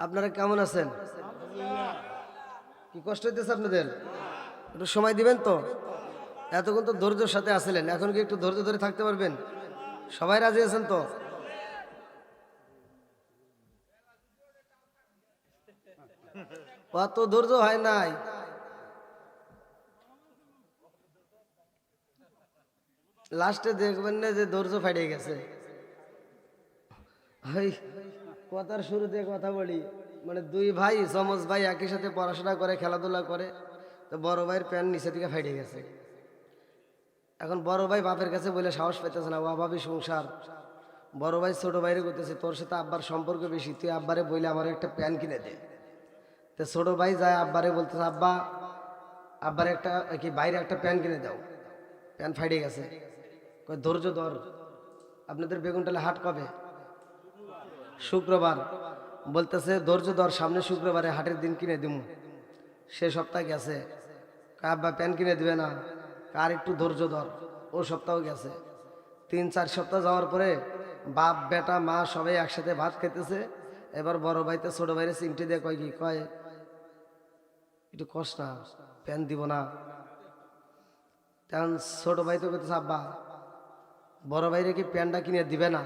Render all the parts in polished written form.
আপনারা কেমন আছেন? কি কষ্ট হইতেছে আপনাদের? একটু সময় দিবেন তো? এতক্ষণ তো ধৈর্যের সাথে আসলেন, এখন কি একটু ধৈর্য ধরে থাকতে পারবেন? সবাই রাজি আছেন তো? অত ধৈর্য হয় নাই। লাস্টে দেখবেন না যে ধৈর্য ফাটিয়ে গেছে। ওই কথার শুরুতে কথা বলি, মানে দুই ভাই যমজ ভাই একই সাথে পড়াশোনা করে, খেলাধুলা করে, তো বড় ভাইয়ের প্যান্ট নিচে থেকে ফাইটে গেছে। এখন বড় ভাই বাপের কাছে বলে সাহস পেতেছে না, অভাবী সংসার। বড় ভাই ছোট ভাইরে করতেছে, তোর সাথে আব্বার সম্পর্ক বেশি, তুই আব্বারে বইলে আমার একটা প্যান্ট কিনে দে। তো ছোট ভাই যায় আব্বারে বলতেছে, আব্বা আব্বার একটা কি বাইরে একটা প্যান্ট কিনে দাও। প্যান্ট ফাইটে গেছে। কই ধৈর্য ধর, আপনাদের বেগুনটালে হাট কবে? শুক্রবার। বলতেছে ধৈর্য ধর, সামনে শুক্রবারে হাটের দিন কিনে দিমু। সে সপ্তাহ গেছে, আব্বা প্যান্ট কিনে দিবে না, কার একটু ধৈর্য ধর। ও সপ্তাহ গেছে। 3-4 সপ্তাহ যাওয়ার পরে বাপ বেটা মা সবাই একসাথে ভাত খেতেছে। এবার বড় ভাইতে ছোট ভাইরে চিমটি দিয়ে কয় কি কয়, একটু কষ্ট না, প্যান্ট দিব না। তখন ছোট ভাই তো কইতেছে, আব্বা বড় ভাইরে কি প্যান্টটা কিনে দিবে না?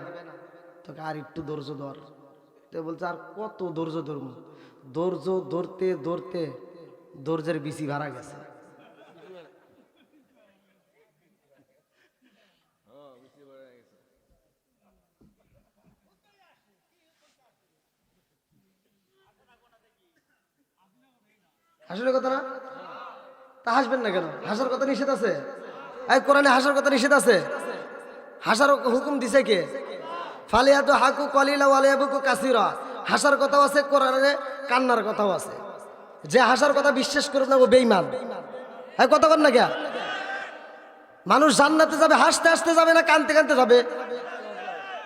তোকে আর একটু ধৈর্য ধর। তো বলছে আর কত ধৈর্য ধরবো? ধৈর্য ধরতে ধরতে ধৈর্যের বিচি ভাড়া গেছে। আসলে কথা না? তা হাসবেন না কেন? হাসার কথা নিষেধ আছে? এই কোরআনে হাসার কথা নিষেধ আছে? হাসার হুকুম দিছে কে? ফালিয়াতু হাকু কলিলা ওয়ালিয়াবুকু কাসিরা। হাসার কথাও আছে কোরআনে, কান্নার কথাও আছে। যে হাসার কথা বিশ্বাস করবে না ও বেঈমান। এই কথা বল না কে? মানুষ জান্নাতে যাবে হাসতে হাসতে যাবে না কানতে কানতে যাবে?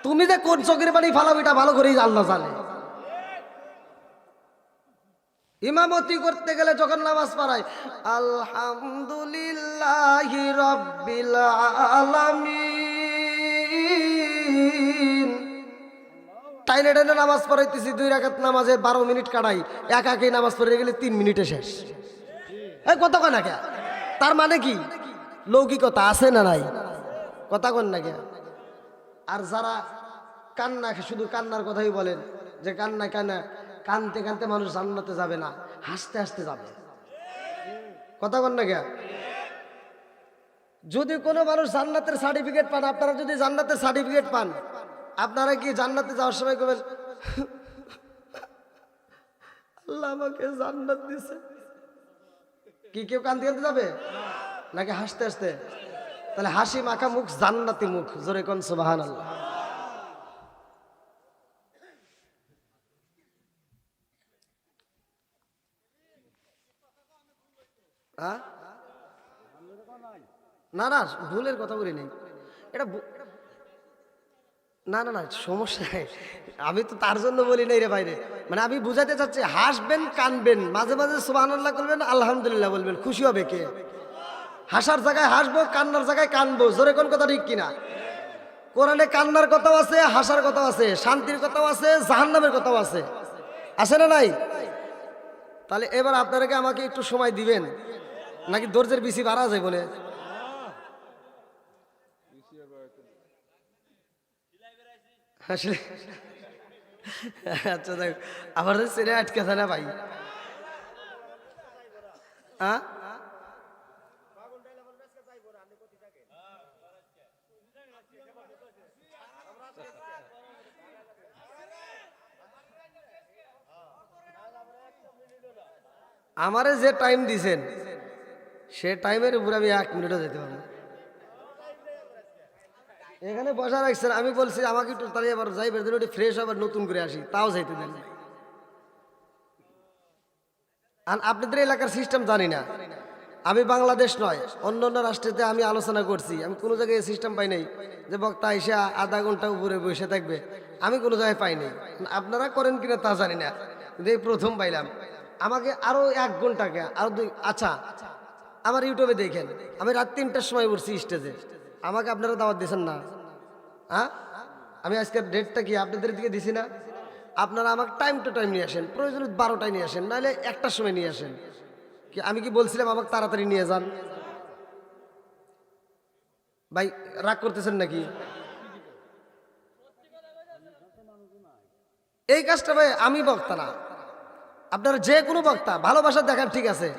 তুমি যে কোন চোখের পানি ফালাও এটা ভালো করেই আল্লাহ জানে। ইমামতি করতে গেলে যখন নামাজ পড়ায় আলহামদুলিল্লাহি রাব্বিল আলামিন, টাইনে টাইনে নামাজ পড়াইতেছি, 2 রাকাত নামাজে 12 মিনিট কাটাই, একাই নামাজ পড়ে গেলে 3 মিনিটে শেষ। এই কত কয় না কে? তার মানে কি? লৌকিকতা আছে না নাই? কথা কন না কে? আর যারা কান্না, শুধু কান্নার কথাই বলেন যে কান্না কান্না, কানতে কানতে মানুষ জান্নাতে যাবে না, হাসতে হাসতে যাবে। কথা কন না কে? যদি কোনো মানুষ জান্নাতের সার্টিফিকেট পান, আপনারা যদি জান্নাতের সার্টিফিকেট পান, আপনারা কি জান্নাতে যাওয়ার সময় কবেন আল্লাহ আমাকে জান্নাত দিছে? কি কেউ কানতে কানতে যাবে নাকি হাসতে হাসতে? তাহলে হাসি মাখা মুখ জান্নাতি মুখ, জোরে কোন সুবহানাল্লাহ। হ্যাঁ, না না ভুলের কথা বলি নেই, এটা না না না সমস্যা নাই। আমি তো তার জন্য বলি নাই রে বাইরে, মানে আমি বুঝাতে চাচ্ছি হাসবেন কানবেন, মাঝে মাঝে সুবহানাল্লাহ করবেন, আলহামদুলিল্লাহ বলবেন, খুশি হবে কে? হাসার জায়গায় হাসবো, কান্নার জায়গায় কানবো, জোরে কোন কথা ঠিক কিনা? কোরআনে কান্নার কথাও আছে, হাসার কথাও আছে, শান্তির কথাও আছে, জাহান্নামের কথাও আছে। আছে না নাই? তাহলে এবার আপনারা কি আমাকে একটু সময় দিবেন নাকি ধৈর্যের বিচি বাড়া যায় বলে? আসলে আচ্ছা দেখ, আমার ছেলে আটকেছে না ভাই। হ্যাঁ, আমারে যে টাইম দিছেন সে টাইমের উপরে আমি 1 মিনিটও যেতে পারবো। এখানে বসা রাখছেন, আমি বলছি আমাকে একটু তাড়িয়ে আবার যাই বের দিন ফ্রেশ আবার নতুন করে আসি, তাও যাইতে দেন নাই। আর আপনাদের এলাকার সিস্টেম জানি না, আমি বাংলাদেশ নয় অন্য অন্য রাষ্ট্রেতে আমি আলোচনা করছি, আমি কোনো জায়গায় সিস্টেম পাই নাই যে বক্তা এসে আধা ঘন্টা উপরে বসে থাকবে, আমি কোনো জায়গায় পাই নাই। আপনারা করেন কিনা তা জানি না, কিন্তু এই প্রথম পাইলাম। আমাকে আরো 1 ঘন্টা কে আরো 2, আচ্ছা আমার ইউটিউবে দেখেন আমি রাত 3টার সময় উঠছি স্টেজে, আমাকে আপনারা দাওয়াত দিয়েছেন না? হ্যাঁ, আমি আজকের ডেটটা কি আপনাদের দিকে দিছি না? আপনারা আমাকে টাইম টু টাইম নিয়ে আসেন, প্রয়োজন 12টায় নিয়ে আসেন, নাহলে 1টার সময় নিয়ে আসেন। কি আমি কি বলছিলাম আমাকে তাড়াতাড়ি নিয়ে যান? ভাই রাগ করতেছেন নাকি? এই কাজটা ভাই আমি বক্তা না, আপনারা যে কোনো বক্তা ভালোবাসা দেখান, ঠিক আছে,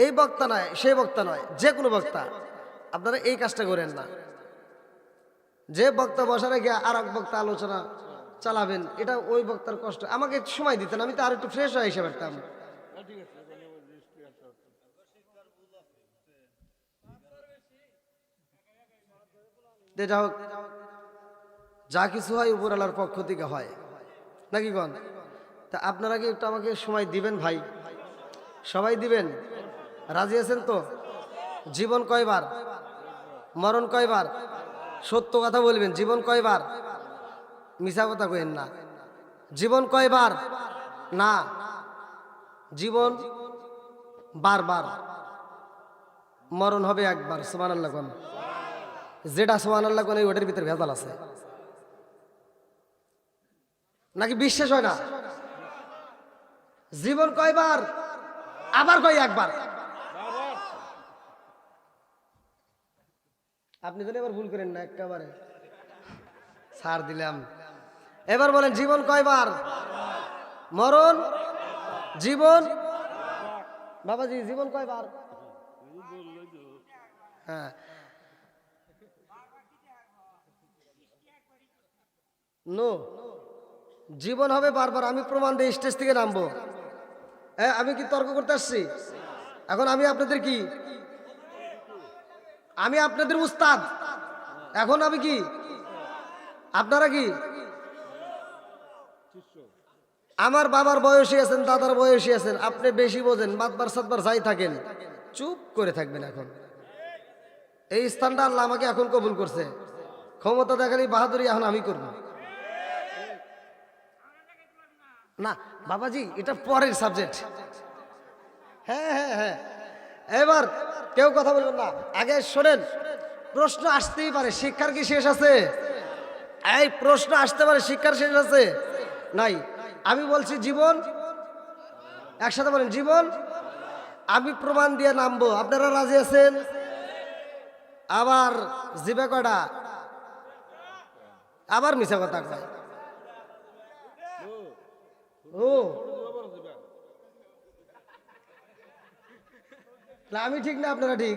এই বক্তা নয় সেই বক্তা নয়, যে কোনো বক্তা আপনারা এই কাজটা করেন না। যে বক্তা বসা রেখে আর এক বক্তা আলোচনা চালাবেন, এটা ওই বক্তার কষ্ট। আমাকে একটু সময় দিতেন, আমি তো আর একটু ফ্রেশ হয়ে এসে পারতাম। যেটা হোক, যা কিছু হয় উপরওয়ালার পক্ষ থেকে হয়, নাকি কন? তা আপনারা কি একটু আমাকে সময় দিবেন ভাই? সবাই দিবেন? রাজি আছেন তো? জীবন কয়বার, মরণ কয়বার? সত্য কথা বলবেন। জীবন কয়বার? মিছা কথা কইেন না। জীবন কয়বার? না, জীবন বারবার, মরণ হবে একবার। সুবহানাল্লাহ কোন? যেটা সুবহানাল্লাহ কোন ওটার ভিতরে ভেজাল আছে নাকি? বিশ্বাস হয় না? জীবন কয়বার? আবার কয় একবার। আপনি তো এবার ভুল করেন না, একেবারে ছাড় দিলাম। এবার বলেন জীবন কয়বার? মরণ, জীবন। বাবাজি জীবন কয়বার? হ্যাঁ, নো, জীবন হবে বারবার। আমি প্রমাণ দিয়ে স্টেজ থেকে নামবো। আমি কি তর্ক করতে আসছি এখন? আমি আপনাদের কি? আমি আপনাদের উস্তাদ। এখন আমি কি? আপনারা কি? আমার বাবার বয়সী আছেন, দাদার বয়সী আছেন, আপনি বেশি বোঝেন, বাদবার সাতবার যাই থাকেন, চুপ করে থাকবেন। এখন এই স্থানটা আল্লাহ আমাকে এখন কবুল করছে। ক্ষমতা দেখালি বাহাদুরি এখন আমি করব না বাবাজি, এটা পরের সাবজেক্ট। হ্যাঁ হ্যাঁ হ্যাঁ, এবার কেউ কথা বলবেন না, আগে শোনেন। প্রশ্ন আসতেই পারে, শিক্ষার কি শেষ আছে? এই প্রশ্ন আসতে পারে, শিক্ষার শেষ আছে? নাই। আমি বলছি জীবন, একসাথে বলেন জীবন। আমি প্রমাণ দিয়ে নামবো, আপনারা রাজি আছেন? আবার জিবে কয়টা? আবার মিছা কথা কয়। ও আমি ঠিক না আপনারা ঠিক?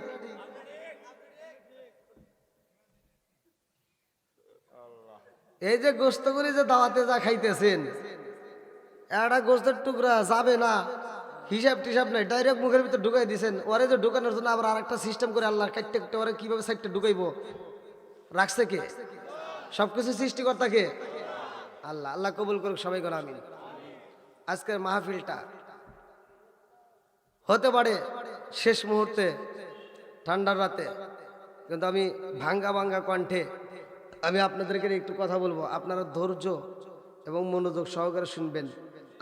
এই যে গোস্ত করে যে দাওয়াতে যা খাইতেছেন, একটা গোস্তের টুকরা যাবে না, হিসাব টিসাব নাই, ডাইরেক্ট মুখের ভিতরে ঢুকাই দিয়েছেন। ওরে যে ঢুকানোর জন্য আবার আর একটা সিস্টেম করে আল্লাহ কাটতে কাটতে ওরে কিভাবে সাইডটা ঢুকাইবো রাখছে কে? সবকিছু সৃষ্টিকর্তা কে? আল্লাহ। আল্লাহ কবুল করুক, সবাই করে আমিন। আজকের মাহফিলটা হতে পারে শেষ মুহূর্তে, ঠান্ডার রাতে, কিন্তু আমি ভাঙ্গা ভাঙ্গা কণ্ঠে আমি আপনাদেরকে একটু কথা বলবো। আপনারা ধৈর্য এবং মনোযোগ সহকারে শুনবেন।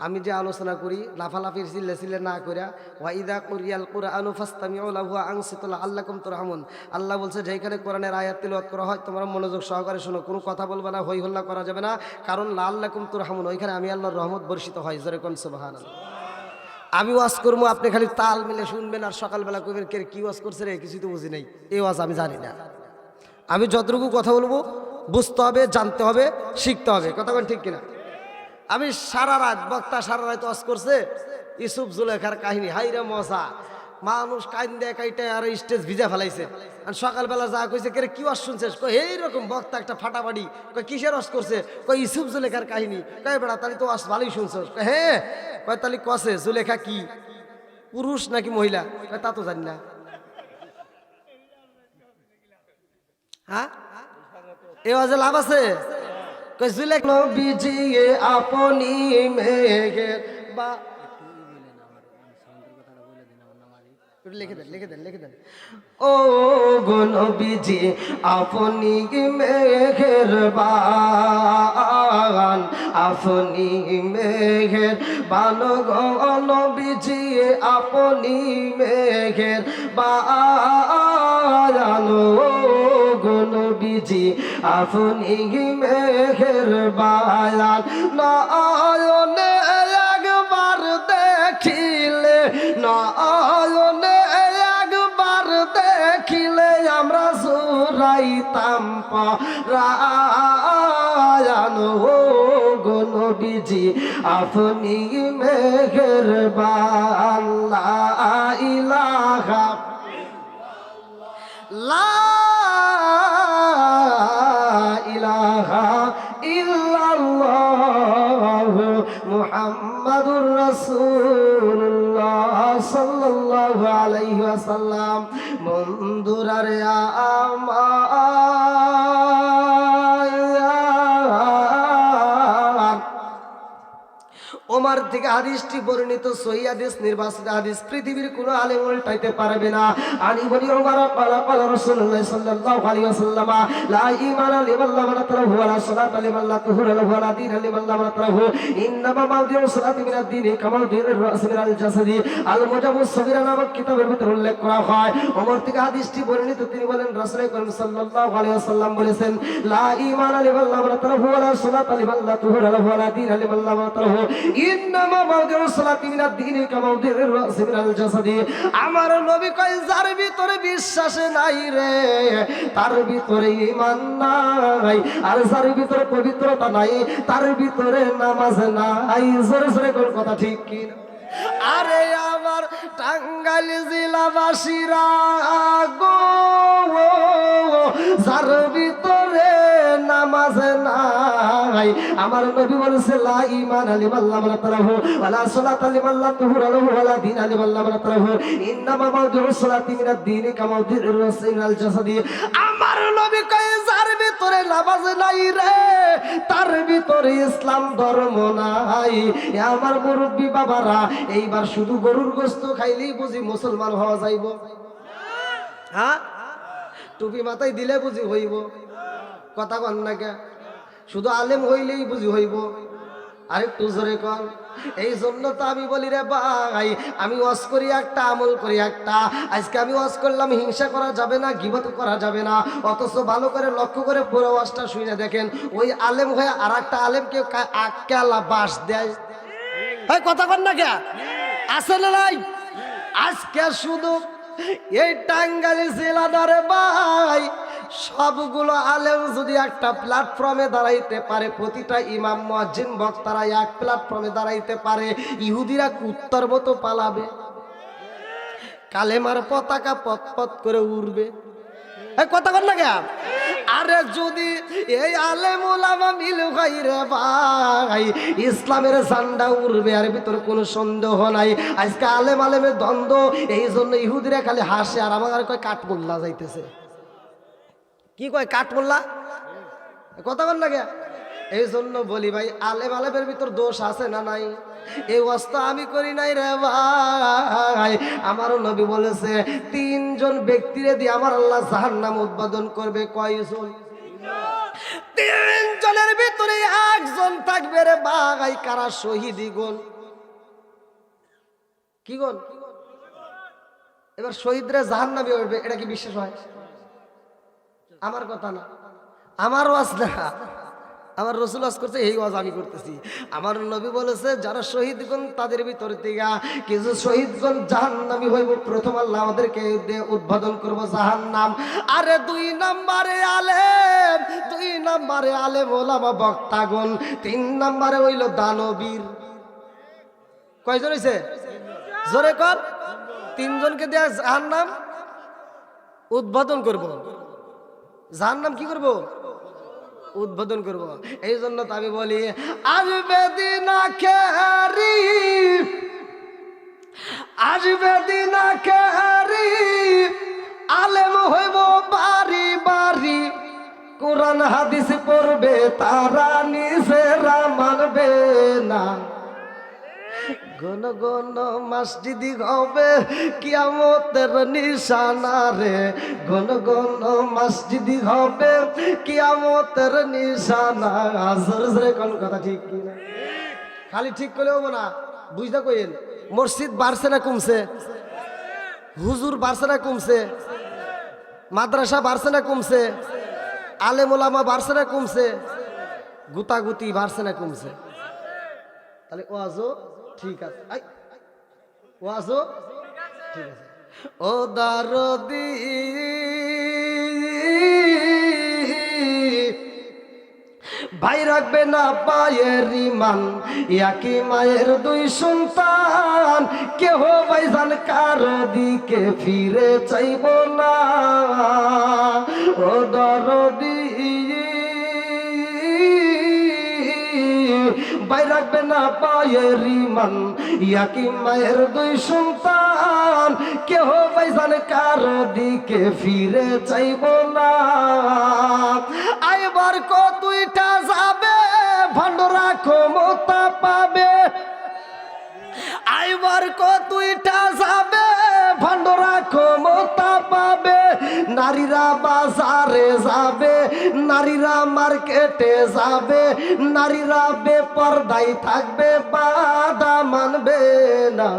আমি যে আলোচনা করি লাফালাফির চিল্লে চিল্লে না করিয়া, ওয়াইদা কুরিয়াল কুরআনু ফাসতামিউ লাহু ওয়া আনসিতু লাআল্লাকুম তুরহামুন। আল্লাহ বলছে যেখানে কোরআনের আয়াত তিলাওয়াত করা হয় তোমরা মনোযোগ সহকারে শোনো, কোনো কথা বলবে না, হই হল্লা করা যাবে না, কারণ লাআল্লাকুম তুরহামুন, ওইখানে আমি আল্লাহর রহমত বর্ষিত হয়। জোরে কোন সুবহানাল্লাহ। আমি ওয়াজ করবো, আপনি খালি তাল মিলে শুনবেন আর সকালবেলা কইবেন কে কি ওয়াজ করছে রে, কিছুই তো বুঝি নাই। এই ওয়াজ আমি জানি না। আমি যতটুকু কথা বলবো বুঝতে হবে, জানতে হবে, শিখতে হবে। কথা বলেন ঠিক কিনা? আমি সারা রাত, বক্তা সারা রাত ওয়াজ করছে ইউসুফ জুলেখার কাহিনী, হাইরে মজা। মানুষ কাইন্দে কাইটে আর স্টেজ ভিজা ফেলাইছে। আর সকালবেলা যা কইছে কে কি ওয়াজ শুনছিস, কই এইরকম বক্তা একটা ফাটাফাটি, কই কিসের ওয়াজ করছে, কই ইউসুফ জুলেখার কাহিনী। কই বেড়া তাহলে তো ওয়াজ ভালোই শুনছস। হ্যাঁ, কই তাহলে কসে জুলেখা কি পুরুষ নাকি মহিলা? কই তা তো জানি না। হ্যাঁ, এ ওয়াজে লাভ আছে? কই জুলেখ নবীজি আপনি মেঘের বা লিখে দেন। ও গো নবীজি আপনি মেঘের বান, আপনি মেঘের বান গো নবীজি আপনি মেঘের বান, ও গো নবীজি আপনি মেহেরবান নয়নে একবার দেখিলে নয়নে একবার দেখিলে আমরা জুড়াইতাম পরায়ান ও গো নবীজি আপনি মেহেরবান লা ইলাহা লা ইলাহা ইল্লাল্লাহু মুহাম্মাদুর রাসূলুল্লাহ সাল্লাল্লাহু আলাইহি ওয়াসাল্লাম। বন্ধুরা রে ওমর থেকে হাদিসটি বর্ণিত সহিহ হাদিস নির্বাচিত হাদিস পৃথিবীর কোনো আলেম উল্টাইতে পারবে না। আনি বনি ওমর قال রাসূলুল্লাহ সাল্লাল্লাহু আলাইহি ওয়াসাল্লাম লা ঈমানা লিমান লা তারাহু ওয়া লা সালাতা লিমান লা তুহুরা লাহু ওয়া লা দীনা লিমান লা তারাহু ইন্নামা মাউদিউ সালাতি মিনাদ দীনি কামা দীনুর রাস মিনাল জাসাদি আল মুজাবুস সগীরা নামক কিতাবের ভিতরে উল্লেখ করা হয়। ওমর থেকে হাদিসটি বর্ণিত তিনি বলেন রাসূল করিম সাল্লাল্লাহু আলাইহি ওয়াসাল্লাম বলেছেন লা ঈমানা লিমান লা তারাহু ওয়া লা সালাতা লিমান লা তুহুরা লাহু ওয়া লা দীনা লিমান লা তারাহু ইন্নামা মাউদিউ সালাতি মিনাদ দীনি কামা দীনুর রাস মিনাল জাসাদি। আমার নবী কয় যার ভিতরে বিশ্বাস নাই রে তার ভিতরে ঈমান নাই, আর যার ভিতরে পবিত্রতা নাই তার ভিতরে নামাজ নাই। জোরে জোরে কোন কথা ঠিক কি না? আরে আমার টাঙ্গাইল জেলাবাসীরা গো যার ভিতরে নামাজ নাই আমার নবী বলেছে লা ঈমান লিমান লা তারাহু ওয়া লা সালাতা লিমান লা তুহুরা লাহু ওয়া লা দীনা লিমান লা তারাহু ইন্নামা মাউদিউ সালাতি মিনাদ দীনি কামা দীনুর রাসূল মিনাল জাসাদি। আমার নবী কয় যার ভিতরে নামাজ নাই রে তার ভিতরে ইসলাম ধর্ম নাই। আমার মুরব্বী বাবারা এইবার শুধু গরুর গোশত খাইলেই বুঝি মুসলমান হওয়া যাইব? হ্যাঁ, টুপি মাথায় দিলে বুঝি হইব? কথা কন না কে? শুধু আলেম হইলেই বুঝি হইব? আরেকটু জোরে কন। এই জন্য তো আমি বলি রে ভাই আমি ওয়াজ করি একটা আমল করি একটা। আজকে আমি ওয়াজ করলাম হিংসা করা যাবে না, গীবত করা যাবে না, অথচ ভালো করে লক্ষ্য করে পুরো ওয়াজটা শুনে দেখেন ওই আলেম হয়ে আর একটা আলেমকে আক্কেলা বাস দেয়। কথা কন না কে? আছে না নাই? আজকে শুধু এই টাঙ্গাইল জেলাদারে ভাই সবগুলো আলেম যদি একটা প্ল্যাটফর্মে দাঁড়াইতে পারে, প্রতিটা ইমাম মুয়াজ্জিন বক্তারা এক প্ল্যাটফর্মে দাঁড়াইতে পারে, ইহুদিরা কুত্তার মতো পালাবে, কালেমার পতাকা পথ পথ করে উড়বে। কথা কর না কে? আরে যদি এই আলেম ওলামা মিল ভাই রে ভাই ইসলামের ঝান্ডা উড়বে, আর ভিতরে কোনো সন্দেহ নাই। আজকে আলেম আলেমের দ্বন্দ্ব, এই জন্য ইহুদিরা খালি হাসে আর আমার কয় কাঠমোল্লা যাইতেছে। কি কয়? কাঠমোল্লা। কথা বল না কে? এই জন্য বলি ভাই আলেম আলেমের ভিতর দোষ আছে না নাই? এই ওয়াস্তা আমি করি নাই রে ভাই। আমার নবী বলেছে তিনজন ব্যক্তিরে দিয়ে আমার আল্লাহ জাহান্নাম উদ্বোধন করবে। কয়জন? তিনজনের ভিতরে একজন থাকবে রে ভাই। কারা? শহীদি গুণ। কি গুণ? এবার শহীদরা জাহান্নামে উঠবে, এটা কি বিশ্বাস হয়? আমার কথা না, আমার ওয়াজ না, আমার রাসূল ওয়াজ করছে, এই ওয়াজ আমি করতেছি। আমার নবী বলেছে যারা শহীদগণ তাদের ভিতর থেকে কিছু শহীদগণ জাহান্নামী হইব। প্রথম আল্লাহ আমাদেরকে উদ্বোধন করব জাহান্নাম। আরে দুই নম্বরে আলেম ওলামা বক্তাগণ, তিন নম্বরে হইল দানবীর। কয়জন হইছে? জোরে কর। তিনজনকে দেয়া জাহান্নাম উদ্বোধন করব। জাহান্নাম কি করব? উদ্বোধন করব। এই জন্য তো আমি বলি আসবে দিন আখেরি, আসবে দিন আখেরি, আলেম হইব বাড়ি বাড়ি, কোরআন হাদিস পড়বে তারা নিজেরা মানবে না। ঘন ঘন মসজিদি হবে কিয়ামতের নিশানা রে, ঘন ঘন মসজিদি হবে কিয়ামতের নিশানা। জোরে কোন কথা ঠিক কি না? খালি ঠিক করে হবো না, বুঝতে কইেন। মসজিদ বাড়ছে না কমছে? হুজুর বাড়ছে না কমছে? মাদ্রাসা বাড়ছে না কমছে? আলেম ওলামা বাড়ছে না কমছে? গুতাগুতি বাড়ছে না কমছে? তাহলে ওয়াজও ঠিক আছে, ওয়াজও ঠিক আছে। ও দারদি ভাই রাখবে না পায়ের ইমান, একই মায়ের দুই সন্তান, কেহ ভাইজান কারো দিকে ফিরে চাইব না। ও দরদি ভাই রাখবে না পায়ের ইমান, একই মায়ের দুই সন্তান, কেহ ভাইজান কারো দিকে ফিরে চাইব না। আইবার কতইটা যাবে ভান্ডরা ক্ষমতা পাবে, আইবার কতইটা যাবে ভান্ডরা ক্ষমতা পাবে। নারীরা বাজারে যাবে, নারীরা মার্কেটে যাবে, নারীরা বেপরদাই থাকবে, বাধা মানবে না।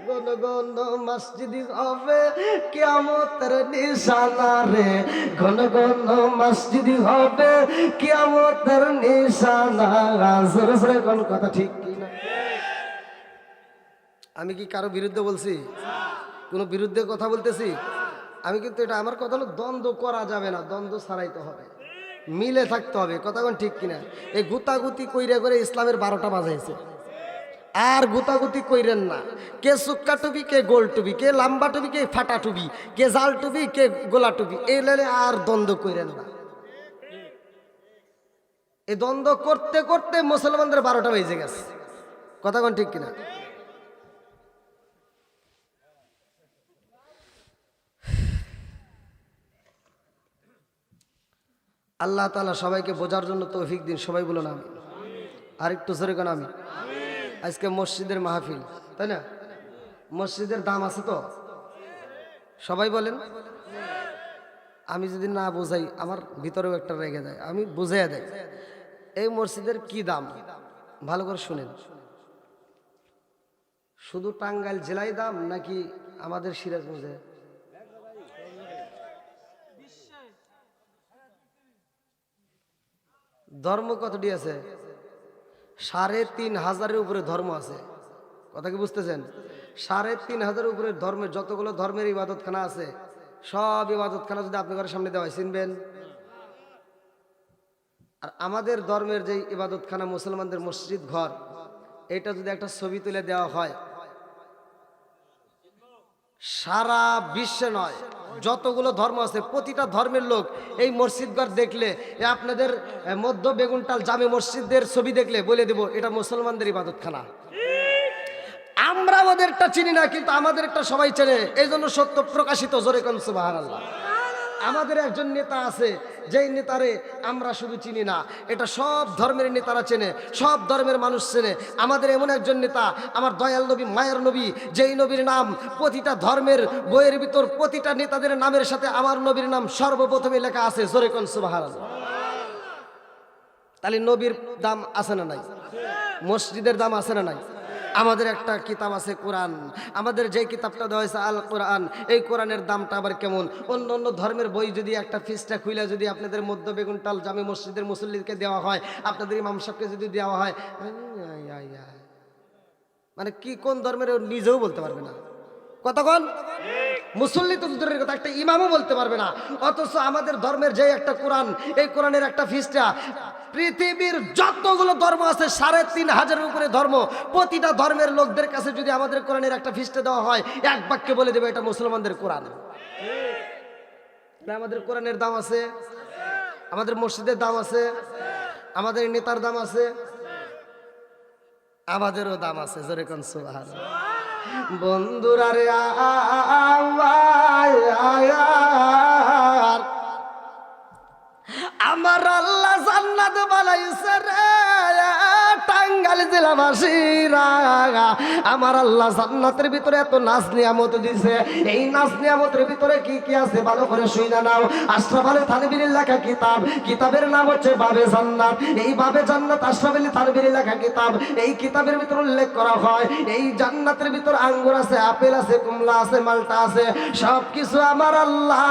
গণ গণ মসজিদ হবে কিয়ামতের নিশানা রে, ঘন ঘন মসজিদ হবে কিয়ামতের নিশানা। জোরে জোরে কোন কথা ঠিক কি না? আমি কি কারো বিরুদ্ধে বলছি? কোনো বিরুদ্ধে কথা বলতেছি? আমি কিন্তু এটা আমার কথা হলো, দ্বন্দ্ব করা যাবে না, দ্বন্দ্ব ছাড়াইতে হবে, মিলে থাকতে হবে। কথা কোন ঠিক কিনা? এই গুতাগুতি কইরে করে ইসলামের 12টা বাজাইছে। আর গুতাগুতি কইরেন না। কে সুক্কা টুবি, কে গোল টুবি, কে লাম্বা টুবি, কে ফাটা টুবি, কে জাল টুবি, কে গোলা টুবি, এই লেলে আর দ্বন্দ্ব কইরেন না। এই দ্বন্দ্ব করতে করতে মুসলমানদের 12টা বেজে গেছে। কথা কোন ঠিক কিনা? আল্লাহ তাআলা সবাইকে বোঝার জন্য তৌফিক দিন। সবাই বলুন আমি। আর একটু জোরে কোন আমি। আজকে মসজিদের মাহফিল, তাই না? মসজিদের দাম আছে তো? সবাই বলেন। আমি যদি না বোঝাই আমার ভিতরেও একটা রেগে যায়, আমি বুঝাইয়া দেয় এই মসজিদের কি দাম। ভালো করে শুনেন। শুধু টাঙ্গাইল জেলায় দাম নাকি আমাদের সিরাজগঞ্জে? ধর্ম কতটি আছে? ৩,৫০০-এর উপরে ধর্ম আছে। কথা কি বুঝতেছেন? ৩,৫০০-এর উপরে ধর্মের যতগুলো ধর্মের ইবাদতখানা আছে, সব ইবাদতখানা যদি আপনি ঘরের সামনে দেওয়া হয়, চিনবেন? আর আমাদের ধর্মের যে ইবাদতখানা মুসলমানদের মসজিদ ঘর, এটা যদি একটা ছবি তুলে দেওয়া হয়, সারা বিশ্বে নয় যতগুলো ধর্ম আছে প্রতিটা ধর্মের লোক এই মসজিদ ঘর দেখলে, আপনাদের মধ্য বেগুনটাল জামে মসজিদের ছবি দেখলে বলে দেব এটা মুসলমানদের ইবাদতখানা। আমরা ওদেরটা চিনি না, কিন্তু আমাদের একটা সবাই চেনে, এই জন্য সত্য প্রকাশিত। জোরে কোন সুবহানাল্লাহ। আমাদের একজন নেতা আছে, যেই নেতারে আমরা শুধু চিনি না, এটা সব ধর্মের নেতারা চেনে, সব ধর্মের মানুষ চেনে। আমাদের এমন একজন নেতা, আমার দয়াল নবী, মায়ের নবী, যেই নবীর নাম প্রতিটা ধর্মের বইয়ের ভিতর প্রতিটা নেতাদের নামের সাথে আমার নবীর নাম সর্বপ্রথমে লেখা আছে। জোরে কোন সুবহানাল্লাহ। তাহলে নবীর দাম আছে না নাই? মসজিদের দাম আছে না নাই? আমাদের একটা কিতাব আছে কোরআন, আমাদের যে কিতাবটা দেওয়া হয়েছে আল কোরআন, এই কোরআনের দামটা আবার কেমন। অন্য অন্য ধর্মের বই যদি একটা ফিসটা খুলে যদি আপনাদের মধ্য বেগুনটাল জামে মসজিদের মুসল্লিকে দেওয়া হয়, আপনাদের ইমাম সাহেবকে যদি দেওয়া হয়, মানে কি কোন ধর্মের নিজেও বলতে পারবে না। কতক্ষণ মুসল্লি তো দূরের কথা, একটা ইমামও বলতে পারবে না। অথচ আমাদের ধর্মের যে একটা কোরআন, এই কোরআনের একটা ফিসটা পৃথিবীর যতগুলো ধর্ম আছে ৩,৫০০-এর উপরে ধর্ম, প্রতিটা ধর্মের লোকদের কাছে যদি আমাদের কোরআনের একটা ফিসটা দেওয়া হয়, এক বাক্যে বলে দেবে এটা মুসলমানদের কোরআন। আমাদের কোরআনের দাম আছে, আমাদের মসজিদের দাম আছে, আমাদের নেতার দাম আছে, আমাদেরও দাম আছে। জোরে কোন সুবহানাল্লাহ। বন্ধুরা রে আমার আল্লাহ জান্নাত বানাইছে রে টাঙ্গাইল টাঙ্গাইল জেলাবাসীরা, আমার আল্লাহ জান্নাতের ভিতরে এত নাজ নিয়ামত দিছে। এই নাজ নিয়ামতের ভিতরে কি কি আছে ভালো করে শুইনা নাও। আশরাফ আলী থানভীর লেখা কিতাব, কিতাবের নাম হচ্ছে বাবে জান্নাত। এই বাবে জান্নাত আশরাফ আলী থানভীর লেখা কিতাব। এই কিতাবের ভিতরে উল্লেখ করা হয় এই জান্নাতের ভিতর আঙ্গুর আছে, আপেল আছে, কমলা আছে, মালটা আছে, সবকিছু আমার আল্লাহ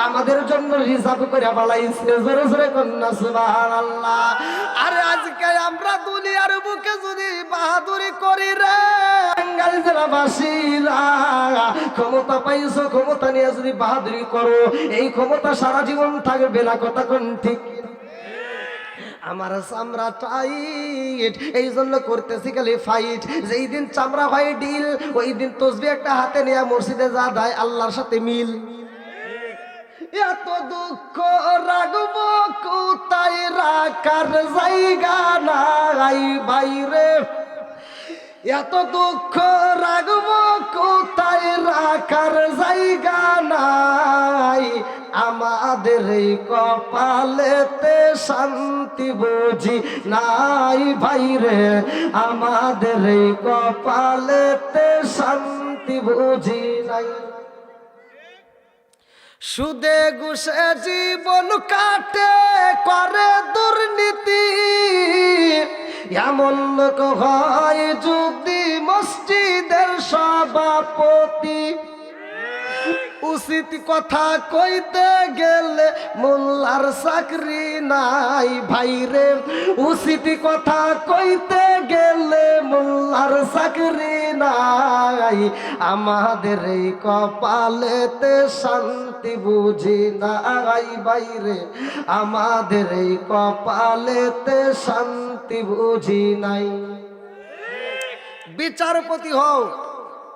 আমাদের জন্য রিজার্ভ করে বানাইছে। জোরে জোরে কন্যা সুবহানাল্লাহ। আরে আজকে আমরা দুনিয়ার বুকে যদি বাহাদুরি করি রে টাঙ্গাইল জেলাবাসীরা, ক্ষমতা পাইছো, ক্ষমতা নিয়ে যদি বাহাদুরি করো এই ক্ষমতা সারা জীবন থাকবে না। কথা কোন ঠিক? আমার চামড়া টাইট, এই জন্য করতেছি খালি ফাইট। যেই দিন চামড়া হয় ডিল, ওই দিন তসবিহ একটা হাতে নিয়ে মসজিদে যা দেয় আল্লাহর সাথে মিল। এত দুঃখ রাখবো কোথায়, রাখার জায়গা নাই বাইরে। এত দুঃখ রাখবো কোথায়, রাখার জায়গা নাই। আমাদের এই কপালেতে শান্তি বুঝি নাই ভাইরে, আমাদের এই কপালেতে শান্তি বুঝি নাই। সুদে ঘুষে জীবন কাটে করে দুর্নীতি, এমন লোক হয় যদি মসজিদের সভাপতি। উচিত কথা কইতে গেলে মোল্লার চাকরি নাই ভাইরে, উচিত কথা কইতে গেলে মোল্লার চাকরি নাই। আমাদের এই কপালেতে শান্তি বুঝি নাই বাইরে, আমাদের এই কপালেতে শান্তি বুঝি নাই। বিচারপতি হও,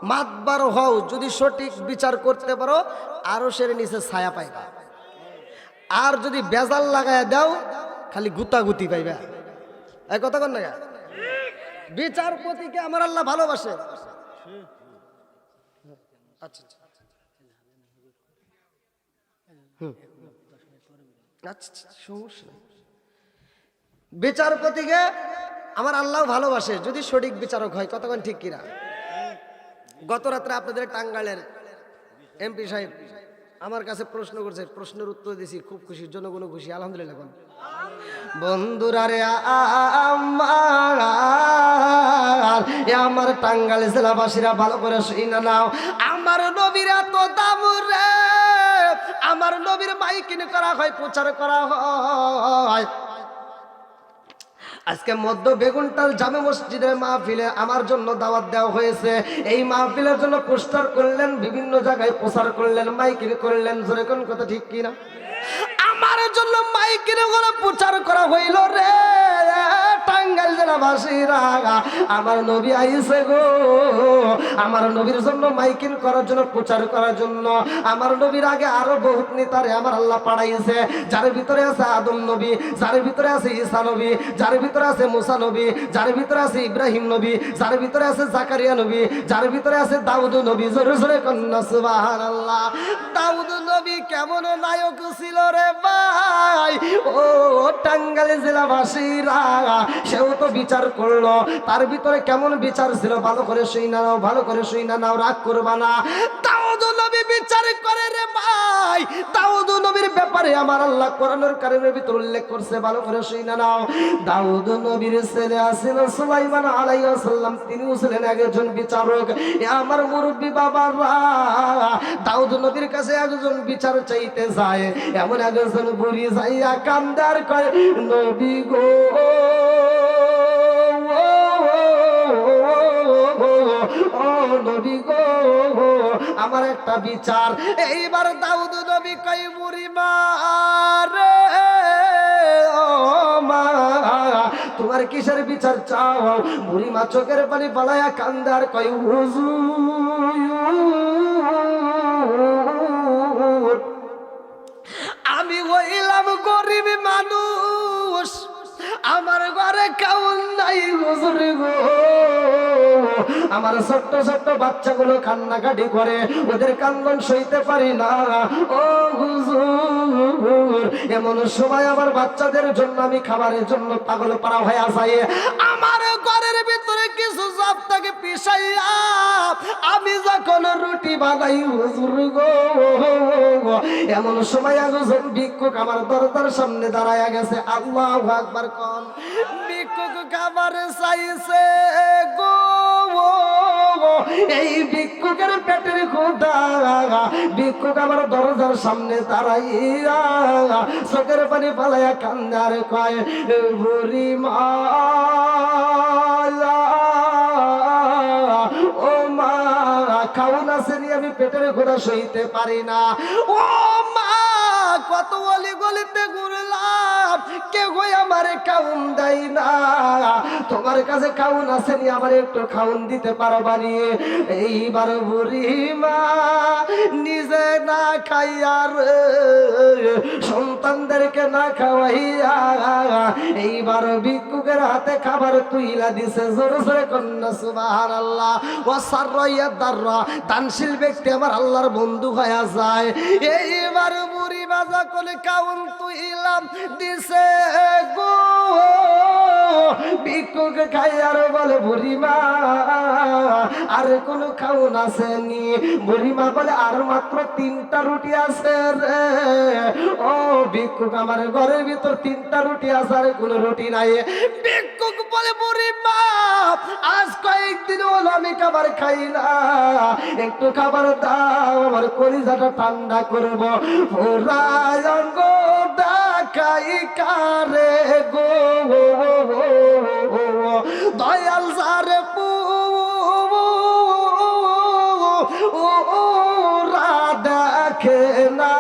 মাতবার হও, যদি সঠিক বিচার করতে পারো আরশের নিচে ছায়া পাইবা। আর যদি বেজাল লাগায় দাও খালি গুতাগুতি পাইবা। এই কথা কন না? বিচারপতিকে আমার আল্লাহ ভালোবাসে। আচ্ছা আচ্ছা, সমস্যা নেই। বিচারপতিকে আমার আল্লাহ ভালোবাসে যদি সঠিক বিচারক হয়। কতক্ষণ ঠিক কিনা? গত রাত্রে আপনাদের টাঙ্গাইলের এমপি সাহেব আমার কাছে প্রশ্ন করছে, প্রশ্নের উত্তর দিয়েছি, খুব খুশি, জনগণ খুশি, আলহামদুলিল্লাহ। বন্ধুরা রে আমার টাঙ্গাইল জেলাবাসীরা ভালো করে শুনে নাও, আমার নবীর এত দাম রে, আমার নবীর মাইকিং করা হয়, প্রচার করা হয়। আজকে মধ্য বেগুনটাল জামে মসজিদের মাহফিলে আমার জন্য দাওয়াত দেওয়া হয়েছে। এই মাহফিলের জন্য পোস্টার করলেন, বিভিন্ন জায়গায় প্রচার করলেন, মাইকিং করলেন। জোরে কোন কথা ঠিক কিনা? আমার জন্য মাইকিং করে প্রচার করা হইল রে টাঙ্গাইল জেলাবাসীরা। আমার নবী আইছে গো, আমার নবীর জন্য মাইকিং করার জন্য, প্রচার করার জন্য। আমার নবীর আগে আরো বহুত নেতারে আমার আল্লাহ পাঠাইছে, যার ভিতরে আছে আদম নবী, যার ভিতরে আছে ঈসা নবী, যার ভিতরে আছে মুসা নবী, যার ভিতরে আছে ইব্রাহিম নবী, যার ভিতরে আছে জাকারিয়া নবী, যার ভিতরে আছে দাউদ নবী। জোরে জোরে কন্যা সুবহানাল্লাহ। দাউদ নবী কেমন নায়ক ছিল রে ভাই, ও টাঙ্গাইল জেলাবাসীরা, সেও তো বিচার করলো। তার ভিতরে কেমন বিচার ছিল ভালো করে শুইনা নাও, ভালো করে শুইনা নাও, রাগ করবা না। দাউদ নবী বিচার করে রে ভাই। দাউদ নবীর ব্যাপারে আমার আল্লাহ কোরআনের কারিমের ভিতর উল্লেখ করছে, ভালো করে শুইনা নাও। দাউদ নবীর ছেলে আছিল সুলাইমান আলাইহিস সালাম, তিনিও ছিলেন একজন বিচারক। আমার মুরব্বী বাবারা, দাউদ নবীর কাছে একজন বিচার চাইতে যায়, এমন একজন বুড়ি যাইয়া কান্দার কয়, নবী গো নবী গো আমার একটা বিচার। এইবার দাউদ নবী কই, বুড়ি মা রে, ও মা তোমার কিসের বিচার চাও? বুড়ি মা চোখের পানি পালায়া কান্দার কই, হুজুর আমি হইলাম গরিব মানুষ, আমার ঘরে কেউ নাই হুজুর গো, আমার ছোট্ট ছোট্ট বাচ্চাগুলো কান্নাকাটি করে, ওদের কান্দন সইতে পারি না। ও হুজুর, এমন সময় আমার বাচ্চাদের জন্য আমি খাবারের জন্য পাগল পাড়া হয়ে যাই। আমার ঘরের ভিতরে কিছু জাপ থাকে পিছাইয়া আমি যখন রুটি বানাই হুজুর গো, এমন সময় একজন ভিক্ষুক আমার দরজার সামনে দাঁড়ায়া গেছে। আল্লাহু আকবার কোন। ভিক্ষুক খাবার চাইছে গো, এই ভিক্ষুকের পেটের ক্ষুধা, ভিক্ষুক আমার দরজার সামনে দাঁড়াইয়া চোখের পানি পালাইয়া কান্দে আর কয়, বুড়ি মা ও মা, খাওন আসেনি, আমি পেটের ক্ষুধা সইতে পারি না। ও মা, কত অলি গলিতে ঘুরলাম, কেউ আমারে খাউন দেয় না, তোমার কাছে খাউন আসেনি, আমার একটু খাউন দিতে পারবা নি? এইবার বুড়ি মা নিজে না খাইয়া সন্তানদেরকে না খাওয়াইয়া এইবার ভিক্ষুকের হাতে খাবার তুইলা দিছে। জোরে জোরে কন্যা সুবহানাল্লাহ। ও সাররাইয়া দাররা, দানশীল ব্যক্তি আমার আল্লাহর বন্ধু হয়ে যায়। এইবার বুড়ি বাজা করে খাউন তুইলাম দিছে গো, ভিক্ষুক খাইয়ার বলে বুড়ি মা আর কোনো খাউন আসেনি? বুড়ি মা বলে আর মাত্র 3টা রুটি আছে রে। ও ভিক্ষুক, আমার ঘরের ভিতর 3টা রুটি আছে, আর কোনো রুটি নাই। ভিক্ষুক বলে বুড়ি মা আজ কয়েকদিন হলো আমি খাবার খাই না, একটু খাবার দাও, আমার কলিজাটা ঠান্ডা করবো। পুরায় অঙ্গ দেখাই কারে গো, দয়াল সারে পু ওরা দেখে না,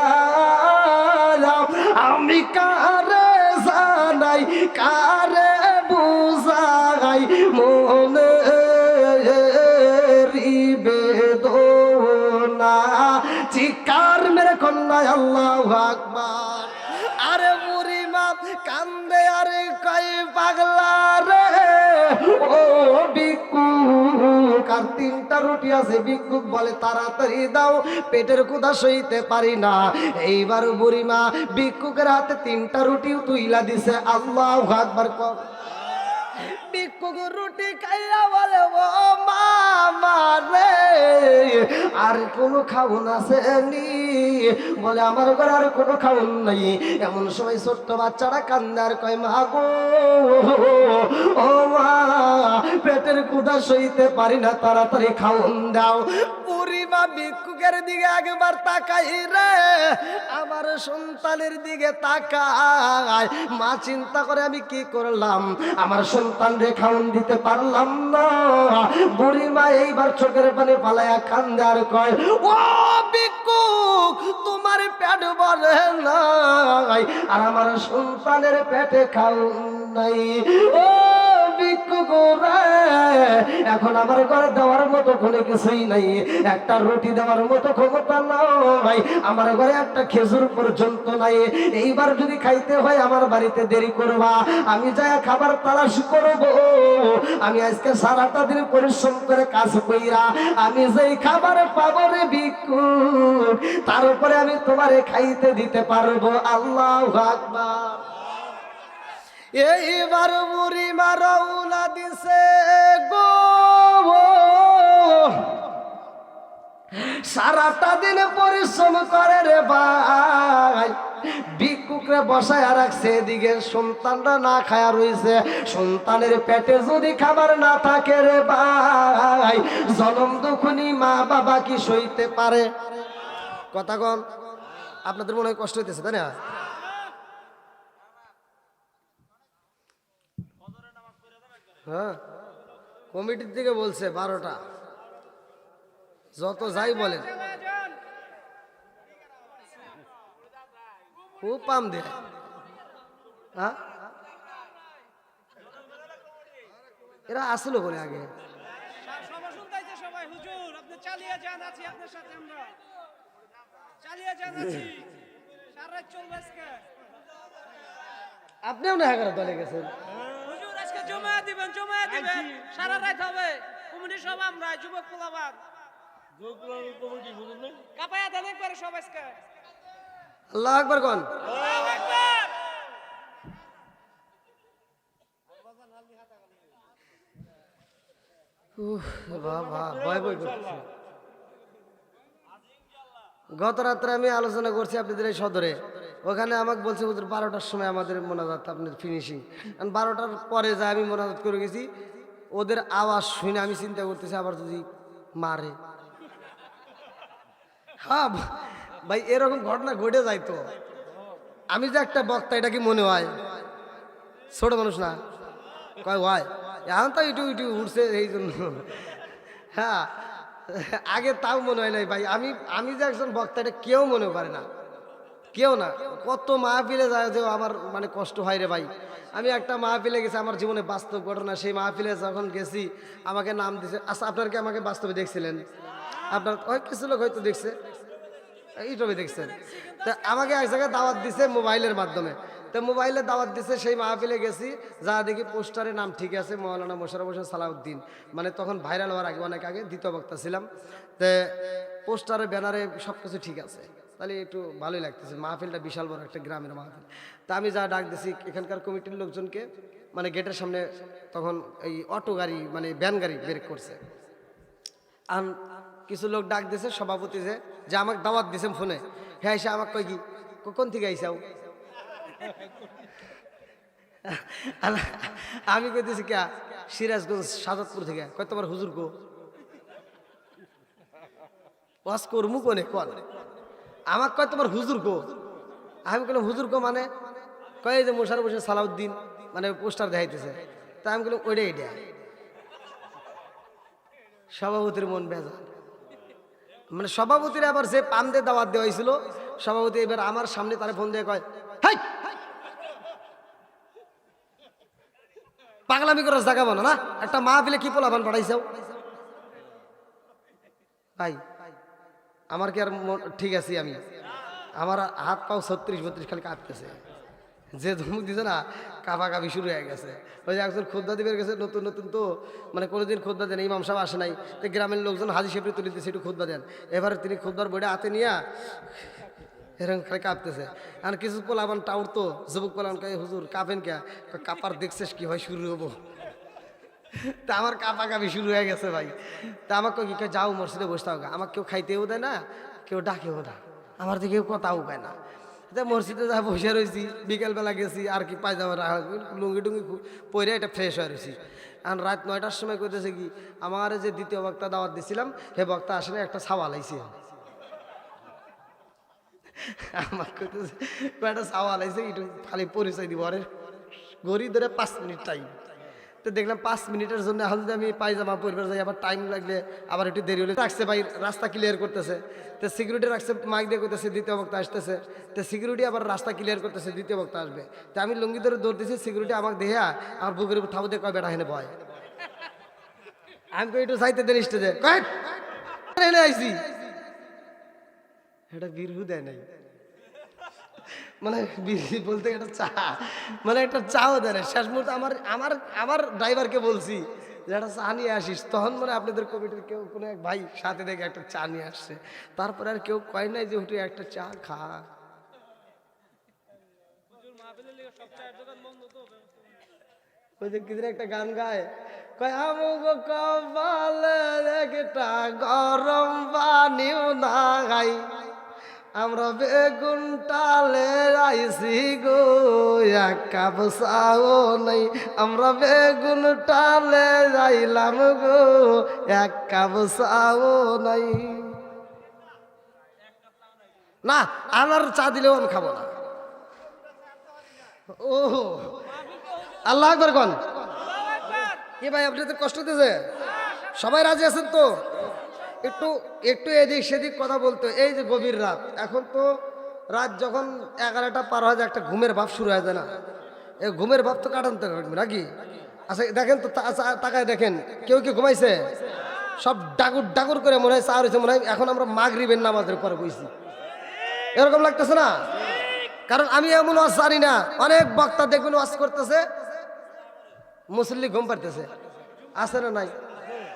আমি কারে জানাই কারে বুঝাই মনে বেদনা। চিৎকার মেরে কন্যা আল্লাহু আকবার। আরে বুড়ি মা কান্দে, আরে কই পাগলা রে। ও ভিক্ষুক, আর 3টা রুটি আছে। ভিক্ষুক বলে তাড়াতাড়ি দাও, পেটের ক্ষুধা সইতে পারি না। এইবার বুড়ি মা ভিক্ষুকের হাতে 3টা রুটি তুইলা দিছে। আল্লাহু আকবার কর। ভিক্ষুক রুটি খাইয়া বলে ও মা রে, আর কোনো খাউন আসেনি? বলে আমার ঘরে আর কোনো খাউন নাই। এমন সময় ছোট্ট বাচ্চারা কান্দে আর কয়, মা গো, ও মা, পেটের ক্ষুধা সইতে পারি না, তাড়াতাড়ি খাউন দাও। বুড়ি মা ভিক্ষুকের দিকে একবার তাকাই রে, আমার সন্তানের দিকে তাকায়। মা চিন্তা করে আমি কি করলাম, আমার সন্তান রে খাউন দিতে পারলাম না। বুড়ি মা এইবার চোখের পানি পালায়া কান্দে আর কয়, ও ভিক্ষুক, তোমার পেট ভরে নাই, আর আমার সন্তানের পেটে খাউন নাই। ও ভিক্ষুক রে, এখন আমার ঘরে দেওয়ার মতো কোনো কিছুই নাই, একটা রুটি দেওয়ার মতো ক্ষমতা নাই, আমার ঘরে একটা খেজুর পর্যন্ত নাই। এইবার যদি খাইতে হয় আমার বাড়িতে দেরি করবা, আমি যাই খাবার তালাশ করব। আমি আজকে সারাটা দিন পরিশ্রম করে কাজ কইরা আমি যেই খাবার পাবো রে ভিক্ষুক, তার উপরে আমি তোমারে খাইতে দিতে পারবো। আল্লাহু আকবার। এইবার বুড়ি মা রওনা দিছে গো, সারাটা দিন পরিশ্রম করে রে ভাই, ভিক্ষুকরে বসায় রাখছে, এদিকে সন্তানরা না খায়া রইছে। সন্তানের পেটে যদি খাবার না থাকে রে ভাই, জনম দুঃখনি মা বাবা কি সইতে পারে? কথা কন, আপনাদের মনে হয় কষ্ট হইতেছে তাই না? হ্যাঁ, কমিটির দিকে বলছে 12টা, যত যাই বলেন খুব পাম দে। হ্যাঁ, এরা আসলো বলে আগে আপনিও না 11 দলে গেছেন। জমা দিবেন সারা রাত হবে কমিটি সব আমরা যুবক পোলাবান কমিটি বুঝুন না কাপায়া দেন একবার সব আজকে আল্লাহু আকবার কোন আল্লাহু আকবার বাবা ভয় ভয় করছে। গত রাত্রে আমি আলোচনা করছি আপনাদের এই সদরে, ওখানে আমাকে বলছে হুজুর 12টার সময় আমাদের মোনাজাত আপনার ফিনিশিং। 12টার পরে যা আমি মোনাজাত করে গেছি, ওদের আওয়াজ শুনে আমি চিন্তা করতেছি আবার যদি মারে। হ্যাঁ ভাই এরকম ঘটনা ঘটে যায় তো। আমি যে একটা বক্তা এটা কি মনে হয়? ছোট মানুষ না কয় হয় এখন তো ইটু ইটু উঠছে এই জন্য। হ্যাঁ আগে তাও মনে হয় নাই ভাই, আমি যে একজন বক্তা এটা কেউ মনে করে না, কেউ না। কত মাহফিলে যায় যে আমার মানে কষ্ট হয় রে ভাই। আমি একটা মাহফিলে গেছি, আমার জীবনে বাস্তব ঘটনা। সেই মাহফিলে যখন গেছি আমাকে নাম দিছে। আচ্ছা আপনার কি আমাকে বাস্তবে দেখছিলেন? আপনার ওই কিছু লোক হয়তো দেখছে, ইউটিউবে দেখছেন। তা আমাকে এক জায়গায় দাওয়াত দিছে মোবাইলের মাধ্যমে। তো মোবাইলে দাওয়াত দিছে, সেই মাহফিলে গেছি, যা দেখি পোস্টারে নাম ঠিক আছে মৌলানা মোশাররফ হোসেন সালাউদ্দিন, মানে তখন ভাইরাল হওয়ার আগে অনেক আগে দ্বিতীয় বক্তা ছিলাম। তো পোস্টারে ব্যানারে সব কিছু ঠিক আছে, তাহলে একটু ভালোই লাগতেছে। মাহফিলটা বিশাল বড় একটা গ্রামের মাহফিল। তা আমি যা ডাক দিছি এখানকার কমিটির লোকজনকে, মানে গেটের সামনে তখন এই অটো গাড়ি মানে ভ্যান গাড়ি ব্রেক করছে। আর কিছু লোক ডাক দিছে সভাপতি যে আমাকে দাওয়াত দিছে ফোনে। হ্যাঁ এসে আমাকে কই কি কোন থেকে আইসাও? আমি কইতেছি কে? সিরাজগঞ্জ সাজাদপুর থেকে। কয় তোমার হুজুর কো? ওয়াজ করমু কোনে কোন? আমাকে কয় তোমার হুজুর কো? আমি বললাম হুজুর কো মানে? কয় যে মোশাররফ হোসেন সালাউদ্দিন, মানে পোস্টার দেখাইতেছে। তা আমি বললাম ওইটা এইটা। সভাপতির মন বেজা, মানে সভাপতির আবার যে পাম দিয়ে দাওয়াত দেওয়া হয়েছিল, সভাপতি এবার আমার সামনে তারা ফোন দিয়ে কয় হাই পাগলামি করার জায়গা বলো না, একটা মাহফিলে কি পোলাপান পাঠাইছাও? ভাই আমার কি আর ঠিক আছে? আমি আমার হাত পাও 36-32 খালি কাঁপতেছে। যে ধমক দিছে না, কাঁপাকাঁপি শুরু হয়ে গেছে। ওই যে একজন খোদ্দা দিবের গেছে, নতুন নতুন তো, মানে কোনোদিন খোদ্দা দেন, ইমাম সাহেব আসে নাই, তো গ্রামের লোকজন হাজি সাহেবরে তুলে দিচ্ছে একটু খোদ্দা দেন। এবার তিনি খোদ্দার বইটা হাতে নিয়ে এরকম খালি কাঁপতেছে। আর কিছু পোলাবান টাউর তো যুবক পোলাবান কে হুজুর কাঁপেন কে? কাপার দেখছিস কি হয় শুরু হবো। তা আমার কাঁপাকাঁপি শুরু হয়ে গেছে ভাই। তা আমাকে কি যাও মসজিদে বসতে হবে, আমাকে কেউ খাইতেও দেয় না, কেউ ডাকেও না, আমার দিকে কেউ কথাও পায় না। তা মসজিদে যা বসে রয়েছি, বিকেলবেলা গেছি আর কি পায়জামা লুঙ্গি টুঙ্গি পরে এটা ফ্রেশ হয়ে রয়েছি। আর রাত 9টার সময় কইতেছে কি আমার যে দ্বিতীয় বক্তা দাওয়াত দিছিলাম হে বক্তা আসলে একটা সাওয়াল আইছে। আমার কইতেছে একটা সাওয়াল আইছে, একটু খালি পরিচয় দিব। আরে ঘড়ি ধরে 5 মিনিট টাইম। তো দেখলাম 5 মিনিটের জন্য এখন যদি আমি পায়জামা পরিবার যাই, আবার টাইম লাগলে আবার একটু দেরি হলে রাখছে ভাই, রাস্তা ক্লিয়ার করতেছে। তো সিকিউরিটি রাখছে, মাইক দিয়ে করতেছে দ্বিতীয় বক্তা আসতেছে। তো সিকিউরিটি আবার রাস্তা ক্লিয়ার করতেছে, দ্বিতীয় বক্তা আসবে। তো আমি লুঙ্গি ধরে দৌড় দিয়েছি, সিকিউরিটি আমাকে দেয়া আমার বুকের উপর থাবো দিয়ে কয় বেটা হেনে ভয়। আমি কই একটু চাইতে দেন স্টেজে, কয় হেনে আইসি। এটা বীরহু দেয় নাই, মানে বলতে একটা চা, মানে একটা চাও দেয় না। শেষ মুহূর্তে আমার ড্রাইভারকে বলছি যে একটা চা নিয়ে আসিস, তখন মানে আপনাদের কমিটির কেউ কোনো এক ভাই সাথে দেখে একটা চা নিয়ে আসছে। তারপরে আর কেউ কয় নাই যে উঠে একটা চা খা। ওই যে কিদের একটা গান গায়, কয় আমগো কপালে একটা গরম পানিও না গাই, আমরা বেগুন টালে আইসি গো এক কাপ চাও নাই, আমরা বেগুন টালে যাইলাম গো এক কাপ চাও নাই। না আমার চা দিলেও আমি খাবো না। ও আল্লাহ আকবার কোন? কি ভাই আপনাদের কষ্ট দিতেছে? সবাই রাজি আছেন তো? একটু একটু এদিক সেদিক কথা বলতে। এই যে গভীর রাত, এখন তো রাত যখন 11টা পার হয়ে যায়, একটা ঘুমের ভাব শুরু হয়ে যায় না? এই ঘুমের ভাব তো কাটাতে পারবে নাকি? আচ্ছা দেখেন তো, তাকায় দেখেন, কেউ কি ঘুমাইছে? সব ডাকুর ডাকুর করে মনে হয় চা হয়েছে, মনে হয় এখন আমরা মাগরিবের নামাজের পরে বইছি, এরকম লাগতেছে না? কারণ আমি এমন ওয়াজ জানি না, অনেক বক্তা দেখবেন ওয়াজ করতেছে মুসল্লি ঘুম পারতেছে, আছে না নাই?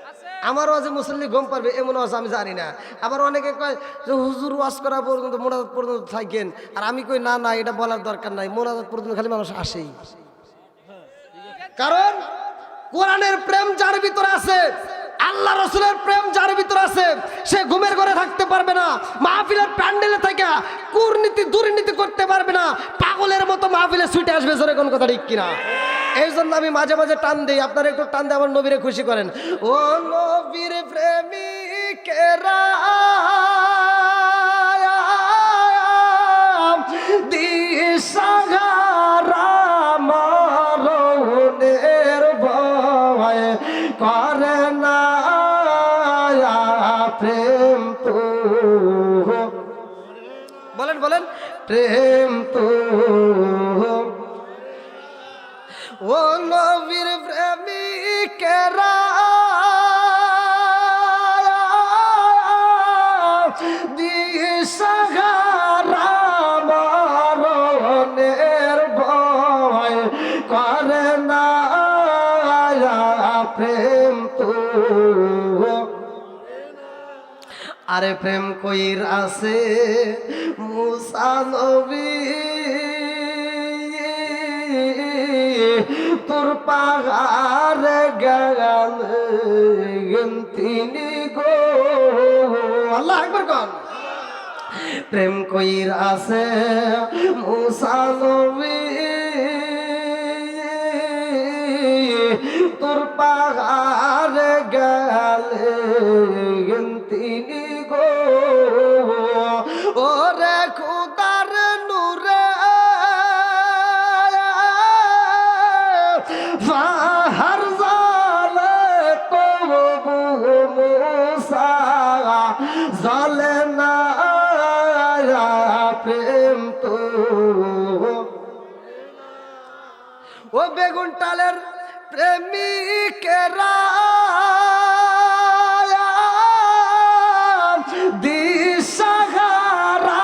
আছে আমার ওয়াজে মুসল্লি ঘুম পারবে এমন ওয়াজ আমি জানি না। আবার অনেকে কয় যে হুজুর ওয়াজ করা পর্যন্ত মোনাজাত পর্যন্ত থাকেন, আর আমি কই না না, এটা বলার দরকার নাই, মোনাজাত পর্যন্ত খালি মানুষ আসেই। কারণ কোরআনের প্রেম যার ভিতরে আছে, আল্লাহ রসুলের প্রেম যার ভিতরে আছে, সে ঘুমের ঘরে থাকতে পারবে না, মাহফিলের প্যান্ডেলে থেকে কুর্নীতি দুর্নীতি করতে পারবে না, পাগলের মতো মাহফিলে ছুটে আসবে। জোরে কোন কথা ঠিক কিনা? এই জন্য আমি মাঝে মাঝে টান দিই, আপনারা একটু টান দিয়ে আমার নবীরে খুশি করেন। ও নবীর প্রেমিকেরা দিশাহারা মরণের ভয় করে না প্রেম তো, বলেন বলেন, প্রেম তো। ও নবীর প্রেমিকেরা দিশাহারা মরণের ভয় করে না প্রেম তো। আরে প্রেম কইর আছে মুসা নবী, তোর পাহাড়ে গেলেন তিনি গো। আল্লাহু আকবার কোন। প্রেম কইর আছে মুসা নবী, তোর পাহাড়ে গেলেন তিনি গো। ওরে খুদার নূরে ফাহার জালে তবু মুসা জালে না প্রেম তো। ও বেগুন টালের প্রেমিকেরা দিশাহারা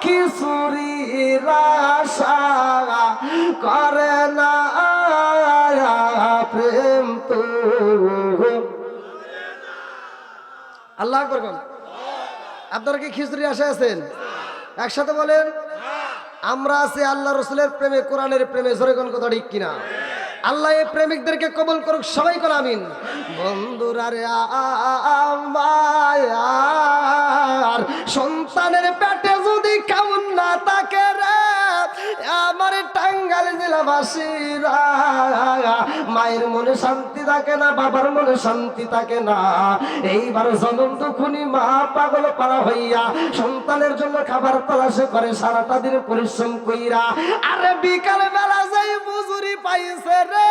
কিশোরীরা আশা করে না প্রেম তো। আল্লাহ আকবার বলেন। আপনারা কি খিচুড়ি আশা আছেন? একসাথে বলেন, আমরা আছি আল্লাহ রসুলের প্রেমে, কোরআনের প্রেমে। জোরে কোন কথা ঠিক কিনা? আল্লাহ এই প্রেমিকদেরকে কবুল করুক, সবাই কোন আমিন। বন্ধুরা রে আমার সন্তানের পেটে যদি কেমন না থাকে রে, আমার টাঙ্গাইল জেলাবাসীরা, মায়ের মনে শান্তি থাকে না, বাবার মনে শান্তি থাকে না। এইবার জনম দুখুনি মা পাগল পারা হইয়া সন্তানের জন্য খাবার তালাশ করে সারাটা দিন পরিশ্রম কইরা, আরে বিকাল বেলা যাই মজুরি পাইছে রে,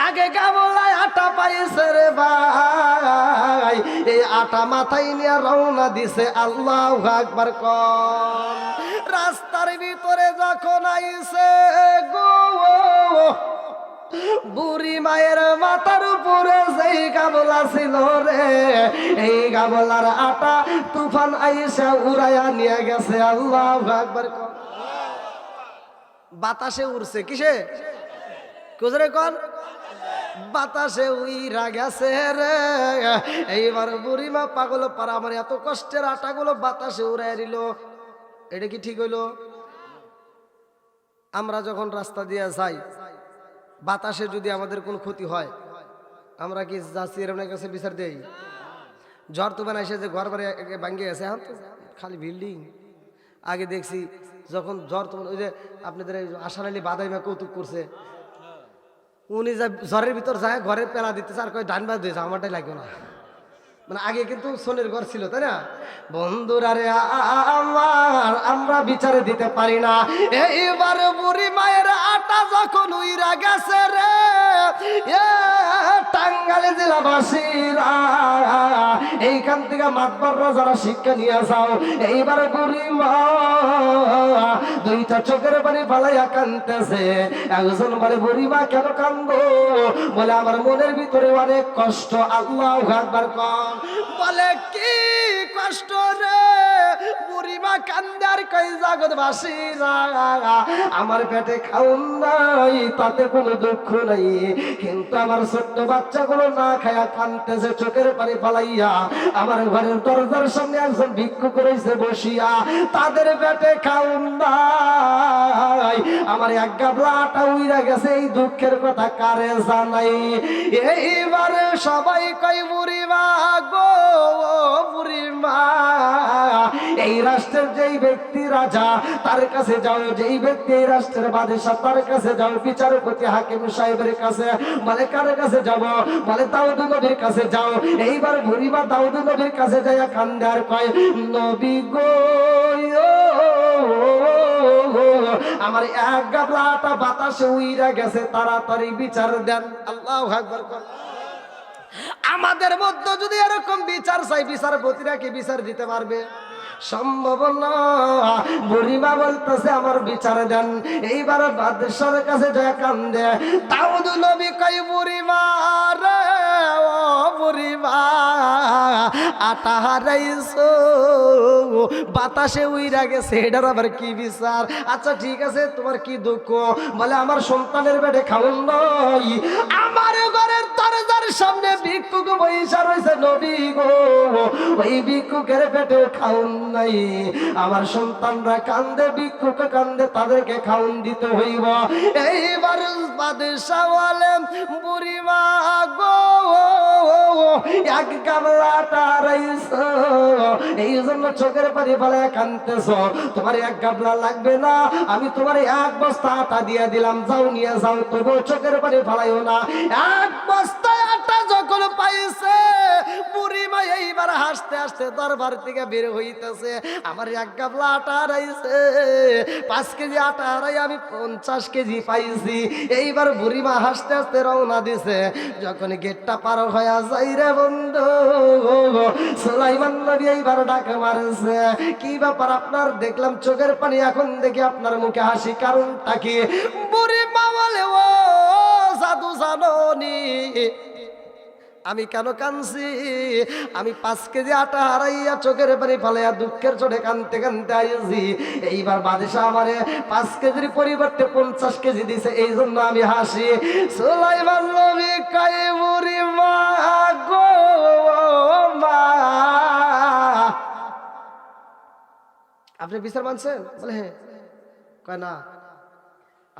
আগে কাবলায় আটা পাইছে রে ভাই, এই আটা মাথায় নিয়ে রওনা দিছে। আল্লাহু আকবার কোন। রাস্তার ভিতরে যখন আইছে গো, বুড়ি মায়ের মাথার উপরে যেই গাবলা ছিল রে, এই গাবলার আটা তুফান আইসা উড়াইয়া নিয়ে গেছে। আল্লাহু আকবার কোন। বাতাসে উড়ছে, কিসে? কোজরে কোন? বাতাসে উইরা গেছে রে। এইবার বুড়িমা পাগল পারা, আমার এত কষ্টের আটাগুলো বাতাসে উড়াই দিল, এটা কি ঠিক হইল? আমরা যখন রাস্তা দিয়ে যাই, বাতাসে যদি আমাদের কোনো ক্ষতি হয়, আমরা কি যাচ্ছি এরকম কাছে বিচার দেই? ঝড় তুফান এসে যে ঘর বাড়ি ভাঙ্গে গেছে, এখন তো খালি বিল্ডিং। আগে দেখছি যখন ঝড় তুফান, ওই যে আপনাদের আশার আলী বাদাইমা কৌতুক করছে, উনি যা ঝড়ের ভিতর যায় ঘরে পেলা দিতেছে, আর কয় ডান বাজ দিয়েছে, আমারটাই লাগবে না। মানে আগে কিন্তু সোনের ঘর ছিল, তাই না? বন্ধুরা রে আমার, আমরা বিচারে দিতে পারি না। এইবার বুড়ি মায়ের আটা যখন উইরা গেছে রে, টাঙ্গাইল জেলাবাসীরা, এইখান থেকে মাতবররা যারা শিক্ষা নিয়ে যাও, এইবার বুড়ি মা দুইটা চোখের পানি ফালাইয়া কাঁদতেছে। একজন বলে, বুড়ি মা কেন কান্দো? বলে, আমার মনের ভিতরে অনেক কষ্ট। আল্লাহু আকবার কোন। বলে, কি কষ্ট রে? বুড়িমা কান্দার কই জগৎবাসীরা আমার পেটে খাউন নাই তাতে কোনো দুঃখ নাই, কিন্তু আমার ছোট্ট বাচ্চাগুলো না খায়া কানতেছে চোখের পানি ফালাইয়া। আমার ঘরের দরজার সামনে একজন ভিক্ষুক রয়েছে বসিয়া, তাদের পেটে খাউন নাই। আমার এক গাবলা আটা উইরা গেছে, এই দুঃখের কথা কারে জানাই? এইবারে সবাই কই বুড়িমা গো বুড়িমা, এই রাষ্ট্রের যেই ব্যক্তি রাজা তার কাছে যাও, যেই ব্যক্তি এই রাষ্ট্রের বাদশা তার কাছে যাও, বিচারপতি হাকিম সাহেবের কাছে। বলে কার কাছে যাব? বলে দাউদ নবীর কাছে যাও। এইবার বুড়িমা দাউদ নবীর কাছে যাইয়া কান্দে আর কয়, নবী গো আমার এক গাবলা আটা বাতাসে উইরা গেছে, তাড়াতাড়ি বিচার দেন। আল্লাহু আকবার। আমাদের মধ্যে যদি এরকম বিচার চাই, বিচারপতিরা কি বিচার দিতে পারবে? সম্ভব না। বুড়িমা বলতেছে আমার বিচার দেন। এইবার বাদশার কাছে যায় কান্দে। দাউদ নবী কই বুড়িমা রে ও বুড়িমা, আটা হারাইছো বাতাসে উইরা গেছে, এটার আবার কি বিচার? আচ্ছা ঠিক আছে, তোমার কি দুঃখ? বলে আমার সন্তানের পেটে খাওন নয়, আমার ঘরের দরজার সামনে ভিক্ষুক বইসা রয়েছে নবী গো, ওই ভিক্ষুকের পেটে খাওন নাই। আমার সন্তানরা কান্দে, ভিক্ষুক কান্দে, তাদেরকে খাওন দিতে হইব। এইবার বাদশা বলে বুড়িমা গো এক গাবলাটা রাইছো, এই জন্য চোখের পানি ফেলে কাঁদতেছ। তোমার এক গাবলা লাগবে না, আমি তোমার এক বস্তা আটা দিয়ে দিলাম, যাও নিয়ে যাও, তবুও চোখের পানি ফেলাইও না। এক বস্তা আটা যখন পাইছে বুড়িমা এইবার হাসতে হাসতে দরবার থেকে বের হইতেছে। আমার এক গাবলা আটা হারাইছে, 5 কেজি আটা হারাই আমি 50 কেজি পাইছি। এইবার বুড়িমা হাসতে হাসতে রওনা দিছে। যখন গেটটা পার হয়ে যাই রে বন্ধু, সুলাইমান নবী এইবার ডাকে মারছে, কি ব্যাপার আপনার? দেখলাম চোখের পানি, এখন দেখি আপনার মুখে হাসি, কারণটা কি? বুড়িমা বলে ও জাদু জাননি আমি কেন কাঁদছি? আমি 5 কেজি আটা হারাইয়া চোখের পানি ফালাইয়া দুঃখের চোটে কানতে কানতে আইছি। এইবার বাদশা আমারে 5 কেজির পরিবর্তে 50 কেজি দিছে, এই জন্য আমি হাসি। সুলাইমান নবী কয় বুড়িমা গো মা, আপনি বিচার মানছেন? বলে হ্যাঁ। কয় না,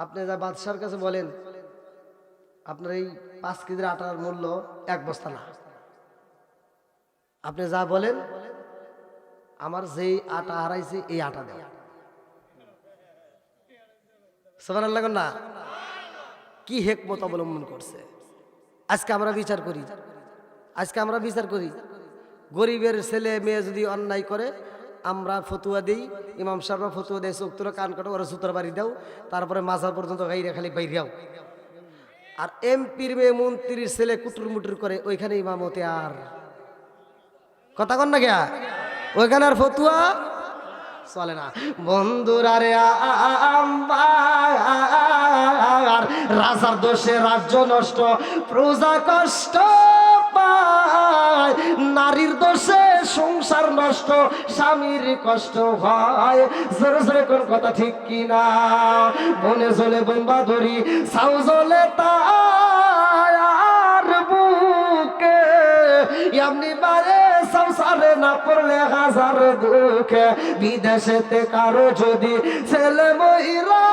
আপনি যা বাদশার কাছে বলেন আপনার এই 5 কেজির আটার মূল্য 1 বস্তা না। আপনি যা বলেন, আমার যেই আটা হারাইছে এই আটা দেন। সুবহানাল্লাহ না? কি হিকমত অবলম্বন করছে। আজকে আমরা বিচার করি, গরিবের ছেলে মেয়ে যদি অন্যায় করে আমরা ফতুয়া দিই, ইমাম সাহেবরা ফতুয়া দেয়, চোখ তুলে কান কাটো, ওরা সুতোর বাড়ি দাও, তারপরে মাজার পর্যন্ত গাইরে খালি বাইরেও। আর এমপির মেয়ে মন্ত্রীর ছেলে কুটুর মুটুর করে, ওইখানে ইমামতে আর কথা কন না গিয়া, ওইখানে আর ফতুয়া চলে না। বন্ধুরা রে আমার রাজার দোষে রাজ্য নষ্ট, প্রজা কষ্ট পায়, নারীর দোষে সংসার নষ্ট, স্বামীর কষ্ট হয়। জোরে জোরে কোন কথা ঠিক কিনা? বনে জলে বোম্বা ধরি, সাউ জলে তার বুকে, এমনি বারে সংসারে না পড়লে হাজার দুঃখে। বিদেশেতে কারো যদি ছেলে মহিলা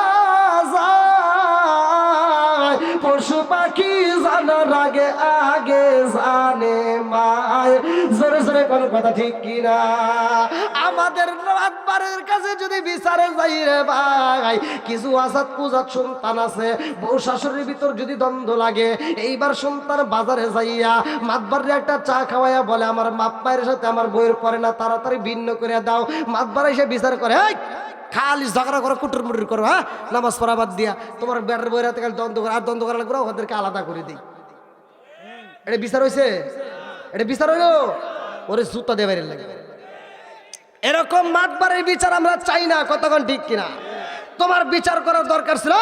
যায়, পশু পাখি জানার আগে আগে জানে মায়। জোরে জোরে কোন কথা ঠিক কিনা? আমাদের রাতবারের কাছে যদি বিচারে যাই রে ভাই, কিছু আজাদ কুজাত সন্তান আছে, বউ শাশুড়ির ভিতর যদি দ্বন্দ্ব লাগে, এইবার সন্তান বাজারে যাইয়া মাতবারে একটা চা খাওয়াইয়া বলে আমার বাপ মায়ের সাথে আমার বউয়ের পরে না, তাড়াতাড়ি ভিন্ন করে দাও। মাতবার এসে বিচার করে, খালি ঝগড়া করো, কুটুর মুটুর করো, হ্যাঁ নামাজ পড়া বাদ দিয়া তোমার বেটার বইয়ের হাতে খালি দ্বন্দ্ব করে, আর দ্বন্দ্ব করা লাগবে, ওদেরকে আলাদা করে দিই। এটা বিচার হয়েছে? এটা বিচার হইলো? ওরে জুতা দেবের লাগবে। এরকম মাতবারের বিচার আমরা চাই না, কতক্ষণ ঠিক কিনা? তোমার বিচার করার দরকার ছিল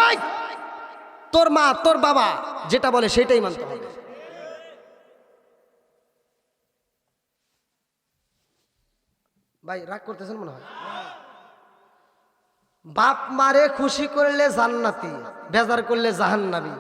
তোর মা তোর বাবা যেটা বলে সেটাই মানতে হবে। ভাই রাগ করতেছেন মনে হয়। বাপ মারে খুশি করলে জান্নাতি, বেজার করলে জাহান্নামী।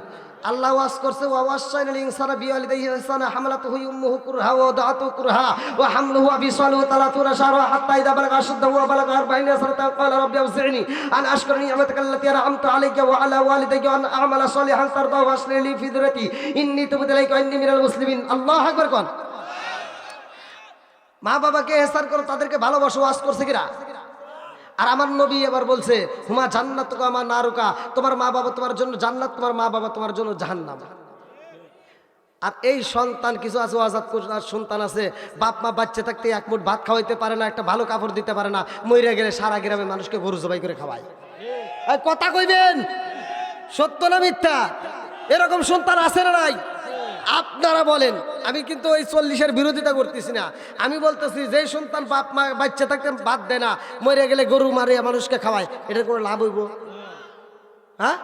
আল্লাহ ওয়াজ করছে, ওয়া ওয়াসাইনাল ইনসানা বিওয়ালিদাইহি ইহসানা হামালাতুহু উম্মুহু কুরহা ওয়া ওয়াদাতুহু কুরহা ওয়া হামলুহু ওয়া ফিসালুহু 30 শাহরা হাত্তা ইযা বালাগা আশুদ্দাহু ওয়া বালাগা 40 সানাতান ক্বালা রাব্বি আউজি'নি আন আশকুরা নি'মাতাকা আল্লাতী আন'আমতু আলাইয়া ওয়া আলা ওয়ালিদাইয়া ওয়া আন আ'মালা সালিহান তারদাহু ওয়া আসলিহ লি ফি যুররিয়াতি ইন্নী তুবতু ইলাইকা ওয়া ইন্নী মিনাল মুসলিমিন। আল্লাহু আকবার কোন। মা বাবাকে ইহসান করো, তাদেরকে ভালোবাসো, ওয়াজ করছে কিরা? আর আমার নবী এবার বলছে, হুমা জান্নাতুকা মা নারুকা, তোমার মা বাবা তোমার জন্য জান্নাত, তোমার মা বাবা তোমার জন্য জাহান্নাম। আর এই সন্তান কিছু আছে, আজাদ সন্তান আছে, বাপ মা বাচ্চা থাকতে এক মুঠ ভাত খাওয়াইতে পারে না, একটা ভালো কাপড় দিতে পারে না, মইরা গেলে সারা গ্রামে মানুষকে গরু জবাই করে খাওয়ায়। কথা কইবেন সত্য না মিথ্যা? এরকম সন্তান আছে না নাই? আপনারা বলেন। আমি কিন্তু ওই 40-এর বিরোধিতা করতেছি না, আমি বলতেছি যে সন্তান বাপ মা বাচ্চা থাকতে বাদ দেয় না, মরে গেলে গরু মারে মানুষকে খাওয়ায়, এটার কোনো লাভ হইব? হ্যাঁ,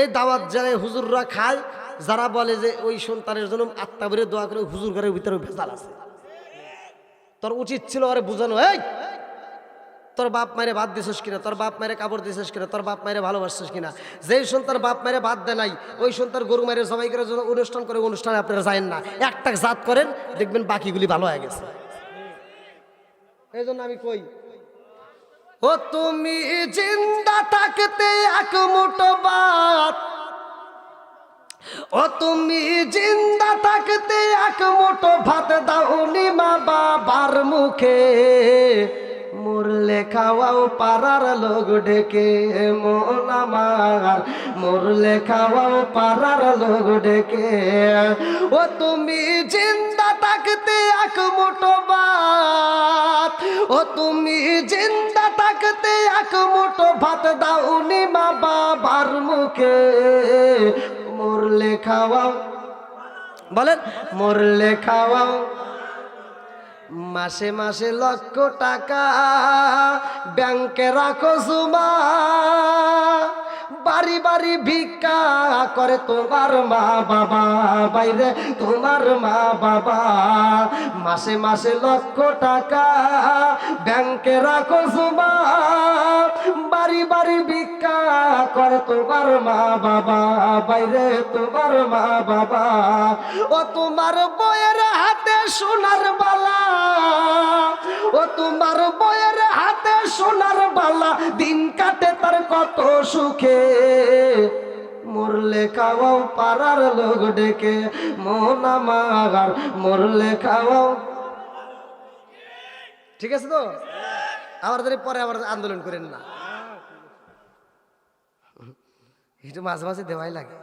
এই দাওয়াত জায়গায় হুজুররা খায়, যারা বলে যে ওই সন্তানের জন্য আত্মা বেরে দোয়া করে, হুজুর ঘরের ভিতরে ভেজাল আছে। তোর উচিত ছিল আরে বুঝানো, এই তোর বাপ মায়ের ভাত দিছিস কিনা, তোর বাপ মায়ের কাপড় দিছিস কিনা, তোর বাপ মায়ের ভালোবাসছিস কিনা। যেই সন্তান বাপ মায়ের ভাত দেয় নাই, ওই সন্তান গরু মায়ের সবাই করে জন্য অনুষ্ঠান করে, অনুষ্ঠানে আপনারা যায়েন না, একটা জাত করেন, দেখবেন বাকিগুলি ভালো হয়ে গেছে। এই জন্য আমি কই, ও তুমি জিন্দা থাকতে এক মুঠো ভাত, ও তুমি জিন্দা থাকতে এক মুঠো ভাত দাওনি মা বাবার মুখে, মরলে খাওয়াও পাড়ার লোক ডেকে মন আমার, মরলে খাওয়াও পাড়ার লোক ডেকে। ও তুমি জিন্দা থাকতে এক মুঠো ভাত, ও তুমি জিন্দা থাকতে এক মুঠো ভাত দাওনি মা বাবার মুখে, মরলে খাওয়াও, বলেন মরলে খাওয়াও মাসে মাসে লক্ষ টাকা ব্যাংকে রাখো জমা, বাড়ি বাড়ি ভিক্ষা করে তোমার মা বাবা, বাইরে তোমার মা বাবা, মাসে মাসে লক্ষ টাকা ব্যাংকে রাখো জমা, বাড়ি বাড়ি ভিক্ষা করে তোমার মা বাবা, বাইরে তোমার মা বাবা। ও তোমার বইয়ের হাতে সোনার বালা, ও তোমার বইয়ের হাতে সোনার বালা, দিন কাটে তার কত সুখে, মরলে খাওয়াও পাড়ার লোক ডেকে মন আমার, মরলে খাওয়াও। ঠিক আছে তো? আবার যদি পরে আবার আন্দোলন করেন না, একটু মাঝে মাঝে দেওয়াই লাগে।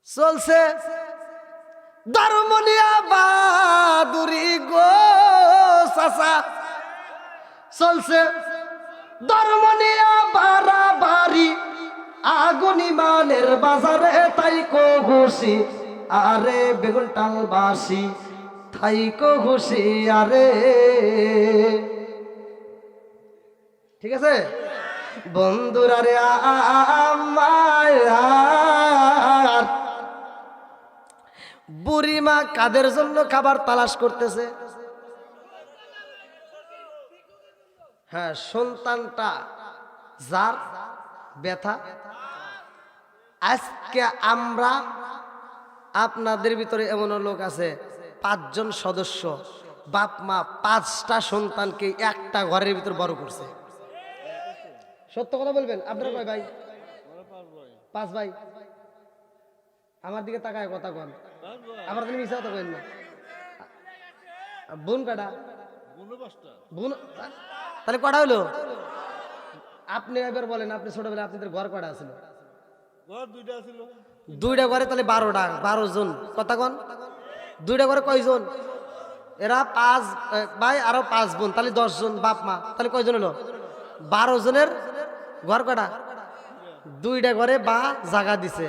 চলছে ধর্মনিয়া বাদুরি গো চাচা, চলছে ধর্মনিয়া বাড়াবাড়ি, আগুনি মানের বাজারে তাই কো ঘুষি, আরে বেগুন টালবাসি তাই কো ঘুষি, আরে ঠিক আছে বন্ধুরা রে আমার, বুড়িমা কাদের জন্য খাবার তালাশ করতেছে? হ্যাঁ, সন্তানটা যার ব্যথা। আজকে আমরা আপনাদের ভিতরে এমন লোক আছে, 5 জন সদস্য, বাপ মা 5টা সন্তানকে একটা ঘরের ভিতর বড় করছে। সত্য কথা বলবেন, আপনারা কয় ভাই? 5 ভাই। আমার দিকে তাকায় কথা কন, আমার দিকে মিশা কথা কেন না। বোন কাটা? বোন তাহলে কটা হলো? আপনি এবার বলেন, আপনি ছোটবেলায় আপনাদের ঘর কটা ছিল? 2টা ঘরে, তাহলে 12 জন। কথা কন, 2টা ঘরে কয়জন? এরা 5 ভাই আরো 5 বোন, তাহলে 10 জন বাপ মা, তাহলে কয়জন হলো? 12 জনের ঘর কটা? 2টা ঘরে বা জায়গা দিছে।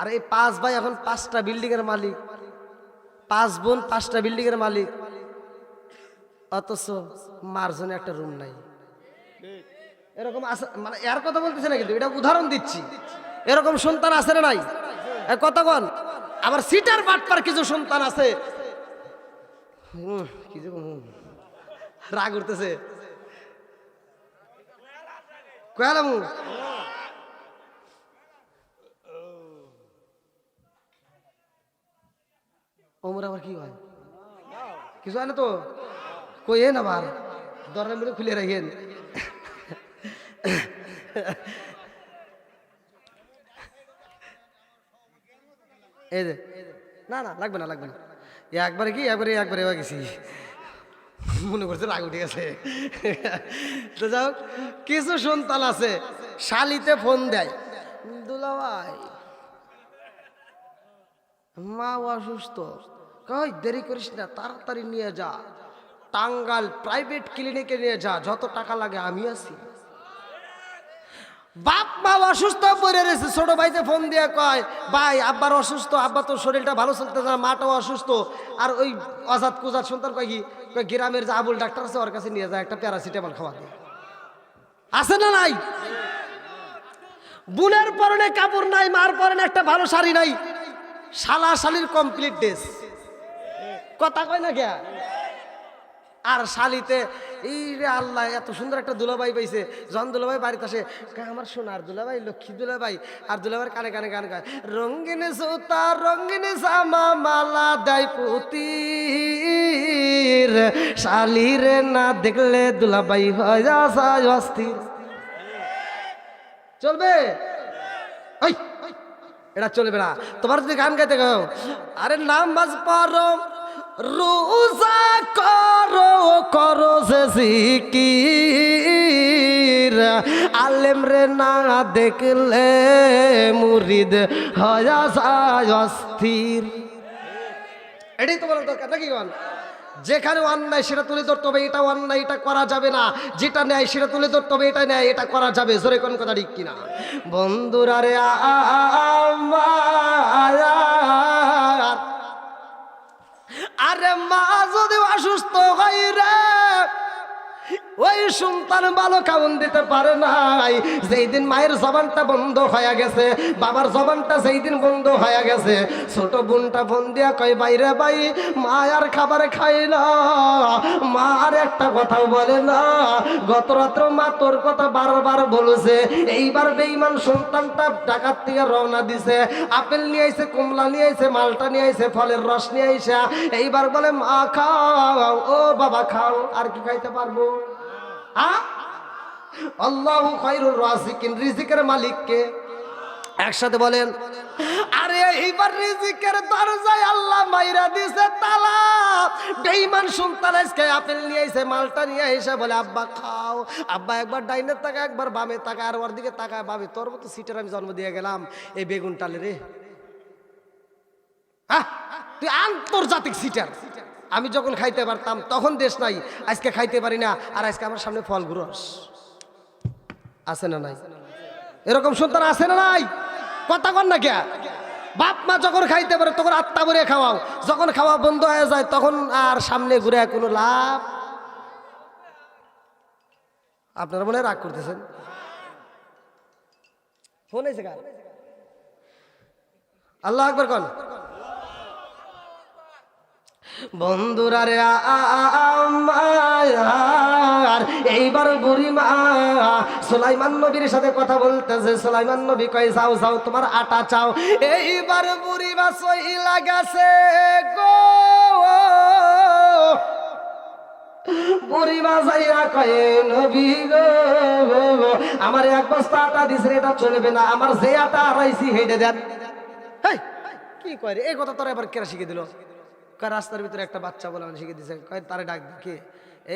আর এই 5 ভাই এখন 5টা বিল্ডিং এর মালিক, 5 বোন 5টা বিল্ডিং এর মালিক, অথচ মার জন্য একটা রুম নাই। এরকম আছে, মানে এর কথা বলতেছে না, কিন্তু এটা উদাহরণ দিচ্ছি। এরকম সন্তান আছে না নাই? কথা কন। আবার সিটার বাটপার কিছু সন্তান আছে কি যে রাগ উঠতেছে কয়ালামু ওমর আবার কি হয় কিছু হয় না তো কইেন আবার দরজার মধ্যে খুলে রাখেন এই যে না না লাগবে না লাগবে না একবারে কি একবারে এবার গেছি মনে করছে রাগ উঠে গেছে তো যাও কিছু সন্তান আছে শালিতে ফোন দেয় দুলাভাই মা অসুস্থ কই দেরি করিস না তাড়াতাড়ি নিয়ে যা টাঙ্গাল প্রাইভেট ক্লিনিকে নিয়ে যা যত টাকা লাগে আমি আছি বাপ মা অসুস্থ পড়ে রয়েছে ছোট ভাইতে ফোন দিয়ে কয় ভাই আব্বার অসুস্থ আব্বা তো শরীরটা ভালো চলতেছে না মাটাও অসুস্থ আর ওই অজাত কুজাত সন্তান কয় কি গ্রামের যে আবুল ডাক্তার আছে ওর কাছে নিয়ে যায় একটা প্যারাসিটামল খাওয়া দিয়ে আছে না নাই বোনের পরনে কাপড় নাই মার পরনে একটা ভালো শাড়ি নাই শালা শালির কমপ্লিট ড্রেস কথা কয় না কে আর শালিতে এই রে আল্লাহ এত সুন্দর একটা দুলাভাই পাইছে জন দুলাভাই বাড়িতে আসে আমার সোনার দুলাভাই লক্ষ্মী দুলাভাই আর দুলাভাইয়ের কানে কানে গান গায় রঙিন সুতা রঙিন জামা মালা দেয় পুতির শালিরে না দেখলে দুলাভাই হয় যায় অস্থির চলবে এটা চলবে না তোমার যদি গান গাইতে গাও আরে নামাজ পড়ো রোজা করো করো সে জিকির আলেম রে না দেখলে মুরিদ হয় যায় অস্থির এটাই তোমার দরকার নাকি গান যেখানে অন্যায় সেটা তুলে ধরতে হবে এটা অন্যায় এটা করা যাবে না যেটা ন্যায় সেটা তুলে ধরতে হবে এটা ন্যায় এটা করা যাবে জোরে কোন কথা ঠিক কিনা বন্ধুরা রে আরে মা যদি অসুস্থ হয় রে ওই সন্তান ভালো খাওন দিতে পারে নাই যেই দিন মায়ের জবানটা বন্ধ হয়ে গেছে বাবার জবানটা যেই দিন বন্ধ হয়ে গেছে ছোট বোনটা ফোন দিয়া কয় বাইরে ভাই মা আর খাবার খাই না মা আর একটা কথাও বলে না গত রাত্র মা তোর কথা বারবার বলেছে এইবার বেঈমান সন্তানটা ঢাকার থেকে রওনা দিছে আপেল নিয়ে আইছে কমলা নিয়ে আইছে মালটা নিয়ে আইছে ফলের রস নিয়ে আইসা এইবার বলে মা খাও ও বাবা খাও আর কি খাইতে পারবো আল্লাহু খায়রুর রাযিকিন রিজিকের মালিক কে একসাথে বলেন আরে এইবার রিজিকের দরজায় আল্লাহ মাইরা দিছে তালা বেঈমান সন্তান আজকে আপেল নিয়ে আইছে মালটা নিয়ে আইসা বলে আব্বা খাও আব্বা একবার ডাইনে তাকায় একবার বামে তাকায় আর ওর দিকে তাকায় ভাবি তোর মতো সিটের আমি জন্ম দিয়ে গেলাম এই বেগুন টালে রে তুই আন্তর্জাতিক সিটার আমি যখন খাইতে পারতাম তখন দেশ নাই আজকে খাইতে পারি না আর আজকে আমার সামনে ফল ঘুরস আছে না নাই এরকম সন্তান আছে না নাই কথা কন না কে বাপ মা যখন খাইতে পারে তখন আত্মা ভরে খাওয়াও যখন খাওয়া বন্ধ হয়ে যায় তখন আর সামনে ঘুরে কোনো লাভ আপনারা মনে রাগ করতেছেন ফোন এসে কার আল্লাহ আকবার কন বন্ধুরা রে আর এইবার বুড়ি মা সুলাইমান নবীর সাথে কথা বলতেছে সুলাইমান নবী কয় যাও যাও তোমার আটা চাও এইবার বুড়ি মা সইলা গেছে গো বুড়ি মা যাইয়া কয় নবী গো আমার এক বস্তা আটা দিছে এটা চলবে না আমার যে আটা হারাইছি হেডে দেন কি কয় রে এই কথা তোরা এবার কেরা শিখে দিল রাস্তার ভিতরে একটা বাচ্চা বলে মানে শিখে দিছে তারে ডাক দেখে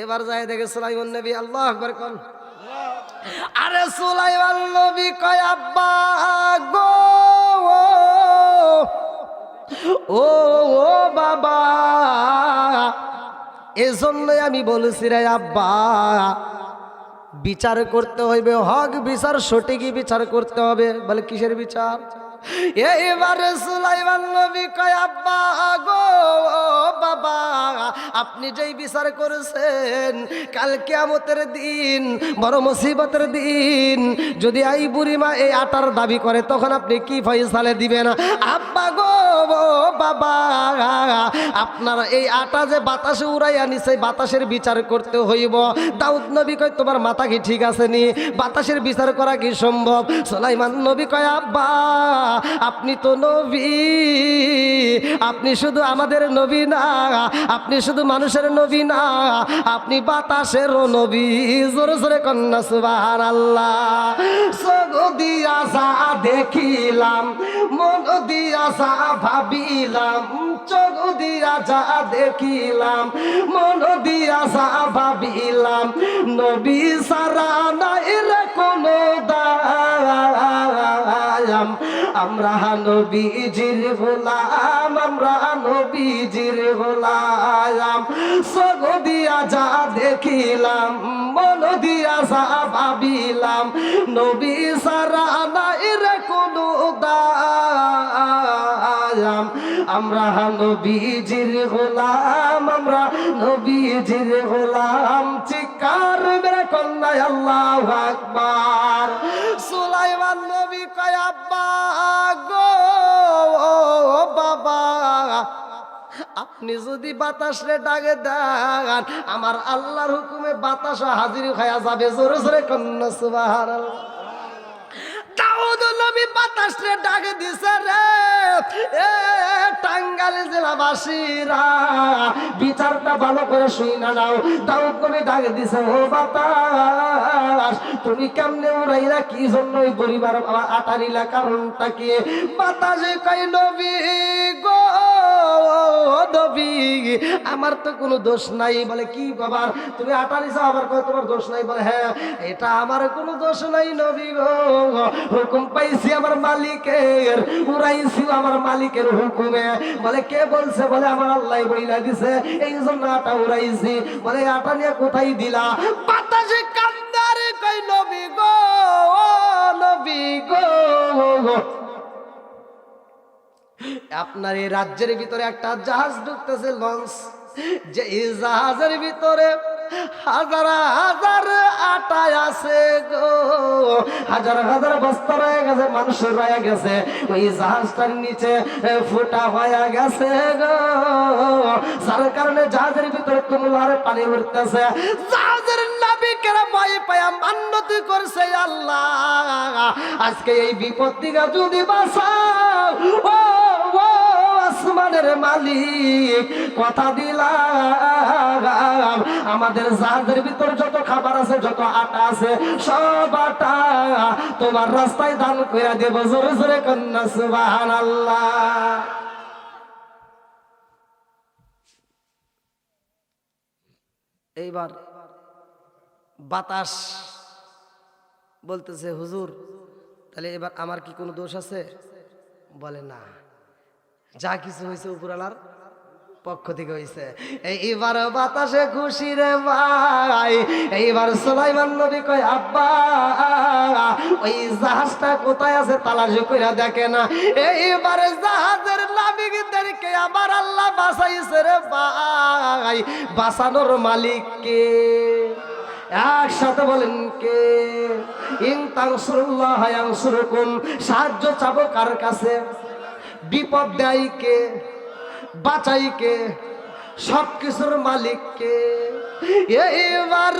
এবার যায় দেখে সুলাইমান নবী আল্লাহু আকবার কোন আরে সুলাইমান নবী কয় আব্বা গো ও ও বাবা এজন্যই আমি বলেছি রে আব্বা বিচার করতে হইবে হক বিচার সঠিকই বিচার করতে হবে বলে কিসের বিচার এইবারে সুলাইমান নবী কয় আব্বা গো বাবা আপনি যেই বিচার করেছেন কাল কিয়ামতের দিন বড় মুসিবতের দিন যদি এই বুড়িমা এই আটার দাবি করে তখন আপনি কি ফয়সালা দিবেন আব্বা গো বাবা, আপনারা এই আটা যে বাতাসে উড়াইয়া নিছে, বাতাসের বিচার করতে হইব। দাউদ নবী কয় তোমার মাথা কি ঠিক আছে নি? বাতাসের বিচার করা কি সম্ভব? সুলাইমান নবী কয় আব্বা আপনি তো নবী, আপনি শুধু আমাদের নবী না, আপনি শুধু মানুষের নবী না, আপনি বাতাসেরও নবী। জোরে জোরে কন্যা সুবহানাল্লাহ। সগদিয়া যা দেখিলাম, মন দিয়া যা ভাবিলাম, চোখ দিয়া যা দেখিলাম, মন দিয়া যা ভাবিলাম, নবী সারা নাই রে কোনো দায়াম। আমরা নবীজির গোলাম, আমরা নবীজির গোলাম। চোখ দিয়া যা দেখিলাম, মন দিয়া যা ভাবিলাম, নবী সারা নাই রে কোনো দায়াম। আমরা নবীজির গোলাম, আমরা নবীজির গোলাম। চিৎকার মেরে কন্যা আল্লাহু আকবার। সুলাইমান নবী কয় আব্বা গো বাবা, আপনি যদি বাতাসে ডাকে দেন, আমার আল্লাহর হুকুমে বাতাস হাজির খায়া যাবে। জোরে জোরে কন্যা সুবহানাল্লাহ। দাউদ নবী বাতাসে ডাকে দিছে রে, এ টাঙ্গাইল জেলাবাসীরা বিচারটা ভালো করে শুইনা নাও। দাউদ নবী ডাকে দিছে ও বাতাস তুমি কেমনে উড়াইলা, কি জন্য ওই পরিবার আটারিলা, কারণটা কি? বাতাসে কই নবী গো নবী আমার তো কোনো দোষ নাই। বলে কি বাবা তুমি আটারিছো, আবার কয় তোমার দোষ নাই? বলে হ্যাঁ এটা আমার কোনো দোষ নাই নবী গো, হুকুম পাইছি আমার মালিকের, উড়াইছি আমার মালিকের হুকুমে। বলে কে বলছে? বলে আমার আল্লাহ বইলা দিছে, এই জন্য আটা উড়াইছি। বলে আটা নিয়ে কোথায় দিলা? বাতাসে কান্দারে কই নবী গো নবী গো, আপনার এই রাজ্যের ভিতরে একটা জাহাজ ঢুকতেছে, লঞ্চ, যে এই জাহাজের ভিতরে হাজার হাজার আটা আছে গো, হাজার হাজার বস্তা রয়ে গেছে, মানুষ রয়ে গেছে, ওই জাহাজটার নিচে ফুটা হয়ে গেছে গো, যার কারণে জাহাজের ভিতরে তুমুলার পানি উঠতেছে। জাহাজের নাবিকেরা ভয় পায়া মান্যতি করছে আল্লাহ আজকে এই বিপদ থেকে যদি বাঁচাও, ও আসমানের মালিক কথা দিলাম আমাদের জাহাজের ভিতর যত খাবার আছে, যত আটা আছে, সব আটা তোমার রাস্তায় দান করে দেব। জোরে জোরে কন্যা সুবহানাল্লাহ। এইবার বাতাস বলতেছে হুজুর তাহলে এবার আমার কি কোনো দোষ আছে? বলে না, যা কিছু হয়েছে উপরালার পক্ষ থেকে হয়েছে। এইবার বাতাসে খুশি রে ভাই। এইবার সুলাইমান নবী কয় আব্বা ওই জাহাজটা কোথায় আছে তালাশি কইরা দেখে না। এইবারে জাহাজের নাবিকদেরকে আবার আল্লাহ বাঁচাইছে রে ভাই। বাঁচানোর মালিক কে? একসাথে বলেন কে? ইন তানসুরুল্লাহ ইয়ানসুরকুম। সাহায্য চাবো কার কাছে? বিপদ দেয় কে? বাঁচাই কে? সব কিছুর মালিক কে? এইবার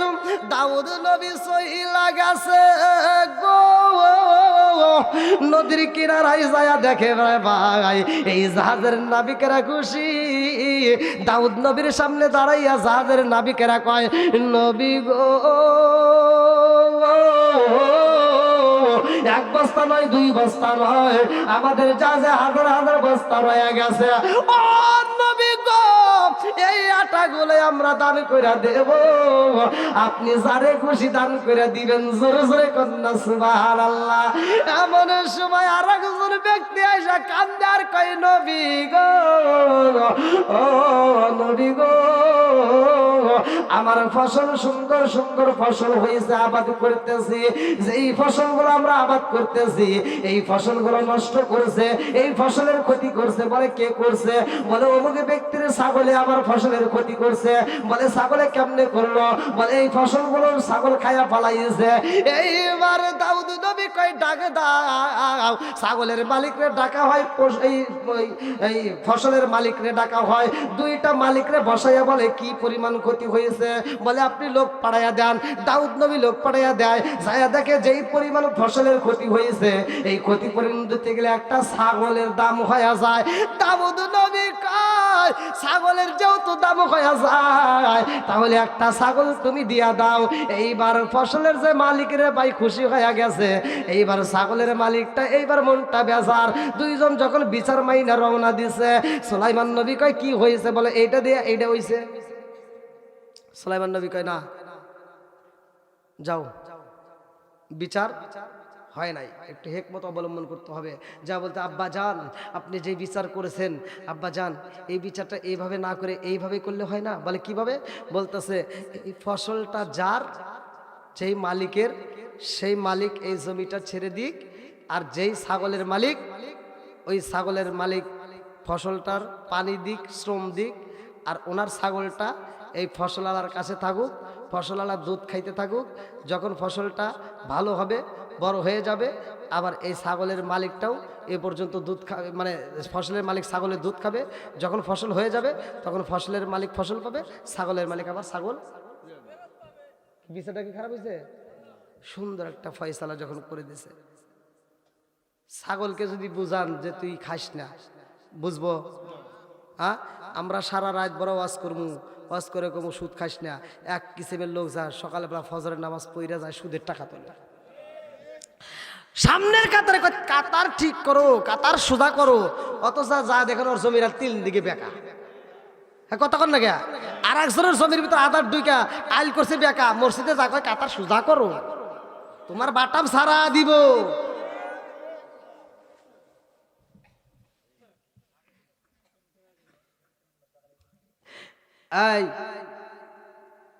দাউদ নবী সহিলা গেছে গো নদীর কিনারায় যায় দেখে ভাই এই জাহাজের নাবিকেরা খুশি। দাউদ নবীর সামনে দাঁড়াইয়া জাহাজের নাবিকেরা কয় নবী গো এক বস্তা নয়, দুই বস্তা নয়, আমাদের জাহাজে হাজার হাজার বস্তা রয়ে গেছে। ও নবী গো এই আটাগুলো আমরা দান করে দেব, আপনি যারে খুশি দান করে দিবেন। জোরে জোরে কন্যা সুবহানাল্লাহ। এমন সময় আর একজন ব্যক্তি আইসা কান্দে আর কয় নবী গো ও নবী গো আমার ফসল সুন্দর সুন্দর ফসল হয়েছে, আবাদ করতেছি, যেই ফসলগুলো আমরা আবাদ করতেছি এই ফসলগুলো নষ্ট করেছে, এই ফসলের ক্ষতি করছে। বলে কে করছে? বলে অমুক ব্যক্তির ছাগলে আমার ফসলের ক্ষতি করছে। বলে ছাগলে কেমনে করলো? বলে এই ফসলগুলো ছাগল খায়া পালাইছে। এইবার দাউদ নবী কয় ডাকে দাও, ছাগলের মালিকরে ডাকা হয়, এই ফসলের মালিকরে ডাকা হয়, দুইটা মালিকরে বসাইয়া বলে কি পরিমাণ ক্ষতি হয়েছে? বলে আপনি লোক পাঠাইয়া দেন। দাউদ নবী লোক পাঠাইয়া দেয়, যাইয়া দেখে যেই পরিমাণ ফসলের ক্ষতি হয়েছে এই ক্ষতি পরিমাণ দিতে গেলে একটা ছাগলের দাম হয়ে যায়। দাউদ নবী কয় ছাগলের যেহেতু দাম হয়ে যায় তাহলে একটা ছাগল তুমি দিয়া দাও। এইবার ফসলের যে মালিকের ভাই খুশি হয়ে গেছে, এইবার ছাগলের মালিকটা এইবার মনটা বেজার। দুইজন যখন বিচার মাইনা রওনা দিছে, সুলাইমান নবী কয় কি হয়েছে? বলে এইটা দিয়ে এইটা হয়েছে। সুলাইমান নবী কয় না, যাও, বিচার হয় নাই, একটু হিকমত অবলম্বন করতে হবে। যা বলতে আব্বা জান আপনি যে বিচার করেছেন, আব্বা জান এই বিচারটা এইভাবে না করে এইভাবে করলে হয় না? বলে কিভাবে? বলতেছে এই ফসলটা যার, যেই মালিকের, সেই মালিক এই জমিটা ছেড়ে দিক, আর যেই ছাগলের মালিক ওই ছাগলের মালিক ফসলটার পানি দিক, শ্রম দিক, আর ওনার ছাগলটা এই ফসলওয়ালার কাছে থাকুক, ফসলওয়ালা দুধ খাইতে থাকুক। যখন ফসলটা ভালো হবে, বড় হয়ে যাবে, আবার এই ছাগলের মালিকটাও এ পর্যন্ত দুধ খাবে, মানে ফসলের মালিক ছাগলের দুধ খাবে। যখন ফসল হয়ে যাবে তখন ফসলের মালিক ফসল পাবে, ছাগলের মালিক আবার ছাগল। বিষয়টা কি খারাপ হয়েছে? সুন্দর একটা ফয়সালা যখন করে দিছে। ছাগলকে যদি বুঝান যে তুই খাস না, বুঝবো? হ্যাঁ, আমরা সারা রাত বড় ওয়াজ করবো, ওয়াজ করে কমু সুদ খাস না। এক কিসিমের লোক যা সকালবেলা ফজরের নামাজ পড়া যায় সুদের টাকা তোলে। সামনের কাতারে কাতার ঠিক করো, কাতার সোজা করো, অথচ যা দেখেন ওর জমির আর তিন দিকে বেকা। হ্যাঁ, কথা কন না কে? আর একজনের জমির ভিতর আধার দুইকা আইল করছে বেকা, মসজিদে যা কয় কাতার সোজা করো, তোমার বাটাম সারা দিব। এই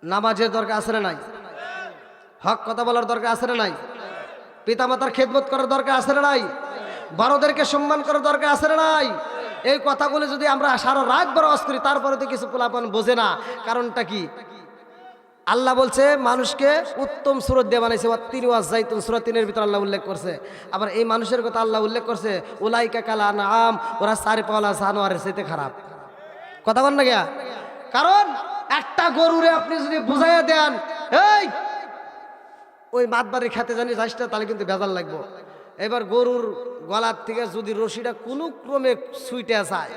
নামাজের দরকার আছে না নাই? হক কথা বলার দরকার আছে না নাই? পিতামাতার খেদমত করার দরকার আছে না নাই? বড়দেরকে সম্মান করার দরকার আছে না নাই? এই কথাগুলো যদি আমরা সারা রাত বড় ওয়াজ করি তারপরে তো কিছু পোলাপান বোঝে না। কারণটা কি? আল্লাহ বলছে মানুষকে উত্তম সুরত দিয়ে বানাইছে, ওয়াত্তিনি ওয়াজ্জাইতুন সূরা 3-এর ভিতর আল্লাহ উল্লেখ করছে। আবার এই মানুষের কথা আল্লাহ উল্লেখ করছে, উলাইকা কাল আনআম, ওরা চারি পাওয়ালা জানোয়ারের চাইতে খারাপ। কথা বল না গিয়া? কারণ একটা গরুরে আপনি যদি বুঝাইয়া দেন এই ওই মাতবাড়ির খেতে জানি যাস না, তাহলে কিন্তু বেজাল লাগবো। এবার গরুর গলার থেকে যদি রশিটা কোনো ক্রমে সুইটে যায়,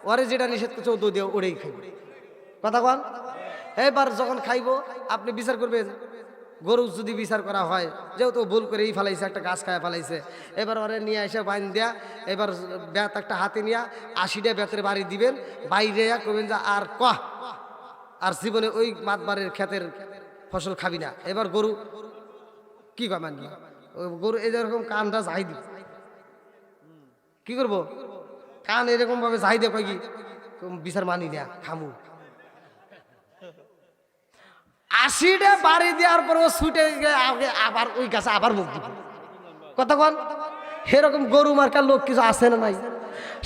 ওরে যেটা নিষেধ করছে ও দিয়ে ওড়েই খাইবে। কথা কন? এবার যখন খাইবো আপনি বিচার করবেন। গরু যদি বিচার করা হয় যেহেতু ভুল করে এই ফেলাইছে, একটা গাছ খায় ফেলাইছে, এবার ওরে নিয়ে এসে বাইন দেয়া, এবার ব্যাত একটা হাতে নিয়ে 80টা ব্যাতের বাড়ি দিবেন, বাইরে করবেন যে আর আর জীবনে ওই মাতবারের ক্ষেতের ফসল খাবি না। এবার গরু কি কয় মানবি? গরু এরকম কানটা যাই দিব, কি করবো? কান এরকম ভাবে যাই দে, কয় কি বিচার মানি না, খামু। 80টা বাড়ি দেওয়ার পর ও ছুটে আবার ওই গাছে আবার মুখ দিব। কথা কন? এরকম গরু মার্কার লোক কিছু আছে না নাই?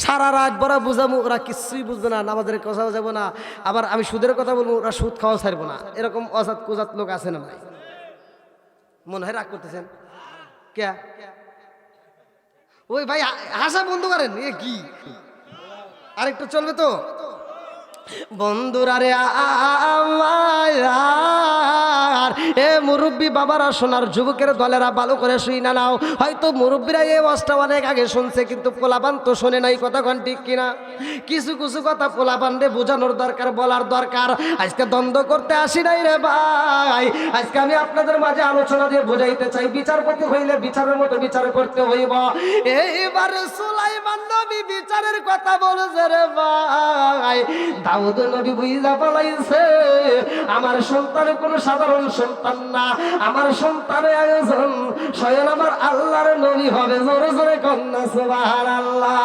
সারা রাত বড় বুঝাবো, ওরা কিছুই বুঝবে না, নামাজের কথাও যাবো না, আবার আমি সুদের কথা বলবো, ওরা সুদ খাওয়া ছাড়বো না। এরকম অজাত কুজাত লোক আছে না নাই? মনে হয় রাগ করতেছেন কে? ওই ভাই হাসা বন্ধ করেন। এ কি আরেকটু চলবে তো? বন্ধুরা রে আমার, এ মুরব্বী বাবারা, সোনার যুবকের দলেরা ভালো করে শুই না নাও। হয়তো মুরব্বীরা এই ওয়াজটা অনেক আগে শুনছে, কিন্তু পোলাপান তো শোনে নাই। কথা কন ঠিক কিনা? কিছু কিছু কথা পোলাপানরে বোঝানোর দরকার, বলার দরকার। আজকে দ্বন্দ্ব করতে আসি নাই রে ভাই, আজকে আমি আপনাদের মাঝে আলোচনা দিয়ে বোঝাইতে চাই, বিচারপতি হইলে বিচারের মতো বিচার করতে হইব। এইবার সুলাইমান নবী বিচারের কথা বলেছে রে ভাই। দাউদ নবী বুঝা পালাইছে আমার সন্তান কোনো সাধারণ সন্তান না, আমার সন্তানের একজন স্বয়ং আমার আল্লাহর নবী হবে। জোরে জোরে কন্যা সুবহানাল্লাহ।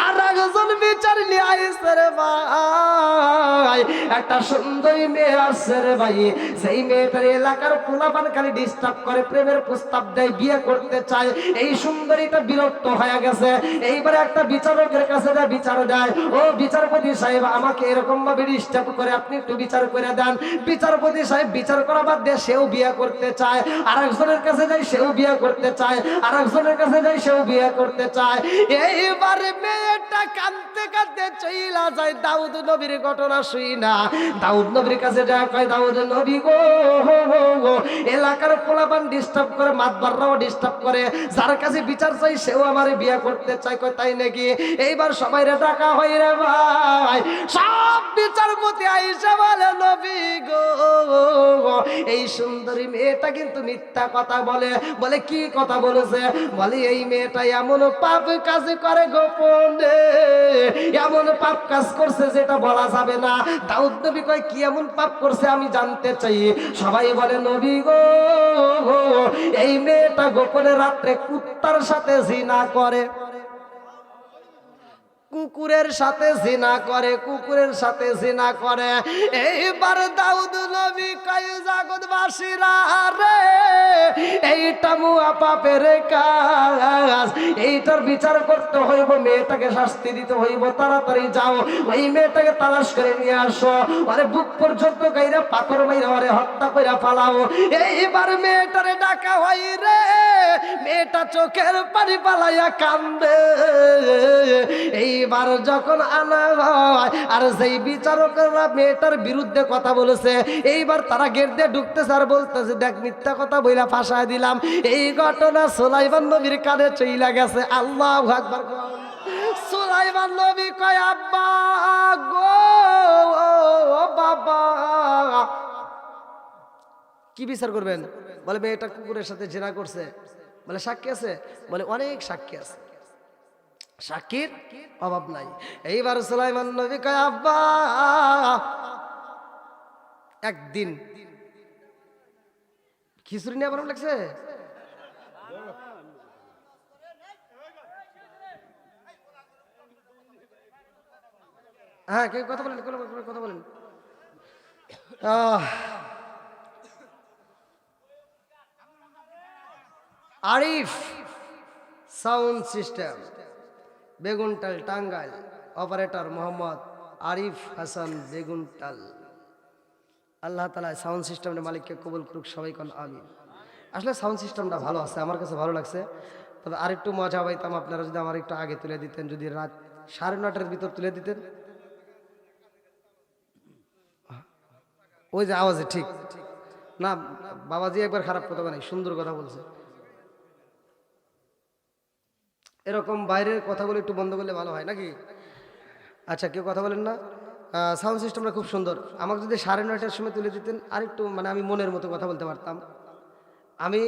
আর একজন এমন বিচার নিয়ে আইছে রে ভাই, একটা সুন্দরী মেয়ে আসছে রে ভাই, সেই মেয়েটার এলাকার পোলাপান খালি ডিস্টার্ব করে, প্রেমের প্রস্তাব দেয়, বিয়ে করতে চায়। এই সুন্দরীটা বিরক্ত হয়ে গেছে, এইবারে একটা বিচারকের কাছে যায়, বিচার দেয়, ও বিচারপতি সাহেব আমাকে এরকম ভাবে ডিস্টার্ব করে, আপনি একটু বিচার করে দেন। বিচারপতি সাহেব বিচার করা বাদ দিয়ে সেও বিয়ে করতে চায়, আরেকজনের কাছে যায়, সেও বিয়ে করতে চায়, আরেকজনের কাছে যায়, সেও বিয়ে করতে চায়। এইবারে মেয়েটা কাঁদতে কাঁদতে চইলা যায় দাউদ নবীর ঘটনা শুই না। দাউদ নবীর কাছে যায়, কয় দাউদ নবী গো, এলাকার পোলাপান ডিস্টার্ব করে, মাতবাররাও ডিস্টার্ব করে, যার কাছে বিচার চাই সেও আমারে বিয়ে করতে চায়। কয় তাই নাকি? এইবার সবাই রে ডাকা হয় রে ভাই, সব বিচারপতি আইসা বলে নবী গো, এই সুন্দরী মেয়েটা কিন্তু মিথ্যা কথা বলে। বলে কি কথা বলেছে? বলে এই মেয়েটা এমন পাপ কাজ করে গোপনে, এমন পাপ কাজ করছে যেটা বলা যাবে না। দাউদ নবী কয় কি এমন পাপ করছে আমি জানতে চাই। সবাই বলে নবী গো, এই মেয়েটা গোপনে রাত্রে কুত্তার সাথে জিনা করে, কুকুরের সাথে জিনা করে, কুকুরের সাথে জিনা করে। এইবার দাউদ নবী কয় জগৎবাসীরা রে, এইটা মুয়া পাপের কাজ, এইটার বিচার করতে হইব, মেয়েটাকে শাস্তি দিতে হইব, তাড়াতাড়ি যাও ওই মেয়েটাকে তালাশ করে নিয়ে আসো, আরে বুক পর্যন্ত গাইরা পাথর মাইরা আরে হত্যা কইরা ফালাও। এইবার মেয়েটারে ডাকা হয় রে, মেয়েটা চোখের পানি পালাইয়া কান্দে। এইবার যখন আনা হয়, আর সেই বিচারকরা মেয়েটার বিরুদ্ধে কথা বলেছে, এইবার তারা গেট দিয়ে ঢুকতেছে আর বলতেছে দেখ মিথ্যা কথা বইলা ফাঁসায় দিলাম। এই ঘটনা সুলাইমান নবীর কানে চইলা গেছে। আল্লাহু আকবার। সুলাইমান নবী কয় আব্বা গো, ও বাবা, কি বিচার করবেন? বলে মেয়েটা কুকুরের সাথে জেনা করছে। বলে সাক্ষী আছে? বলে অনেক সাক্ষী আছে, সাক্ষীর অভাব নাই। এইবার সুলাইমান নবী কয় আব্বা একদিন খিচুড়ি নিয়ে আবার লাগছে। হ্যাঁ কে কথা বলেন, কথা বলেন। Arif sound system, Beguntal, Tangail. Operator Mohammad Arif Hasan, Beguntal. Allah Taala sound সিস্টেমের মালিককে কবুল করুক, সবাই কোন আমিন। আসলে সাউন্ড সিস্টেমটা ভালো আছে, আমার কাছে ভালো লাগছে। তবে আরেকটু মজা পাইতাম আপনারা যদি আমার একটু আগে তুলে দিতেন, যদি রাত 9:30-এর ভিতর তুলে দিতেন। ওই যে আওয়াজে ঠিক না, বাবাজি একবার খারাপ কথা বলে, সুন্দর কথা বলছে। এরকম বাইরের কথাগুলো একটু বন্ধ করলে ভালো হয় নাকি? আচ্ছা কেউ কথা বলেন না? সাউন্ড সিস্টেমটা খুব সুন্দর। আমাকে যদি 9:30-এর সময় তুলে দিতেন আর একটু মানে আমি মনের মতো কথা বলতে পারতাম। আমি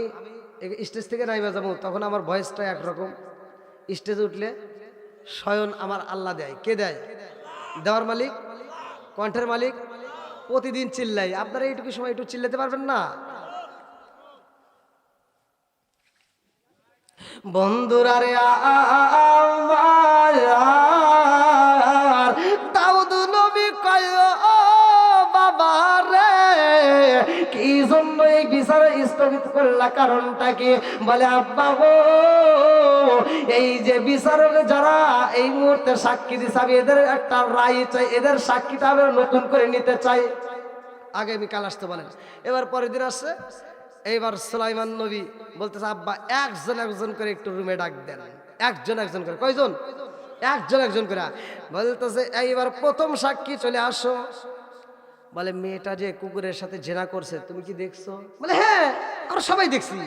স্টেজ থেকে নাইবা যাবো, তখন আমার ভয়েসটা একরকম, স্টেজে উঠলে স্বয়ং আমার আল্লাহ দেয়। কে দেয়? দেওয়ার মালিক, কণ্ঠের মালিক। প্রতিদিন চিল্লাই, আপনারা এইটুকু সময় একটু চিল্লাতে পারবেন না? বন্ধুরা রে আমার দাউদ নবী কয় ও বাবা রে, কি জন্য এই বিচার স্থগিত করলা, কারণটা কি? বলে আব্বা গো, এই যে বিচারক যারা এই মুহূর্তে সাক্ষী দিছে, আমি এদের একটা রায় চাই, এদের সাক্ষীটা আমি নতুন করে নিতে চাই। আগামীকাল আসতে বলেন। এবার পরের দিন আসছে। এইবার সুলাইমান নবী বলতেছে আব্বা একজন একজন করে একটু রুমে ডাক দেন, একজন একজন করে। কয়জন? একজন একজন করে। বলতেছে এইবার প্রথম সাক্ষী চলে আসো। বলে মেয়েটা যে কুকুরের সাথে জেনা করছে তুমি কি দেখছো? বলে হ্যাঁ আমরা সবাই দেখছি।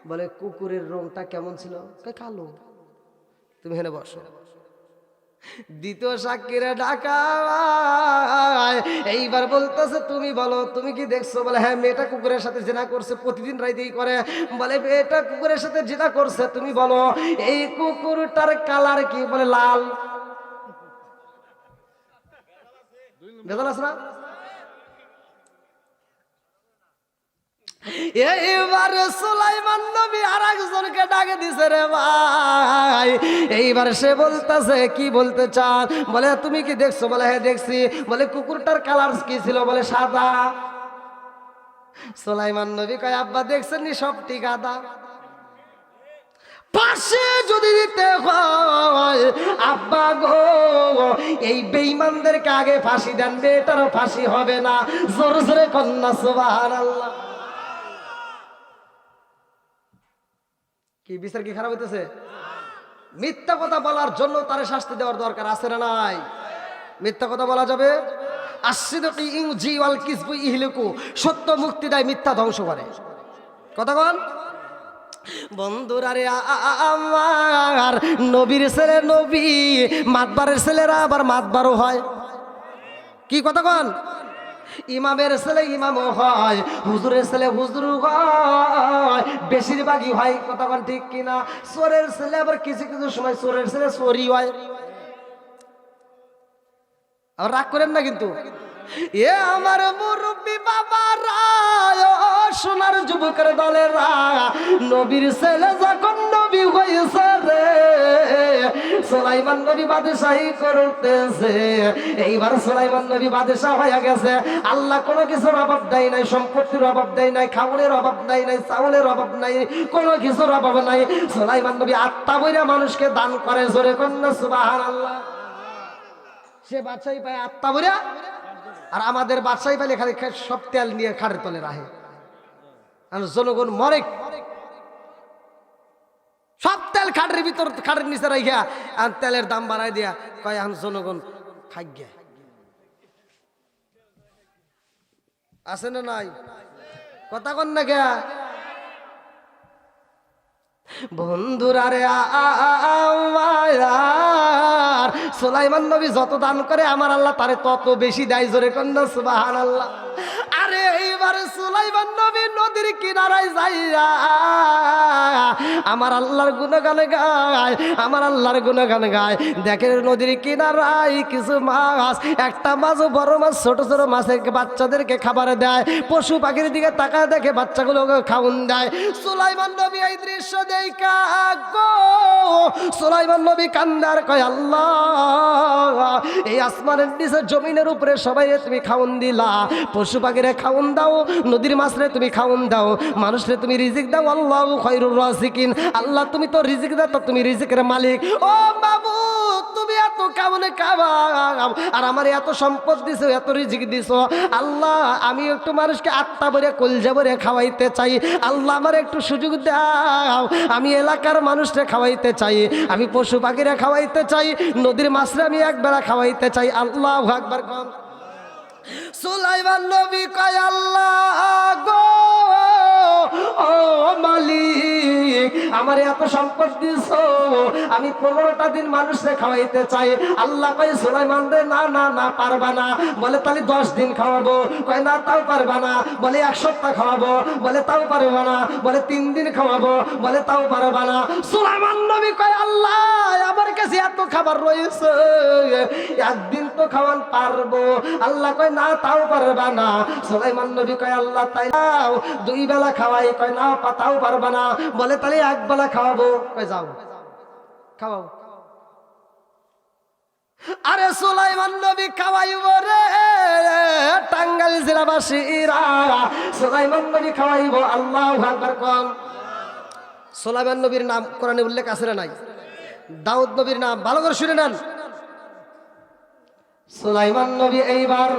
বলে কুকুরের রংটা কেমন ছিল? কালো। তুমি এখানে বসো। দ্বিতীয় সাক্ষীরা ডাকা, এইবার বলতেছে তুমি বলো তুমি কি দেখছো? বলে হ্যাঁ মেয়েটা কুকুরের সাথে জেনা করছে, প্রতিদিন রাইতেই করে। বলে মেয়েটা কুকুরের সাথে জেনা করছে, তুমি বলো এই কুকুরটার কালার কি? বলে লাল। ভেজাল আছে না? এইবার সুলাইমান নবী আর একজনকে ডাকে দিছে রে ভাই। এইবার সে বলতেছে কি বলতে চান? বলে তুমি কি দেখছো? বলে হ্যাঁ দেখছি। বলে কুকুরটার কালার কি ছিল? বলে সাদা। সুলাইমান নবী কয় আব্বা দেখছেন নি সবটি গাদা। পাশে যদি দিতে হয় আব্বা গো, এই বেঈমানদেরকে আগে ফাঁসি দেন, মেয়েটারও ফাঁসি হবে না। জোরে জোরে কন্যা সুবহানাল্লাহ। কি বিচার কি খারাপ হইতেছে? মিথ্যা কথা বলার জন্য তার শাস্তি দেওয়ার দরকার আছে না নাই? মিথ্যা কথা বলা যাবে? আসিদকি ইউজি ওয়াল কিসবু ইহলিকু, সত্য মুক্তি দেয়, মিথ্যা ধ্বংস করে। কথা বল বন্ধুরা রে আমার নবীর ছেলে নবী, মাতবারের ছেলেরা আবার মাতবারও হয়। কি কথা কন? ইমামের ছেলে ইমামও হয়, হুজুরের ছেলে হুজুর হয়, বেশিরভাগই হয়। কথা কন ঠিক কিনা? চোরের ছেলে আবার কিছু কিছু সময় চোরের ছেলে চোরই হয়। আর রাগ করেন না কিন্তু। এ আমার মুরব্বী বাবারা, সোনার যুবকের দলেরা, নবীর ছেলে যখন নবী হয়েছে রে, সুলাইমান নবী বাদশাহী করতেছে। এইবার সুলাইমান নবী বাদশাহ হয়ে গেছে। আল্লাহ কোনো কিছুর অভাব দেয় নাই, সম্পত্তির অভাব দেয় নাই, খাওয়ানোর অভাব দেয় নাই, চাউলের অভাব নাই, কোনো কিছুর অভাব নাই। সুলাইমান নবী আত্মা বইরা মানুষকে দান করে। জোরে কন্যা সুবহানাল্লাহ। সে বাদশাহী পায় আত্মা বইরা, আর আমাদের বাদশাহী পাইলে খালি সব তেল নিয়ে খাটের তলে রাখে। আর জনগণ মরে, সব তেল খাটের ভিতর, খাটের নিচে রাখিয়া, আর তেলের দাম বাড়াই দিয়া কয় এখন জনগণ খাই গে। আছে না নাই? কথা কন না গে বন্ধুরা রে আমার সুলাইমান নবী যত দান করে আমার আল্লাহ তারে তত বেশি দেয়। জোরে কন্যা সুবহানাল্লাহ। আরে এইবার সুলাইমান নবী নদীর কিনারায় যাইয়া আমার আল্লাহর গুণগান গায়, আমার আল্লাহর গুণগান গায়। দেখে নদীর কিনারায় কিছু মাছ, একটা মাছ, বড় মাছ, ছোট ছোট মাছের বাচ্চাদেরকে খাবার দেয়। পশু পাখির দিকে তাকায় দেখে বাচ্চাগুলোকে খাওয়ান দেয়। সুলাইমান নবী এই দৃশ্য দেখা গো, সুলাইমান নবী কান্দার কয় আল্লাহ, এই আসমানের নিচে জমিনের উপরে সবাই তুমি খাওয়ান দিলা, পশু পাখিরে খাওয়ান দাও, নদীর মাছরে তুমি খাওয়ান দাও, মানুষরে তুমি রিজিক দাও। আল্লাহু খায়রুর রাজিকিন, আল্লাহ তুমি তো রিজিক দাও, তো তুমি রিজিকের মালিক। ও বাবু তুমি এত কেমনে খাওয়াও, আর আমার এত সম্পদ দিছো, এত রিজিক দিছো, আল্লাহ আমি একটু মানুষকে আত্মা ভরে কলজা ভরে খাওয়াইতে চাই। আল্লাহ আমার একটু সুযোগ দাও, আমি এলাকার মানুষরে খাওয়াইতে চাই, আমি পশু পাখিরা খাওয়াইতে চাই, নদীর মাছরে আমি একবেলা খাওয়াইতে চাই। আল্লাহু আকবার। কম সুলাইমান নবী কয় আল্লাহ গো, ও মালিক আমার এত সম্পদ দিছো, আমি 15টা দিন মানুষকে খাওয়াইতে চাই। আল্লাহ কয় সুলাইমান রে না না না পারবা না। বলে তাহলে 10 দিন খাওয়াবো। কয় না তাও পারবা না। বলে 1 সপ্তাহ খাওয়াবো। বলে তাও পারবা না। বলে 3 দিন খাওয়াবো। বলে তাও পারবা না। সুলাইমান নবী কয় আল্লাহ আমার কাছে এত খাবার রয়েছে, একদিন তো খাওয়ান পারবো। আল্লাহ কয় না তাও পারবা না। সুলাইমান নবী কয় আল্লাহ তাই 2 বেলা খাওয়াই। কয় না তাও পারবা না। বলে তাহলে 1 বেলা খাওয়াবো। কয় যাও খাওয়াও। আরে সুলাইমান নবী খাওয়াইব রে টাঙ্গাইল জেলাবাসীরা, সুলাইমান নবী খাওয়াইব। আল্লাহু আকবার। কম সুলাইমান নবীর নাম কোরআনে উল্লেখ আছে না নাই? দাউদ নবীর নাম ভালো করে শুনে নেন। সুলাইমান নবী এইবার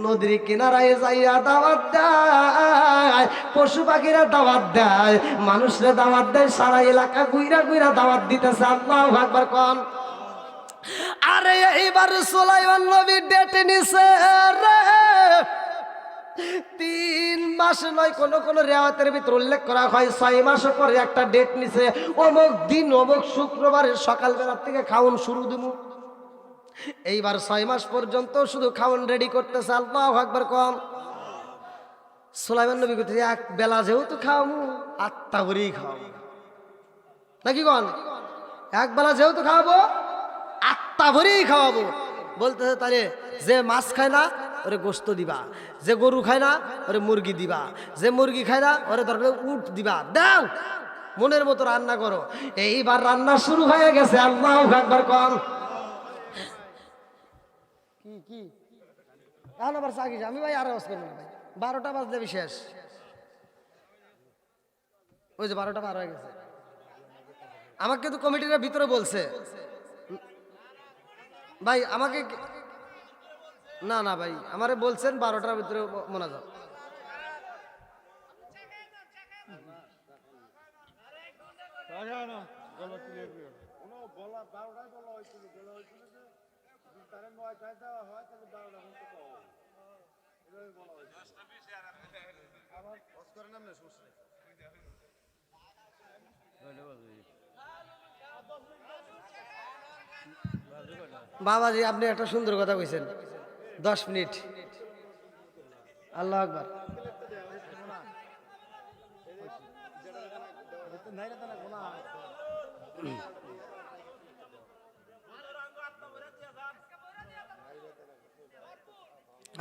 নদীর কিনারায় যাইয়া দাওয়াত দেয়, পশু পাখিরা দাওয়াত দেয়, মানুষরা দাওয়াত দেয়, সারা এলাকা গুইরা গুইরা দাওয়াত দিতেছে। আল্লাহু আকবার। কোন আরে এইবার সুলাইমান নবী ডেটে নিছে রে 3 মাস নয়, কোন কোন রিওয়ায়াতের ভিতর উল্লেখ করা হয় 6 মাস পরে একটা ডেট নিছে। অমুক দিন অমুক শুক্রবারের সকালবেলা থেকে খাওন শুরু দিমু। এইবার 6 মাস পর্যন্ত শুধু খাওন রেডি করতেছে। আল্লাহু আকবার। কম সুলাইমান নবী কইতে 1 বেলা যেহেতু খাওয়ামু আত্মা ভরেই খাওয়াবো নাকি কোন? 1 বেলা যেহেতু খাওয়াবো আত্মা ভরেই খাওয়াবো। বলতেছে তাহলে যে মাছ খায় না ওরে গোস্ত দিবা, যে গরু খায় না ওরে মুরগি দিবা, যে মুরগি খায় না ওরে দরকার উট দিবা। দাও, মনের মতো রান্না করো। এইবার রান্না শুরু হয়ে গেছে। আল্লাহু আকবার কোন। কি কি এখন আবার চা খেয়েছি আমি ভাই, আর আওয়াজ করবো না ভাই, 12টা বাজলে শেষ। ওই যে 12টা পার হয়ে গেছে। আমাকে কিন্তু কমিটির ভিতরে বলছে ভাই, আমাকে না না ভাই আমারে বলছেন 12টার ভিতরে মোনাজাত। বাবাজি আপনি একটা সুন্দর কথা কইছেন, 10 মিনিট। আল্লাহ আকবার।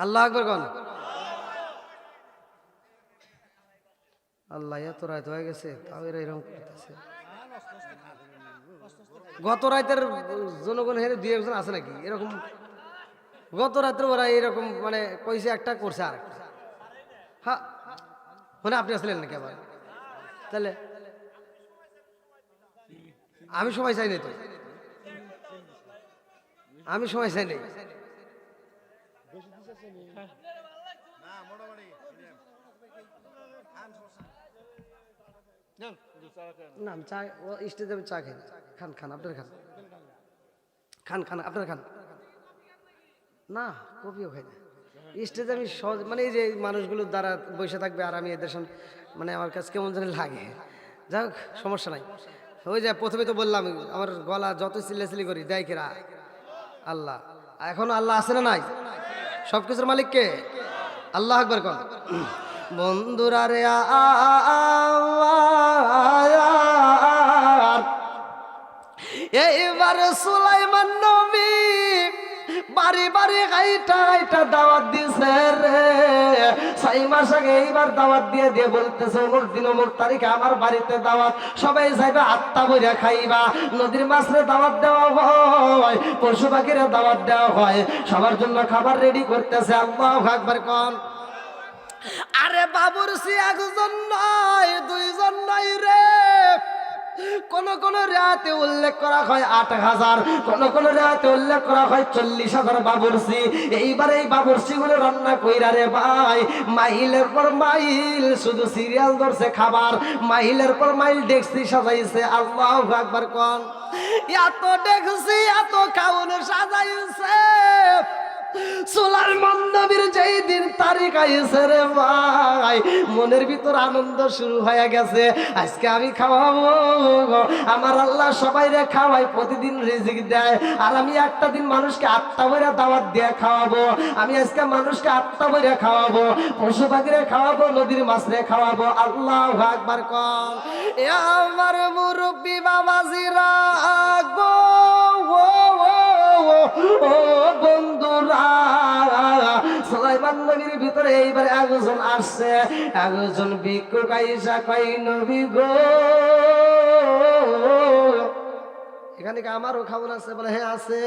আল্লাহ আকবার কোন। আল্লাহ, এত রাত হয়ে গেছে তাও এরা এরকম করতেছে। গত রাতের জনগণ হেরে 2-1 জন আছে নাকি এরকম? গত রাত্রে ওরা এরকম মানে কইছে একটা করছে আর হ্যাঁ, মানে আপনি আসলেন নাকি আবার? তাহলে আমি সময় চাই নাই, তো আমি সময় চাই নাই। না আমি চা, ও স্টেজে আমি চা খাই না। খান খান আপনার খান, খান খান আপনার খান। না কপিও খাই না। স্টেজে আমি সহজ মানে এই যে মানুষগুলোর দ্বারা বসে থাকবে আর আমি এদের সামনে মানে আমার কাছে কেমন জানি লাগে। যাই হোক সমস্যা নাই। ওই যে প্রথমে তো বললাম আমার গলা যত চিল্লাচিল্লি করি দেয় কেরা? আল্লাহ। এখনো আল্লাহ আছে না নাই? সব কিছুর মালিক কে? আল্লাহ আকবার কোন। বন্ধুরা রে এইবার সুলাইমান নবী বাড়ি বাড়ি গাইটা গাইটা দাওয়াত দিছে রে। 6 মাস আগে এইবার দাওয়াত দিয়ে দিয়ে বলতেছে অমুক দিন অমুক তারিখে আমার বাড়িতে দাওয়াত, সবাই যাইবে আত্মা বইরা খাইবা। নদীর মাছরে দাওয়াত দেওয়া হয়, পশু পাখিরে দাওয়াত দেওয়া হয়, সবার জন্য খাবার রেডি করতেছে। আল্লাহু আকবার কোন। আরে বাবুরসি 1 জন নয় 2 জন নয় রে। কোন কোন রাতে উল্লেখ করা হয় 8,000, কোন কোন রাতে উল্লেখ করা হয় 40,000 বাবুরসি। এইবার এই বাবুরসি গুলো রান্না কইরা রে ভাই মাইলের পর মাইল শুধু সিরিয়াল ধরছে খাবার, মাইলের পর মাইল ডেক্সি সাজাইছে। আল্লাহু আকবার কোন। এত ডেক্সি এত খাউন সাজাইছে। সুলাইমান নবীর যেই দিন তারিখ আইছে রে ভাই মনের ভিতর আনন্দ শুরু হয়ে গেছে। আজকে আমি খাওয়াবো, আমার আল্লাহ সবাইরে খাওয়াই, প্রতিদিন রিজিক দেয়। আর আমি একটা দিন মানুষকে 8টা বইরা দাওয়াত দিয়ে খাওয়াবো। আমি আজকে মানুষকে 8টা বইরা খাওয়াবো, পশু পাখিরে খাওয়াবো, নদীর মাছরে খাওয়াবো। আল্লাহু আকবার কোন। এ আমার মুরব্বি বাবাজিরা গো ও বন্ধুরা, সুলাইমান নবীর ভিতরে এইবার 1 জন আসছে। 1 জন ভিক্ষুক আইসা কই নবী গো এখানে কি আমারও খাবার আছে? বলে হ্যাঁ আছে।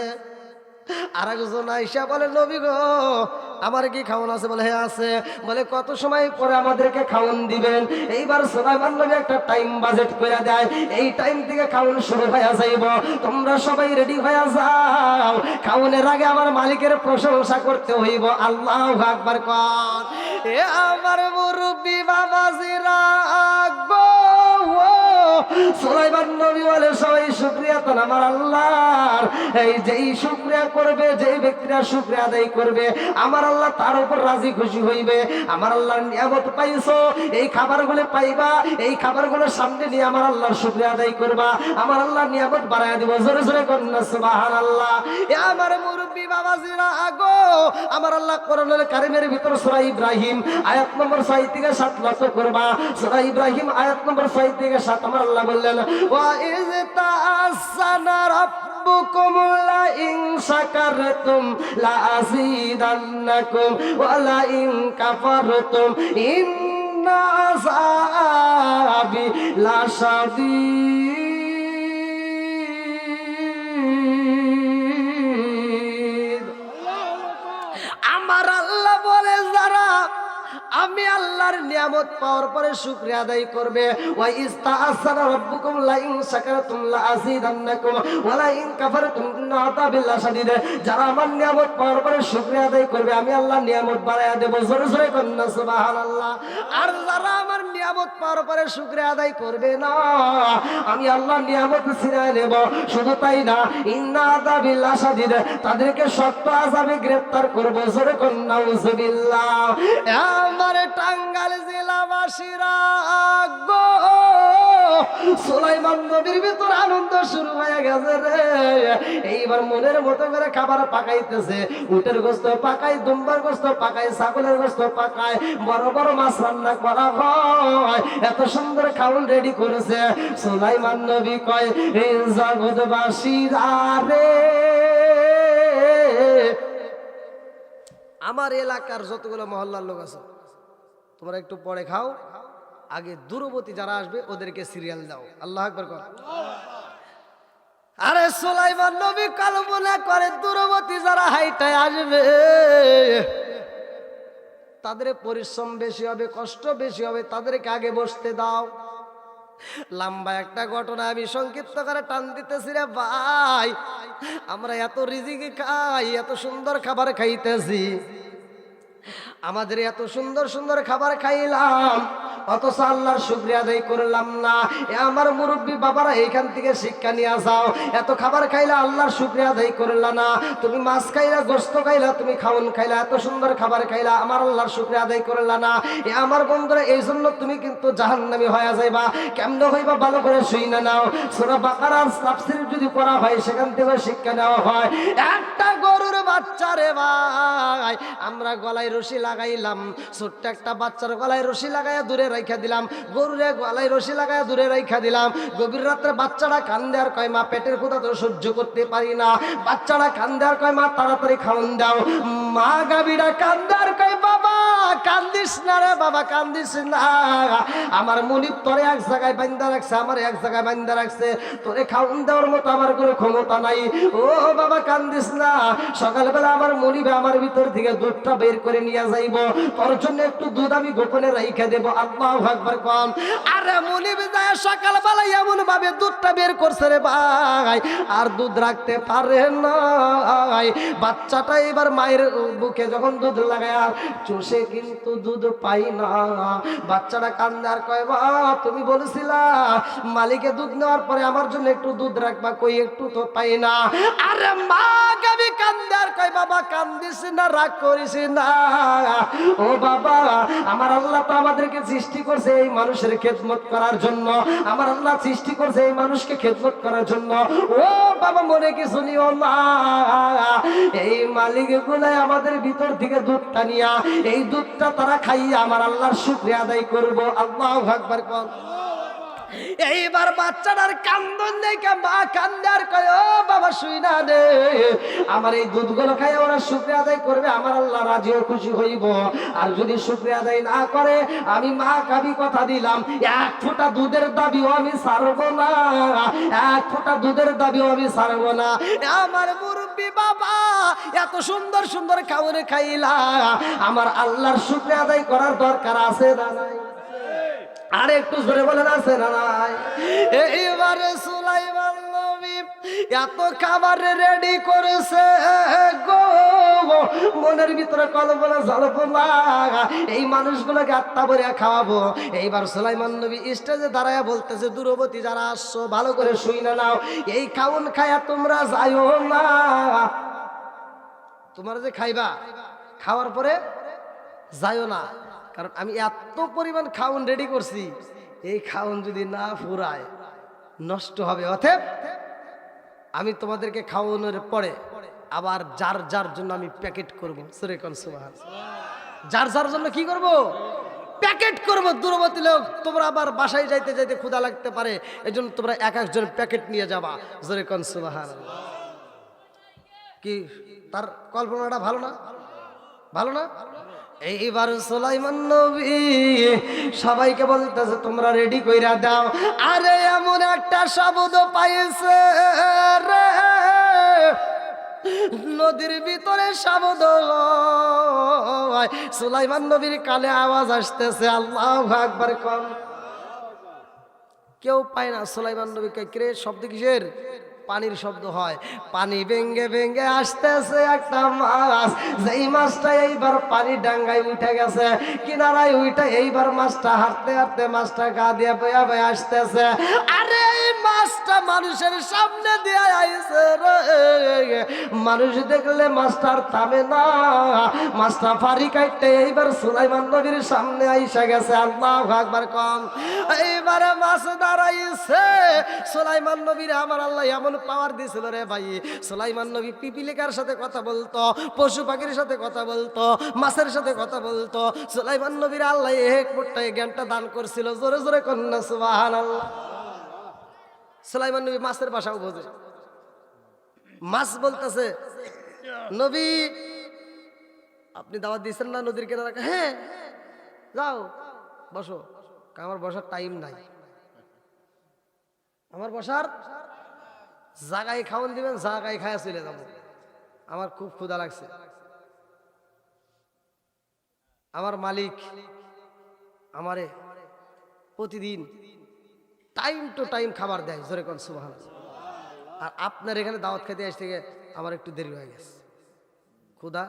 আর 1 জন আইসা বলে নবী গো আমার কি খাওয়ান আছে? বলে হ্যাঁ আছে। বলে কত সময় পরে আমাদেরকে খাওয়ান দিবেন? এইবার সুলাইমান নবী একটা টাইম বাজেট করে দেয়, এই টাইম থেকে খাওয়ান শুরু হয়ে যাইব, তোমরা সবাই রেডি হয়ে যাও, খাওয়ানোর আগে আমার মালিকের প্রশংসা করতে হইব। আল্লাহু আকবার কোন। এ আমার মুরব্বি বাবাজিরা গো সুলাইমান নবী বলে সবাই শুকরিয়া তো আমার আল্লাহর। এই যেই শুকরিয়া করবে, যেই ব্যক্তিরা শুকরিয়া আদায় করবে, আমার আল্লাহ তার উপর রাজি খুশি হইবে। আমার আল্লাহর নিয়ামত পাইছো, এই খাবারগুলো পাইবা, এই খাবারগুলো সামনে নিয়ে আমার আল্লাহর শুকরিয়া আদায় করবা, আমার আল্লাহ নিয়ামত বাড়ায় দিব। জোরে জোরে কন্যা সুবহানাল্লাহ। এ আমার মুরব্বি বাবাজিরা আগো আমার আল্লাহ কোরআনুল কারীমের ভিতর সূরা ইব্রাহিম আয়াত নম্বর 6 থেকে 7 লক্ষ্য করবা। সূরা ইব্রাহিম আয়াত নম্বর 6 থেকে 7 আমার আল্লাহ বললেন ওয়া ইজ তাআসানা রাব্বুকুম লাইন শাকারতুম লাযীদান্নাকুম ওয়া লাইন কাফারতুম ইন্না আযাবি লাশাদীদ। আমার আল্লাহ বলে যারা আমি আল্লাহর নিয়ামত পাওয়ার পরে শুকরিয়া আদায় করবে, ওয়া ইস্তাআসানা রাব্বুকুম লাইন শাকারতুম লাযীদান্নাকুম ওয়া লাইন কাফারতুম ইন্না আযাবি লাশাদীদ। যারা আমার নিয়ামত পাওয়ার পরে শুকরিয়া আদায় করবে আমি আল্লাহ নিয়ামত বাড়ায়া দেব, জোরে জোরে কন্না সুবহানাল্লাহ। আর যারা আমার নিয়ামত পাওয়ার পরে শুকরিয়া আদায় করবে না আমি আল্লাহ নিয়ামত ছিনায় নেব। শুধু তাই না, ইন্না আযাবি লাশাদীদ, তাদেরকে শক্ত আযাবে গ্রেফতার করব, জোরে কন্না নাউযুবিল্লাহ। আমার টাঙ্গাইল জেলাবাসীরা গো, সুলাইমান নবীর ভিতর আনন্দ শুরু হয়ে গেছে রে। এইবার মনের মতো করে খাবার পাকাইতেছে, উটের গোস্ত পাকায়, দুম্বার গোস্ত পাকায়, ছাগলের গোস্ত পাকায়, বড় বড় মাছ রান্না করা হয়, এত সুন্দর খাউল রেডি করেছে। সুলাইমান নবী কয়, এই জগৎবাসীরা রে, আমার এলাকার যতগুলো মহল্লার লোক আছে তোমরা একটু পরে খাও, আগে দূরবর্তী যারা আসবে ওদেরকে সিরিয়াল দাও। আল্লাহু আকবার কর। আরে সুলাইমান নবী কল্পনা করে দূরবর্তী যারা হাইটায় আসবে তাদের পরিশ্রম বেশি হবে, কষ্ট বেশি হবে, তাদেরকে আগে বসতে দাও। লম্বা একটা ঘটনা আমি সংক্ষিপ্ত করে টান দিতেছি রে ভাই। আমরা এত রিজিক খাই, এত সুন্দর খাবার খাইতেছি, আমাদের এত সুন্দর সুন্দর খাবার খাইলাম, অথচ আল্লাহর শুকরিয়া আদায় করলাম না। এ আমার মুরব্বী বাবারা এইখান থেকে শিক্ষা নিয়ে যাও। এত খাবার খাইলা, আল্লাহর শুকরিয়া আদায় করলা না। তুমি মাছ খাইলা, গোস্ত খাইলা, তুমি খাওন খাইলা, এত সুন্দর খাবার খাইলা, আমার আল্লাহর শুকরিয়া আদায় করলা না। এ আমার বন্ধুরা, এই জন্য তুমি কিন্তু জাহান্নামী হয়ে যাইবা। কেমনে হইবা ভালো করে শুইনা নাও। সূরা বাকারার তাফসীর যদি পড়া হয় সেখান থেকে শিক্ষা নেওয়া হয়। একটা গরুর বাচ্চা রে ভাই, আমরা গলায় রশি লাগাইলাম, ছোট্ট একটা বাচ্চার গলায় রশি লাগাইয়া দূরে রাইখা দিলাম, গরুরে গলায় রশি লাগাইয়া দূরে রাইখা দিলাম। গভীর রাত্রে বাচ্চাটা কান্দে আর কয় মা পেটের ক্ষুধা তো সহ্য করতে পারি না। বাচ্চাটা কান্দে আর কয় মা তাড়াতাড়ি খাওন দাও। মা গাভীরা কান্দে আর কয় বাবা কান্দিস না রে বাবা, কান্দিস না, আমার মনিব তোরে এক জায়গায় বান্ধা রাখছে, আমার এক জায়গায় বান্ধা রাখছে, তোরে খাওন দেওয়ার মতো আমার কোনো ক্ষমতা নাই। ও বাবা কান্দিস না, সকালবেলা আমার মনিবে আমার ভিতর থেকে দুধটা বের করে নিয়ে যাইব, তোর জন্য একটু দুধ আমি গোপনে রাইখা দেব। আল্লাহু আকবার কম। আরে মনিব যায় সকালবেলা এমন ভাবে দুধটা বের করছে রে ভাই, আর দুধ রাখতে পারে না। বাচ্চাটা এবার মায়ের বুকে যখন দুধ লাগায় চুষে কিন্তু দুধ পাই না। বাচ্চাটা কান্দে আর কয় বা তুমি বলেছিলা মালিকে দুধ নেওয়ার পরে আমার জন্য একটু দুধ রাখবা, কই একটু তো পাই না। আরে মা গাবি কান্দে আর কয় বাবা কান্দিস না, রাগ করিস না। ও বাবা, আমার আল্লাহ তো আমাদেরকে সৃষ্টি করছে এই মানুষের খেদমত করার জন্য, আমার আল্লাহ সৃষ্টি করছে এই মানুষকে খেদমত করার জন্য। ও বাবা মনে কিছু নিও না, এই মালিক গুলাই আমাদের ভিতর থেকে দুধটা নিয়া এই দুধটা তারা খাইয়া আমার আল্লাহর শুকরিয়া আদায় করবো। আল্লাহু আকবার কর। এইবার বাচ্চাটার কান্দন দেখে মা কান্দে আর কয় ও বাবা শুই না রে, আমার এই দুধগুলো খাই ওরা শুকরিয়া আদায় করবে, আমার আল্লাহ রাজি ও খুশি হইব। আর যদি শুকরিয়া আদায় না করে আমি মা কাবি কথা দিলাম এক ফোঁটা দুধের দাবিও আমি ছাড়বো না, এক ফোঁটা দুধের দাবিও আমি ছাড়বো না। আমার মুরব্বী বাবা এত সুন্দর সুন্দর খাবার খাইলা, আমার আল্লাহর শুকরিয়া আদায় করার দরকার আছে না নাই? আরে একটু জোরে বলেন আছে না নাই? এইবারে সুলাইমান নবী এত খাবার রেডি করেছে গো, মনের ভিতরে কল্পনা জল্পনা, এই মানুষগুলোকে আত্মা ভরে খাওয়াবো। এইবার সুলাইমান নবী স্টেজে দাঁড়ায় বলতেছে দূরবর্তী যারা আসছো ভালো করে শুই না নাও, এই খাউন খায়া তোমরা যাইও না। তোমরা যে খাইবা খাওয়ার পরে যাইও না, কারণ আমি এত পরিমাণ খাউন রেডি করছি, এই খাউন যদি না ফুরায় নষ্ট হবে। অতএব আমি তোমাদেরকে খাওয়ানোর পরে আবার যার যার জন্য আমি প্যাকেট করবো। যার যার জন্য কি করব? প্যাকেট করব। দূরবর্তী লোক তোমরা আবার বাসায় যাইতে যাইতে ক্ষুধা লাগতে পারে, এই জন্য তোমরা এক একজন প্যাকেট নিয়ে যাবা। জোরে কোন সুবহানাল্লাহ। কি তার কল্পনাটা ভালো না? ভালো না? এইবার সুলাইমান নবী সবাইকে বলতেছে তোমরা রেডি কইরা দাও। আরে এমন একটা শব্দ পাইছে রে, নদীর ভিতরে শব্দ, সুলাইমান নবীর কানে আওয়াজ আসতেছে, আল্লাহু আকবার কম। কেউ পায় না। সুলাইমান নবী কে শব্দ কিসের? পানির শব্দ হয়। পানি ভেঙ্গে ভেঙ্গে আসতেছে একটা মাছ, যেই মাছটা এইবার পানি ডাঙ্গায় উঠে গেছে, কিনারায় উঠে এইবার মাছটা হাঁটতে হাঁটতে মাছটা গা দিয়ে বয়া বয়া আসতেছে। আরে এই মাছটা মানুষের সামনে দিয়ে আইছে রে, মানুষ দেখলে মাছটার থামে না, মাছটা ফাড়ি কাটতে এইবার সুলাইমান নবীর সামনে আইসা গেছে। আল্লাহু আকবার কম। এইবারে মাছ দাঁড়াইছে। সুলাইমান নবীর আমার আল্লাহ এমন পাওয়ার দিছিল রে ভাই, সুলাইমান নবী পিপিলিকার সাথে কথা বলতো, পশু পাখির সাথে কথা বলতো, মাছের সাথে কথা বলতো। সুলাইমান নবীর আল্লাহ এক মোট্টা জ্ঞানটা দান করছিল। জোরে জোরে কন্যা সুবহানাল্লাহ। সুলাইমান নবী মাছের ভাষাও বোঝে। মাছ বলতেছে, নবী আপনি দাওয়াত দিয়েছেন না নদীর কিনারে? হ্যাঁ যাও বসো। আমার বসার টাইম নাই, আমার বসার জায়গায় খাওয়ান দিবেন, জায়গায় খায়া চলে যাবো, আমার খুব ক্ষুধা লাগছে। আমার মালিক আমারে প্রতিদিন টাইম টু টাইম খাবার দেয়। জোরে কোন সুবহানাল্লাহ। আর আপনার এখানে দাওয়াত খেতে আসতে গিয়ে আমার একটু দেরি হয়ে গেছে, ক্ষুধা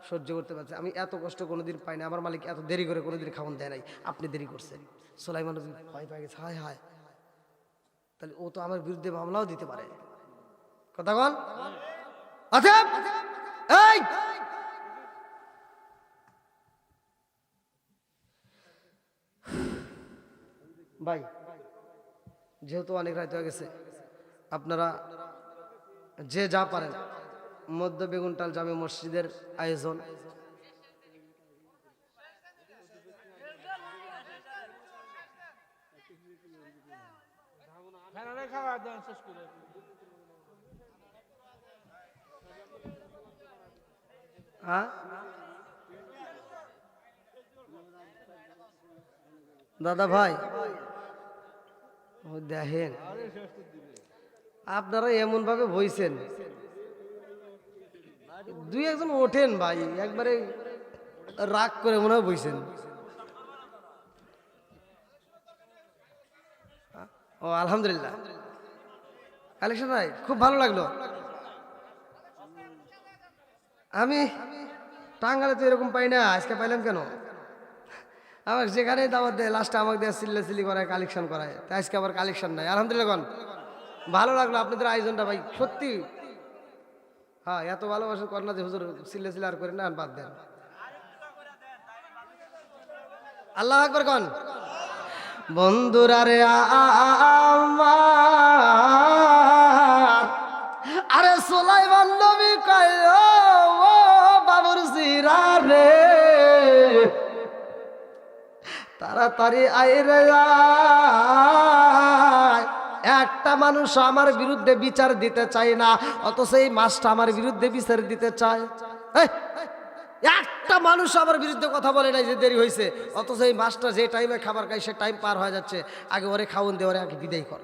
সহ্য করতে পারছে। আমি এত কষ্ট কোনোদিন পাই না, আমার মালিক এত দেরি করে কোনোদিন খাওয়ান দেয় নাই, আপনি দেরি করছেন। সুলাইমান নবী ভয় পেয়ে গেছে, হায় হায়, তাহলে ও তো আমার বিরুদ্ধে মামলাও দিতে পারে। কথা বল। আচ্ছা এই ভাই, যেহেতু অনেক রাত হয়ে গেছে, আপনারা যে যা পারেন, মধ্য বেগুনটাল জামে মসজিদের আয়োজন, খাওয়া দাওয়া শেষ করে হ্যাঁ দাদা ভাই ও দেখেন, আপনারা এমন ভাবে বইছেন, দুই একজন ওঠেন ভাই, একবারে রাগ করে মনে হয় বইছেন। ও আলহামদুলিল্লাহ, কালেকশন ভাই খুব ভালো লাগলো। আমি টাঙ্গালে তো এরকম পাই না, আজকে পাইলাম কেন? আমার যেখানে দাওয়াত দেয় লাস্টে আমাকে দিয়ে চিল্লাচিল্লি করায়, কালেকশন করায়, তাই আজকে আবার কালেকশন নাই। আলহামদুলিল্লাহ কোন ভালো লাগলো আপনাদের আয়োজনটা ভাই, সত্যি। হ্যাঁ এত ভালোবাসা কর না যে হুজুর চিল্লাচিল্লি আর করে না, বাদ দেন। আল্লাহ আকবার কোন। বন্ধুরা রে আমার, আরে সুলাইমান নবী কয় ও বাবুর জিরা রে, তাড়াতাড়ি আইরে আয়। একটা মানুষ আমার বিরুদ্ধে বিচার দিতে চায় না, অথচ এই মাসটা আমার বিরুদ্ধে বিচার দিতে চায়। একটা মানুষ আমার বিরুদ্ধে কথা বলে নাই যে দেরি হয়েছে, অথচ এই মাসটা যে টাইমে খাবার খাই সে টাইম পার হয়ে যাচ্ছে। আগে ওরে খাওয়ান দে, ওরে আগে বিদায় কর,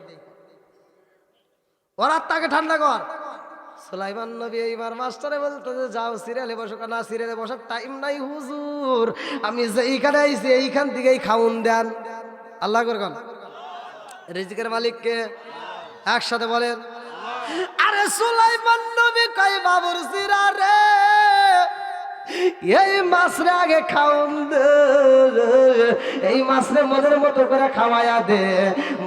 ওর আত্মাকে ঠান্ডা কর। সুলাইমান নবী এইবার মাস্টারে বলতো যে যাও সিরিয়ালে বসো। না সিরিয়ালে বসার টাইম নাই হুজুর, আমি যেইখানে আইছি এইখান থেকেই খাউন দেন। আল্লাহ করে কন। রিজিকের মালিককে একসাথে বলেন। আরে সুলাইমান নবী কয় বাবুর সিরা রে, এই মাছরে আগে খাউন দে, এই মাছরে মনের মতো করে খাওয়ায়া দে।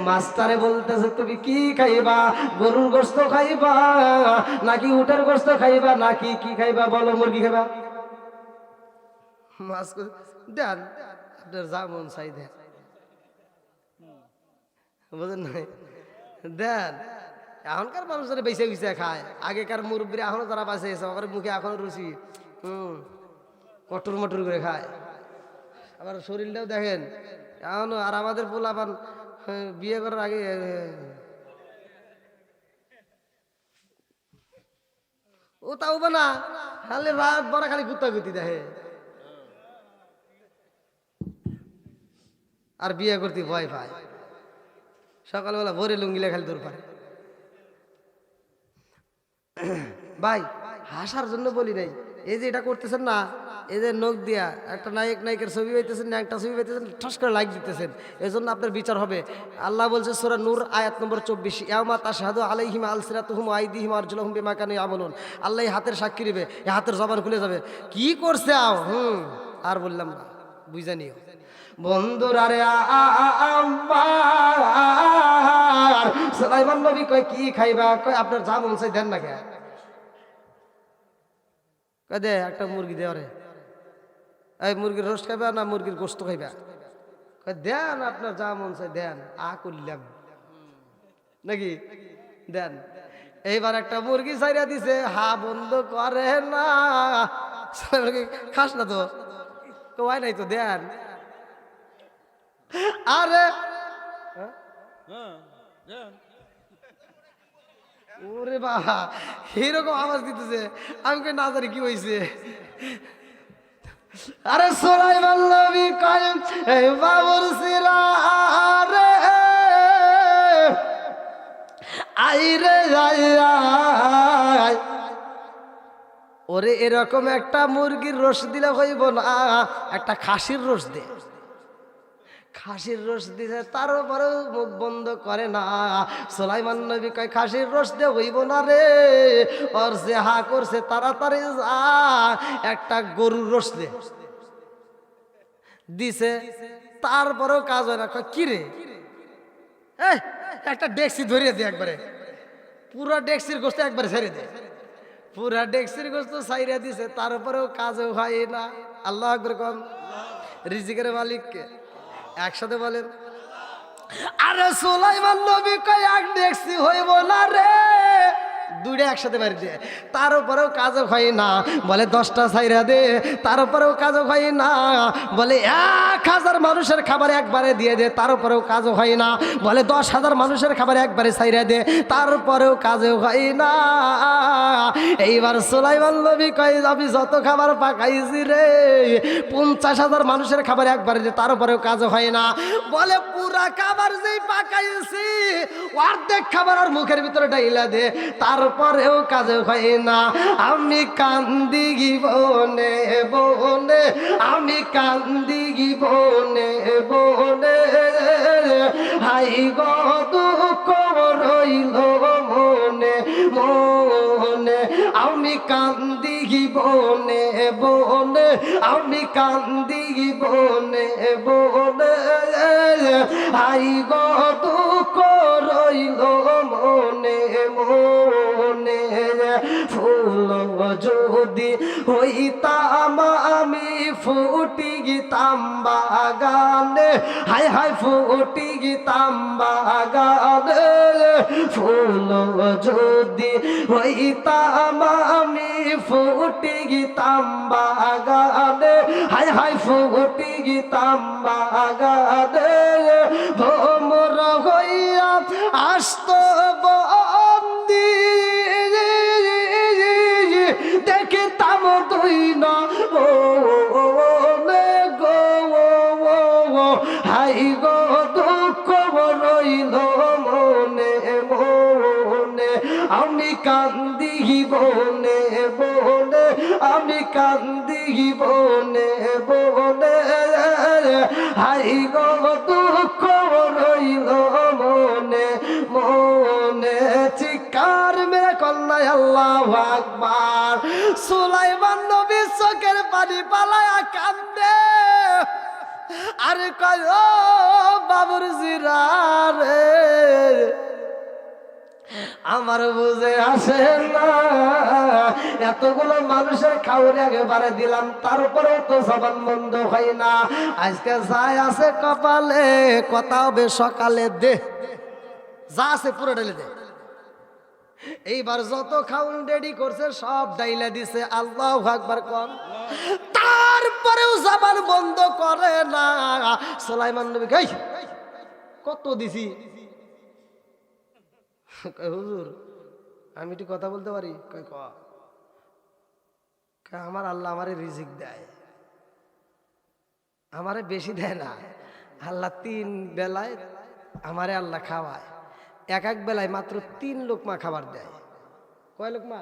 মাস্টারে বলতেছে তুমি কি খাইবা, গরুর গোস্ত খাইবা নাকি উটের গোস্ত খাইবা নাকি কি খাইবা বলো, মুরগি খাইবা? মাছ দেন, আপনার যা মন চাই দেন, বুঝেন নাই? দেন। এখনকার মানুষের বেঁচে বেঁচে খায়, আগেকার মুরব্বীরা এখনো তারা বাঁচে গেছে, ওখানে মুখে এখনো রুচি, কটর মটর করে খায়। আবার শরীরটাও দেখেন এখনো। আর আমাদের পোলাপান বিয়ে করার আগে ও তাও বা না, খালি রাত বড় খালি গুতাগুতি দেখে আর বিয়ে করতে ভয় পায়। সকালবেলা ভোরে লুঙ্গিলে খালি দূর পারে। ভাই হাসার জন্য বলি নাই, এই যে এটা করতেছেন না, এই যে নখ দিয়া একটা নায়ক নায়িকার ছবি পাইতেছেন না, একটা ছবি পাইতেছেন, ঠাস করে লাইক দিতেছেন, এই জন্য আপনার বিচার হবে। আল্লাহ বলছে সূরা নূর আয়াত নম্বর 24, ইয়াউমা তাশহাদু আলাইহিম আলসিনাতুহুম ওয়া আইদিহিম আরজুলুহুম বিমা কানু ইয়ামালুন। আল্লাহ এই হাতের সাক্ষী দিবে, এই হাতের জবান খুলে যাবে, কি করছে আও আর বললাম না, বুঝা নিও বন্ধুরা রে। আমার সুলাইমান নবী কয় কি খাইবা? কয় আপনার যা মন চাই দেন না কে। কয় দে একটা মুরগি দে রে, এই মুরগির রোস্ট খাইবা না মুরগির গোস্ত খাইবা? কয় দেন আপনার যা মন চাই দেন। করলাম নাকি দেন। এইবার একটা মুরগি ছাইরা দিছে, হা বন্ধ করে না। খাস না তো? কয় নাই তো দেন। আরে হ্যাঁ দেন। ওরে বাবা এইরকম আওয়াজ দিতেছে, আমি কই না জানি কি হয়েছে। আরে সুলাইমান নবী কয় এই বাবুর সিরা রে আই রে আই, ওরে এরকম একটা মুরগির রস দিলে হইব না, একটা খাসির রস দে। খাসির রস দিছে, তার উপরে মুখ বন্ধ করে না। সুলাইমান নবী কয় খাসির রস দে হইব না রে, ওর যে হা করছে তাড়াতাড়ি যা একটা গরুর রস দে। দিছে, তারপরেও কাজ হয় না। কয় কি রে, একটা ডেক্সি ধরিয়ে দে একবারে, পুরা ডেক্সির গোস্ত একবারে ছেড়ে দে। পুরা ডেক্সির গোস্ত ছাইরা দিছে, তারপরেও কাজও হয় না। আল্লাহ আকবার কোন, রিজিকের মালিককে একসাথে বলেন। আরে সুলাইমান নবী কয় এক ডেক্সি হইব না রে, দুইটা একসাথে মারি দে, তার উপরেও কাজও হয় না। বলে 10টা ছাইরা দে, তার উপরেও কাজও হয় না। বলে 1000 মানুষের খাবার একবারে দিয়ে দে, তার উপরেও কাজও হয় না। বলে 10,000 মানুষের খাবার একবারে ছাইরা দে, তারপরেও কাজও হয় না। এইবার সুলাইমান নবী কয় আমি যত খাবার পাকাইছি রে, 50,000 মানুষের খাবার একবারে দে, তার উপরেও কাজও হয় না। বলে পুরা খাবার যেই পাকাইছি অর্ধেক খাবার আর মুখের ভিতরে ডাইলা দে, তারপরেও কাজে হয় না। আমি কান্দি বনে বনে, আমি কান্দি বনে বনে, হাই গো দুঃখ রইল মনে মনে। আমি কান্দি বনে বনে, আমি কান্দি বনে বনে, হাই গো দুঃখ রইল মনে মনে। ফুল যদি হইতাম আমি ফুটি গিতাম বাগানে, হাই হাই ফুটি গিতাম বাগানে। ফুল যদি হইতাম আমি ফুটি গিতাম বাগানে, হাই হাই ফুটি গিতাম বাগানে। ভোমর হইয়া আসত বন্দি, দেখিতাম তুই না ও গো, হাই গো দুঃখ রইল মনে মনে। আমি কান্দি বনে বনে, আমি কান্দি বনে বনে, হাই গো দুঃখ রইল মনে মনে। চিৎকার মেরে কন্যায় আল্লাহু আকবার। সুলাইমান নবী চোখের পানি পালায়া কান্দে, আরে কয় ও বাবুর জিরা রে, আমার বুঝে আসে না, এতগুলো মানুষের খাওয়ার একেবারে দিলাম, তারপরেও তো জবান বন্ধ হয় না। আজকে যাই আছে কপালে, কথা হবে সকালে, দে যা আছে পুরো ঢেলে দে। এইবার যত খাউন রেডি করছে সব ডাইলা দিছে, আল্লাহু আকবার কোন, তারপরেও জবান বন্ধ করে না। সুলাইমান নবী কই কত দিছি? হুজুর আমি একটু কথা বলতে পারি? কয় ক। আমার আল্লাহ আমারে রিজিক দেয়, আমারে বেশি দেয় না। আল্লাহ 3 বেলায় আমারে আল্লাহ খাওয়ায়, এক এক বেলায় মাত্র 3 লোকমা খাবার দেয়। কয় লোকমা?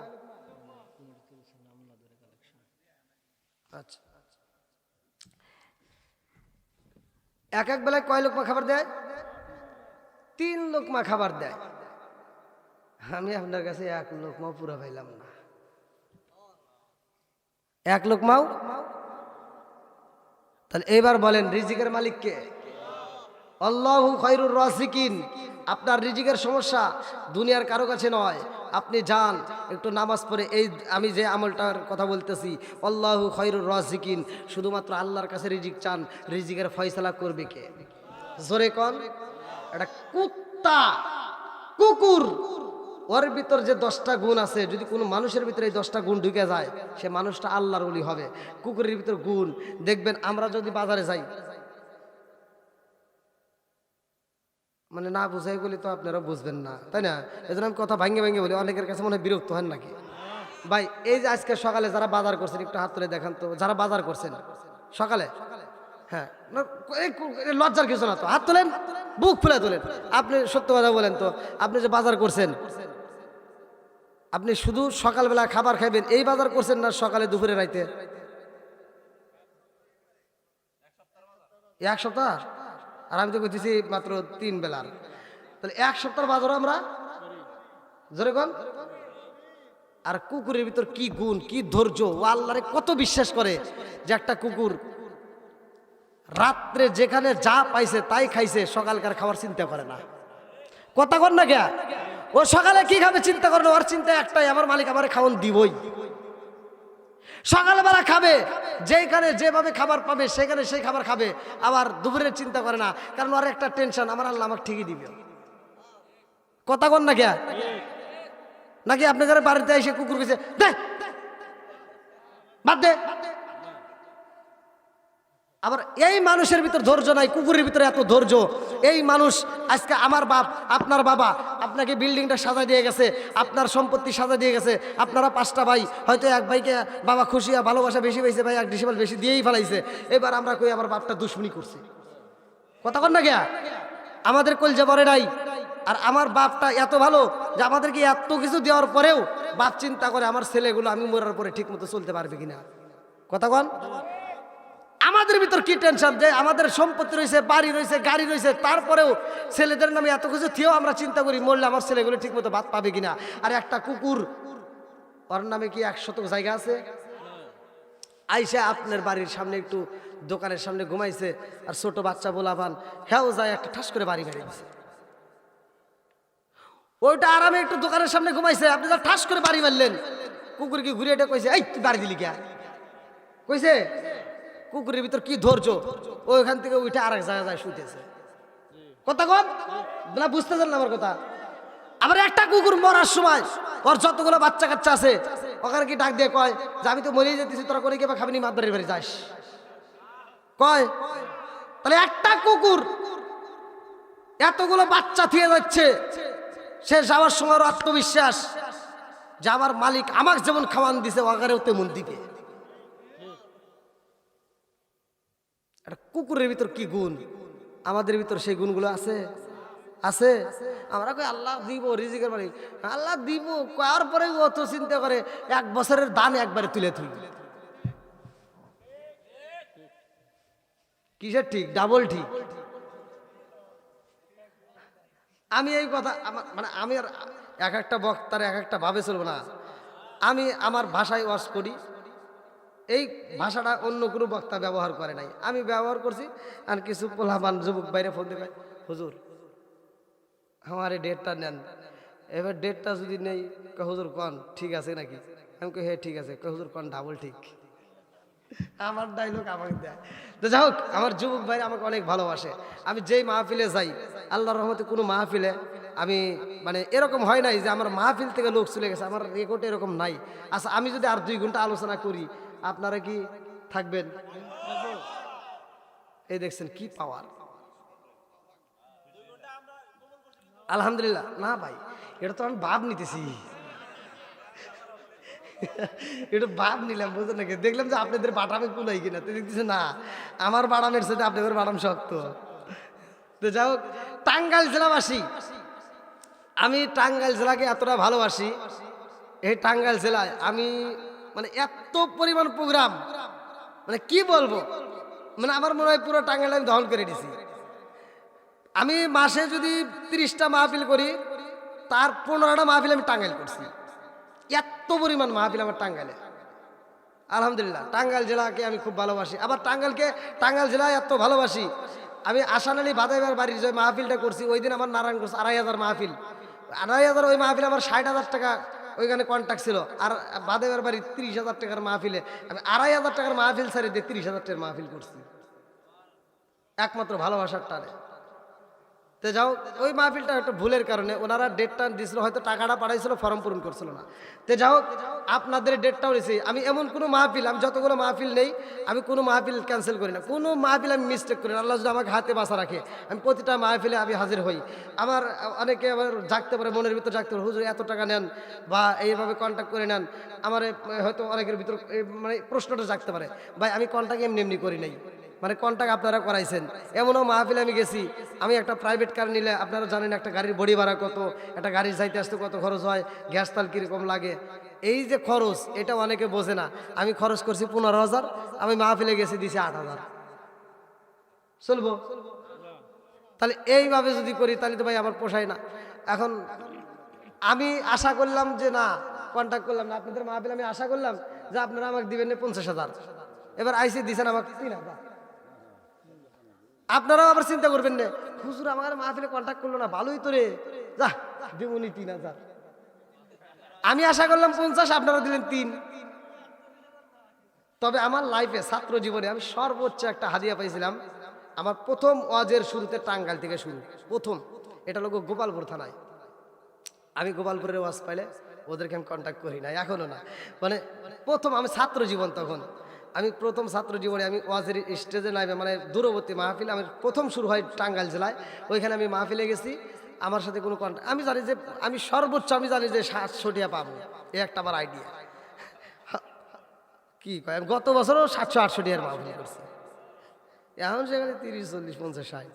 আচ্ছা, এক এক বেলায় কয় লোকমা খাবার দেয়? 3 লোকমা খাবার দেয়। আমি আপনার কাছে 1 লোকমাও পুরা পাইলাম না। 1 লোকমাও। তাহলে এবার বলেন রিজিকের মালিক কে? আল্লাহু খায়রুর রাযিকিন। আপনার রিজিকের সমস্যা দুনিয়ার কারো কাছে নয়। আপনি যান একটু নামাজ পড়ে, এই আমি যে আমলটার কথা বলতেছি, আল্লাহু খায়রুর রাযিকিন, শুধুমাত্র আল্লাহর কাছে রিজিক চান, রিজিকের ফয়সালা করবে কে? জোরে কোন? একটা কুত্তা, কুকুর, ওর ভিতর যে 10টা গুণ আছে, যদি কোনো মানুষের ভিতরে এই 10টা গুণ ঢুকে যায়, সে মানুষটা আল্লাহর ওলি হবে। কুকুরের ভিতর গুণ দেখবেন, আমরা যদি বাজারে যাই, মানে না বুঝাই বলি তো আপনারা বুঝবেন না, তাই না? এই জন্য আমি কথা ভাঙ্গে ভাঙ্গে বলি, অনেকের কাছে মনে হয় বিরক্ত হন নাকি? ভাই এই যে আজকে সকালে যারা বাজার করছেন একটু হাত তুলে দেখান তো, যারা বাজার করছেন সকালে। হ্যাঁ, লজ্জার কিছু না তো, হাত তোলেন, বুক ফুলে তোলেন। আপনি সত্য কথা বলেন তো, আপনি যে বাজার করছেন, আপনি শুধু সকালবেলা খাবার খাইবেন এই বাজার করছেন, না সকালে দুপুরে রাইতে? 1 সপ্তাহ। আর আমি তো বলতেছি মাত্র 3 বেলার। তাহলে 1 সপ্তাহ বাজারও আমরা, জোরে কোন? আর কুকুরের ভিতর কি গুণ, কি ধৈর্য! ও আল্লাহরে কত বিশ্বাস করে যে একটা কুকুর রাত্রে যেখানে যা পাইছে তাই খাইছে, সকালকার খাবার চিন্তা করে না। কথা কর না কে? ও সকালে কি খাবে চিন্তা করে না, ওর চিন্তা একটাই, আমার মালিক আমার খাওয়ান দিবই। সকালবেলা খাবে, যেখানে যেভাবে খাবার পাবে সেখানে সেই খাবার খাবে। আবার দুপুরের চিন্তা করে না, কারণ ওর একটা টেনশন, আমার আল্লাহ আমাকে ঠিকই দিবে। কথা কর না কে? নাকি আপনাদের বাড়িতে এসে কুকুর গেছে, দে বাদ দে। আবার এই মানুষের ভিতর ধৈর্য নাই, কুকুরের ভিতরে এত ধৈর্য। এই মানুষ আজকে আমার বাপ, আপনার বাবা আপনাকে বিল্ডিংটা সাজা দিয়ে গেছে, আপনার সম্পত্তি সাজা দিয়ে গেছে, আপনারা 5টা ভাই, হয়তো এক ভাইকে বাবা খুশিয়া ভালোবাসা বেশি পাইছে, ভাই 1 ডিসিবল বেশি দিয়েই ফেলাইছে। এবার আমরা কই আমার বাপটা দুশ্মনী করছে। কথা কর না গিয়া? আমাদের কলজা বরে নাই। আর আমার বাপটা এত ভালো যে আমাদেরকে এত কিছু দেওয়ার পরেও বাপ চিন্তা করে আমার ছেলেগুলো আমি মরার পরে ঠিক মতো চলতে পারবে কিনা। কথা কন? আমাদের ভিতর কি টেনশন যে আমাদের সম্পত্তি রয়েছে, বাড়ি রয়েছে, গাড়ি রয়েছে, তারপরেও ছেলেদের নামে এত কিছু থেকেও আমরা চিন্তা করি মরলে আমার ছেলেগুলো ঠিক মতো ভাত পাবে কিনা। আর একটা কুকুর, ওর নামে কি 1 শতক জায়গা আছে? আইসা আপনার বাড়ির সামনে একটু দোকানের সামনে ঘুমাইছে, আর ছোট বাচ্চা বলাবান হ্যাঁ যায় একটা ঠাস করে বাড়ি মেরে দিছে। ওইটা আরামে একটু দোকানের সামনে ঘুমাইছে, আপনি যা ঠাস করে বাড়ি মারলেন, কুকুর কি ঘুরে এটা কইছে এই তুই বাড়ি দিলি কে? কইছে? কুকুরের ভিতর কি ধৈর্য, ওইখান থেকে উঠে আরেক জায়গায় যায় শুইতেছে। কথা কন না, বুঝতেছেন না আমার কথা? আবার একটা কুকুর মরার সময় ওর যতগুলো বাচ্চা কাচ্চা আছে ওখানে কি ডাক দিয়ে কয় যে আমি তো মরেই যেতেছি, তোরা করে কেবা খাবি নি, মাতবাড়ির বাড়ি যাস কয়? তাহলে একটা কুকুর এতগুলো বাচ্চা থিয়ে যাচ্ছে, সে যাওয়ার সময় ওর আত্মবিশ্বাস যে আমার মালিক আমাকে যেমন খাওয়ান দিছে ওখানেও তেমন দিবে। একটা কুকুরের ভিতর কি গুণ, আমাদের ভিতর সেই গুণগুলো আছে? আছে? আমরা কই আল্লাহ দিব, রিজিকের মালিক আল্লাহ দিব, কয়ার পরে অত চিন্তা করে 1 বছরের দান একবারে তুলে তুই। কিসের ঠিক? ডাবল ঠিক। আমি এই কথা মানে আমি আর এক একটা বক্তার এক একটা ভাবে চলবো না। আমি আমার ভাষায় ওয়াজ করি, এই ভাষাটা অন্য কোনো বক্তা ব্যবহার করে নাই, আমি ব্যবহার করছি। আর কিছু পোলাপান যুবক বাইরে ফোন দিয়ে হুজুর আমার এই ডেটটা নেন, এবার ডেটটা যদি নেই হুজুর কন ঠিক আছে নাকি? আমি কই হ্যাঁ ঠিক আছে। হুজুর কন ডাবল ঠিক। আমার ডাইলগ আমাকে দেয়। তো যাই হোক, আমার যুবক ভাই আমাকে অনেক ভালোবাসে। আমি যেই মাহফিলে যাই, আল্লাহর রহমতে কোনো মাহফিলে আমি মানে এরকম হয় নাই যে আমার মাহফিল থেকে লোক চলে গেছে, আমার রেকর্ড এরকম নাই। আচ্ছা আমি যদি আর 2 ঘন্টা আলোচনা করি আপনারা কি থাকবেন? এই দেখছেন কি পাওয়ার, আলহামদুলিল্লাহ। না ভাই, এটা তো আমি ভাব নিতেছি, একটু ভাব নিলাম, বুঝলেন নাকি? দেখলাম যে আপনাদের বাটামে কুলাই কিনা, তো দেখতেছে না আমার বাটামের সাথে আপনাদের বাটাম শক্ত। তো যাই হোক, টাঙ্গাইল জেলাবাসী, আমি টাঙ্গাইল জেলাকে এতটা ভালোবাসি, এই টাঙ্গাইল জেলায় আমি মানে এত পরিমাণ প্রোগ্রাম, মানে কি বলবো, মানে আমার মনে হয় পুরো টাঙ্গাইল আমি দখল করে দিছি। আমি মাসে যদি 30টা মাহফিল করি, তার 15টা মাহফিল আমি টাঙ্গাইল করছি। এত পরিমাণ মাহফিল আমার টাঙ্গাইলে। আলহামদুলিল্লাহ, টাঙ্গাইল জেলাকে আমি খুব ভালোবাসি। আবার টাঙ্গাইল জেলায় এত ভালোবাসি, আমি আসান আলী বাদাইবার বাড়ির যে মাহফিলটা করছি, ওই দিন আমার নারায়ণগঞ্জ 2500 মাহফিল, 2500, ওই মাহফিল আমার 60,000 টাকা ওইখানে কন্ট্যাক্ট ছিল। আর বাদাইবার বাড়ির 30,000 টাকার মাহফিলে আমি 2500 টাকার মাহফিল ছাড়িয়ে দিয়ে 30,000 টাকার মাহফিল করছি, একমাত্র ভালোবাসার টানে। তো যাও, ওই মাহফিলটা একটা ভুলের কারণে ওনারা ডেটটা দিয়েছিল, হয়তো টাকাটা পাঠাইছিল, ফর্ম পূরণ করছিল না। তো যাও, আপনাদের ডেটটাও নিয়েছি। আমি এমন কোনো মাহফিল, আমি যতগুলো মাহফিল নেই, আমি কোনো মাহফিল ক্যান্সেল করি না, কোনো মাহফিল আমি মিস্টেক করি না। আল্লাহ যদি আমাকে হাতে বাঁচা রাখে, আমি প্রতিটা মাহফিলে আমি হাজির হই। আমার অনেকে আবার জাগতে পারে, মনের ভিতর জাগতে পারে, হুজুর এত টাকা নেন বা এইভাবে কন্ট্যাক্ট করে নেন, আমার হয়তো অনেকের ভিতর মানে প্রশ্নটা জাগতে পারে, ভাই আমি কন্ট্যাক্ট এমনি এমনি করি নাই, মানে কন্ট্যাক্ট আপনারা করাইছেন। এমনও মাহফিলে আমি গেছি, আমি একটা প্রাইভেট কার নিলে আপনারা জানেন একটা গাড়ির বডি ভাড়া কত, একটা গাড়ির যাইতে আসতে কত খরচ হয়, গ্যাস তাল কীরকম লাগে, এই যে খরচ, এটা অনেকে বোঝে না। আমি খরচ করছি 15,000, আমি মাহফিলে গেছি দিছি 8,000। চলবো? তাহলে এইভাবে যদি করি তাহলে তো ভাই আমার পোষায় না। এখন আমি আশা করলাম যে না, কন্ট্যাক্ট করলাম না আপনাদের মাহফিলে, আমি আশা করলাম যে আপনারা আমাকে দিবেন না 50,000, এবার আইসি দিছেন আমাকে 3,000। আপনারাও আবার চিন্তা করবেন না, হুজুর আমার মাহফিলে কন্ট্যাক্ট করলো না, ভালোই তো রে, যা দেবনি 3,000। আমি আশা করলাম 50, আপনারা দিলেন 3। তবে আমার লাইফে, ছাত্র জীবনে আমি সর্বোচ্চ একটা হাদিয়া পাইছিলাম। আমার প্রথম ওয়াজের শুরুতে টাঙ্গাইল থেকে শুরু, প্রথম, এটা লোক গোপালপুর থানায়। আমি গোপালপুরের ওয়াজ পাইলে ওদেরকে আমি কন্ট্যাক্ট করি না, এখনো না, মানে প্রথম আমি ছাত্র জীবন, তখন আমি প্রথম ছাত্র জীবনে আমি ওয়াজের স্টেজে নাইবে, মানে দূরবর্তী মাহফিল আমার প্রথম শুরু হয় টাঙ্গাইল জেলায়, ওইখানে আমি মাহফিলে গেছি। আমার সাথে কোনো কন্ট্যাক্ট, আমি জানি যে আমি সর্বোচ্চ আমি জানি যে 700 টাকা পাবো, এই একটা আমার আইডিয়া। কি কয়, আমি গত বছরও 700-800 টাকার মাহফিল করছি, এখন সেখানে 30, 40, 50, 60।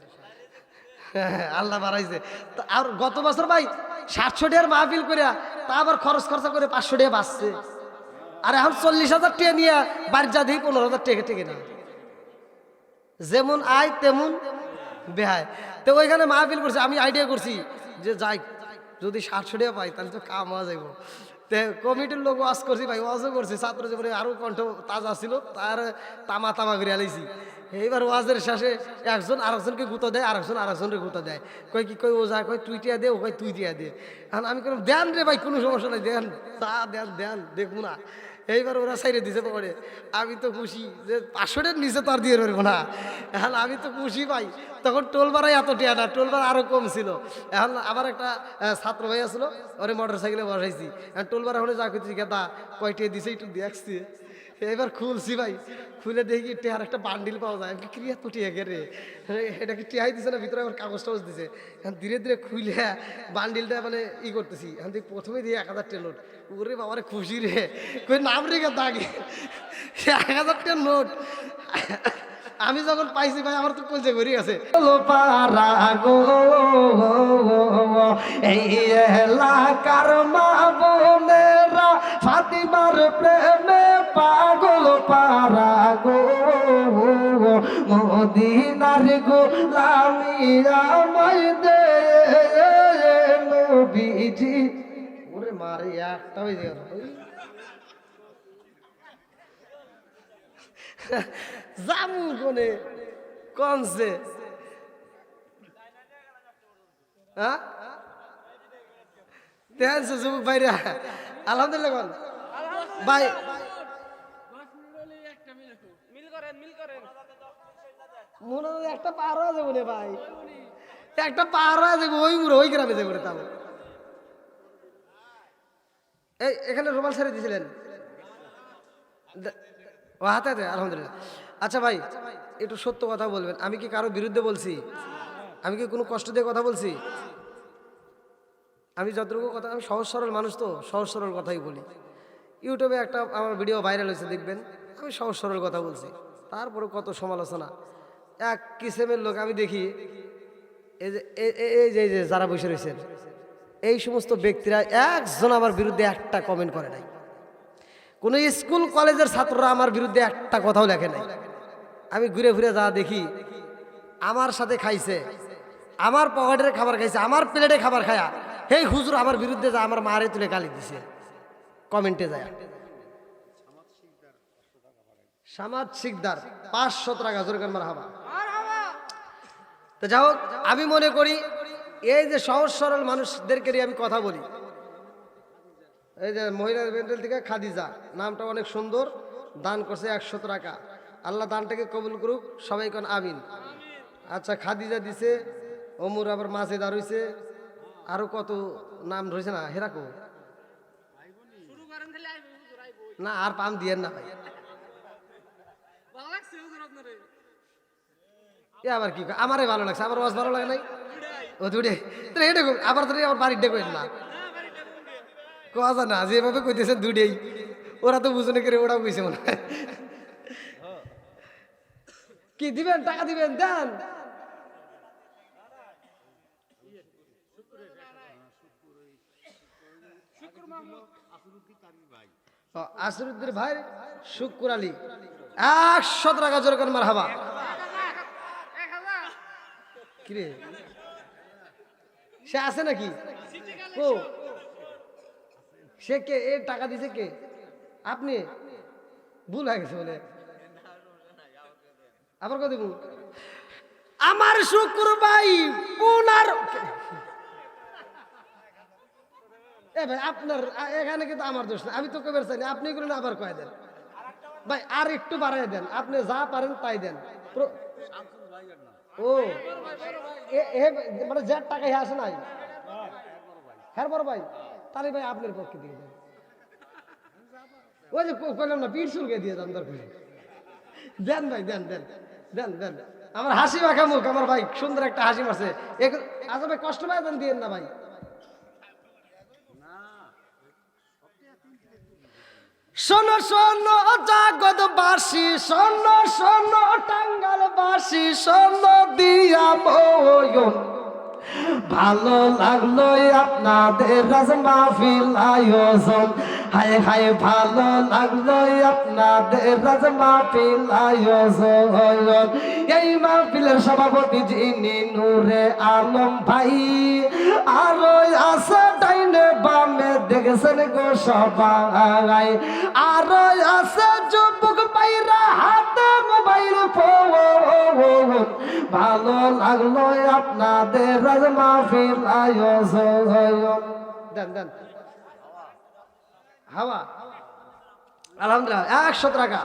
আল্লাহ বাড়াইছে। তো আর গত বছর ভাই 700 টাকার মাহফিল করিয়া, তা আবার খরচা করে 500 টাকা বাঁচছে। আর এখন 40,000 টাকা নিয়ে বাড়ির যা দিই 15,000 টাকা টেকে না, যেমন আয় তেমন বেহায়। তো ওইখানে মাহফিল করছে, আমি আইডিয়া করছি যে যাই, যদি 700 টাকা পাই তাহলে তো কাম হওয়া যাইব। তো কমিটির লোক ওয়াজ করছি ভাই, ওয়াজও করছে, ছাত্র জীবনে আরও কণ্ঠ তাজা ছিল, তার তামা করে আলাইছি। এইবার ওয়াজের শেষে একজন আরেকজনকে গুঁতো দেয়, আরেকজনকে গুঁতো দেয়, কই কি, কই ও যায়, কই তুই টিয়া দে, ও কই তুই টিয়া দে। এখন আমি কোনো দেন রে ভাই, কোনো সমস্যা নাই, দেন তা দেন দেখবো না। এইবার ওরা সাইডে দিছে পড়ে, আমি তো খুশি যে 500 টাকার নিচে তো আর দিয়ে পারবো না। এখন আমি তো খুশি ভাই, তখন টোল ভাড়াই এত টিয়া না, টোল ভাড়া আরও কম ছিল। এখন আমার একটা ছাত্র ভাই আসলো, ওরে মোটর সাইকেলে বসাইছি, এখন টোল ভাড়া হলে যা করছি গেদা কয়টিয়া দিছে একটু দেখছি। এবার খুলছি ভাই, খুলে দেখি টিয়ার একটা বান্ডিল পাওয়া যায়, আমি ক্রিয়া তো টিয়া রে, এটা কি টিয়াই দিছে না, ভিতরে আবার কাগজ টাগজ দিছে। এখন ধীরে ধীরে খুলে বান্ডিলটা মানে করতেছি, এখন দেখি প্রথমে দিয়ে 1000 টাকা নোট, ওরে বাবারে খুশি রে, কই নাম রেখে দাগে 1000 টাকার নোট। আমি যখন পাইছি ভাই, আমার তো কলজে ঘুরে গেছে। এই এলাকার মা বোনেরা ফাতিমার প্রেমে পাগল পারা গো, মদিনার গোলামি আমায় দে নবীজি। ওরে মারে একটা হয়ে গেল, জামু কোনে কনছে, হ্যাঁ দেখছে যুবক ভাইরা, আলহামদুলিল্লাহ কোন ভাই, মনে হয় একটা পার হয়ে যাবো রে ভাই, একটা পার হয়ে যাবো, ওই গ্রামে যাবো রে। তাও এই এখানে রুমাল ছেড়ে দিয়েছিলেন ও হাতে হাতে, আলহামদুলিল্লাহ। আচ্ছা ভাই, একটু সত্য কথা বলবেন, আমি কি কারো বিরুদ্ধে বলছি? আমি কি কোনো কষ্ট দিয়ে কথা বলছি? আমি যতটুকু কথা, আমি সহজ সরল মানুষ, তো সহজ সরল কথাই বলি। ইউটিউবে একটা আমার ভিডিও ভাইরাল হয়েছে দেখবেন, আমি সহজ সরল কথা বলছি, তারপরে কত সমালোচনা। এক কিসেমের লোক আমি দেখি, এই যে যারা বসে রয়েছেন এই সমস্ত ব্যক্তিরা একজন আমার বিরুদ্ধে একটা কমেন্ট করে নাই। কোনো স্কুল কলেজের ছাত্ররা আমার বিরুদ্ধে একটা কথাও লেখে নাই। আমি ঘুরে ঘুরে যা দেখি, আমার সাথে খাইছে, আমার পকেটের খাবার খাইছে, আমার প্লেটে খাবার খায়া হেই হুজুর আমার বিরুদ্ধে যা আমার মারে তুলে গালি দিছে কমেন্টে যায়। সামাদ শিকদার 500 টাকা জোরকার মারহাবা। তো যাই হোক, আমি মনে করি এই যে সহজ সরল মানুষদেরকে নিয়ে আমি কথা বলি, এই যে মহিলা ব্যান্ডেল থেকে খাদিজা, নামটা অনেক সুন্দর, দান করছে 100 টাকা। আল্লাহ দানটাকে কবুল করুক, সবাই কোন আমিন। আচ্ছা, খাদিজা দিছে, অমর আবার মাছেদার হইছে, আরো কত নাম রয়েছে না, হেরাকো না, আর পাম দিয়েন না ভাই। এ আবার কি কয়? আমারে ভালো লাগছে, আমার ওয়াজ ভালো লাগে নাই, ও দুটে তো এটা আবার ধরে আমার বাড়ির ডেকে না কথা না, যেভাবে কইতেছে দুটেই, ওরা তো বুঝনে করে ওরা কইছে মনে হয়। কি দিবেন? টাকা দিবেন, দেন। আসরুদ্দিন ভাই, শুক্কুর আলী 100 টাকা জোর করে মারহাবা। কিরে সে আছে নাকি? ও সে কে? এ টাকা দিছে কে? আপনি? ভুল হয়ে গেছে বলে আবার কত দিব? আমার শুক্র ভাই পুনার এ ভাই আপনার এখানে কিন্তু আমার দোষ না, আমি তো কবে চাইনি, আপনি এগুলো না আবার কয়ে দেন ভাই, আর একটু বাড়াই দেন, আপনি যা পারেন তাই দেন। ও মানে যার টাকা আসে নাই, হ্যাঁ বড় ভাই, তাহলে ভাই আপনার পক্ষে দিয়ে দেন। ওই যে কইলাম না, পিঠ চুলকে দিয়ে দেন, দরকার দেন ভাই, দেন দেন দেন দেন। আমার হাসি মাখা মুখ, আমার ভাই সুন্দর একটা হাসি মারছে। আচ্ছা ভাই, কষ্ট পায় দেন, দিয়েন না ভাই। শোনো শোনো জগৎবাসী, শোনো শোনো টাঙ্গালবাসী, শোনো দিয়া বয়ন, ভালো লাগলো আপনাদের রাজ মাহফিল আয়োজন, হায় হায় ভালো লাগলো আপনাদের রাজ মাহফিল আয়োজন। এই মাহফিলের সভাপতি যিনি নূরে আলম ভাই, আর আছে ডাইনে বামে দেখছেন গো সবাই, আর আছে যুবক ভাইরা হাতে মোবাইল ফোন, ভালো লাগলো আপনাদের রাজ মাহফিল আয়োজন। দেন দেন হাওয়া, আলহামদুলিল্লাহ 100 টাকা।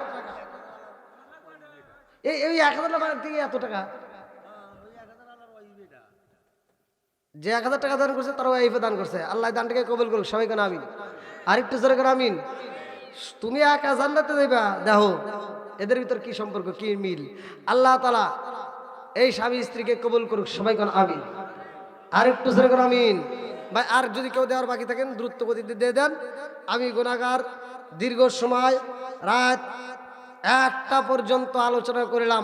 এই 1000 টাকা থেকে এত টাকা, যে 1000 টাকা দান করছে তারাও এই দান করছে। আল্লাহ দানটাকে কবুল করুক, সবাই কেন আমিন। আরেকটু জোরে কেন আমিন। তুমি একা জান্নাতে যাইবা, দেখো এদের ভিতর কি সম্পর্ক, কি মিল। আল্লাহ তাআলা এই স্বামী স্ত্রীকে কবুল করুক, সবাই কেন আমিন। আরেকটু জোরে কেন আমিন ভাই। আর যদি কেউ দেওয়ার বাকি থাকেন দ্রুত গতিতে দিয়ে দেন। আমি গুনাহগার, দীর্ঘ সময় রাত 1টা পর্যন্ত আলোচনা করলাম।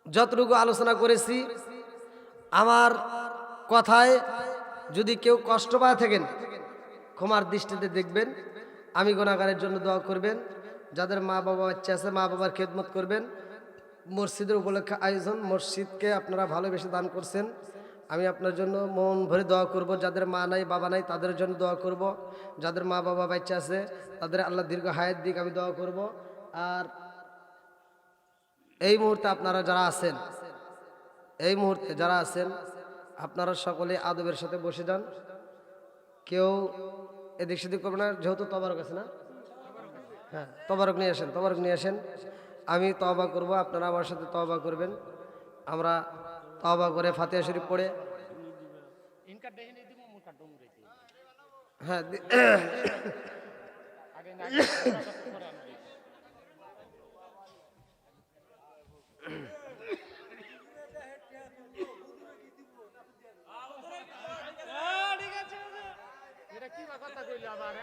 যতটুকু আলোচনা করেছি, আমার কথায় যদি কেউ কষ্ট পায় থাকেন ক্ষমার দৃষ্টিতে দেখবেন। আমি গুনাহগারের জন্য দোয়া করবেন। যাদের মা বাবা বাচ্চা আছে, মা বাবার খেদমত করবেন। মসজিদের উপলক্ষে আয়োজন, মসজিদকে আপনারা ভালোবেসে দান করছেন, আমি আপনার জন্য মন ভরে দোয়া করব। যাদের মা নাই বাবা নাই তাদের জন্য দোয়া করব। যাদের মা বাবা বাচ্চা আছে তাদের আল্লাহ দীর্ঘ হায়াত দিক, আমি দোয়া করব। আর এই মুহূর্তে আপনারা যারা আছেন, এই মুহূর্তে যারা আছেন আপনারা সকলে আদবের সাথে বসে যান। কেউ এদিক সেদিক করবে না, যেহেতু তবারক আছে না, হ্যাঁ তবারক নিয়ে আসেন, তবারক নিয়ে আসেন। আমি তওবা করব, আপনারা আমার সাথে তওবা করবেন। আমরা তওবা করে ফাতিহা শরীফ পড়ে, হ্যাঁ ঠিক আছে, এটা কি কথা কইলা আবার?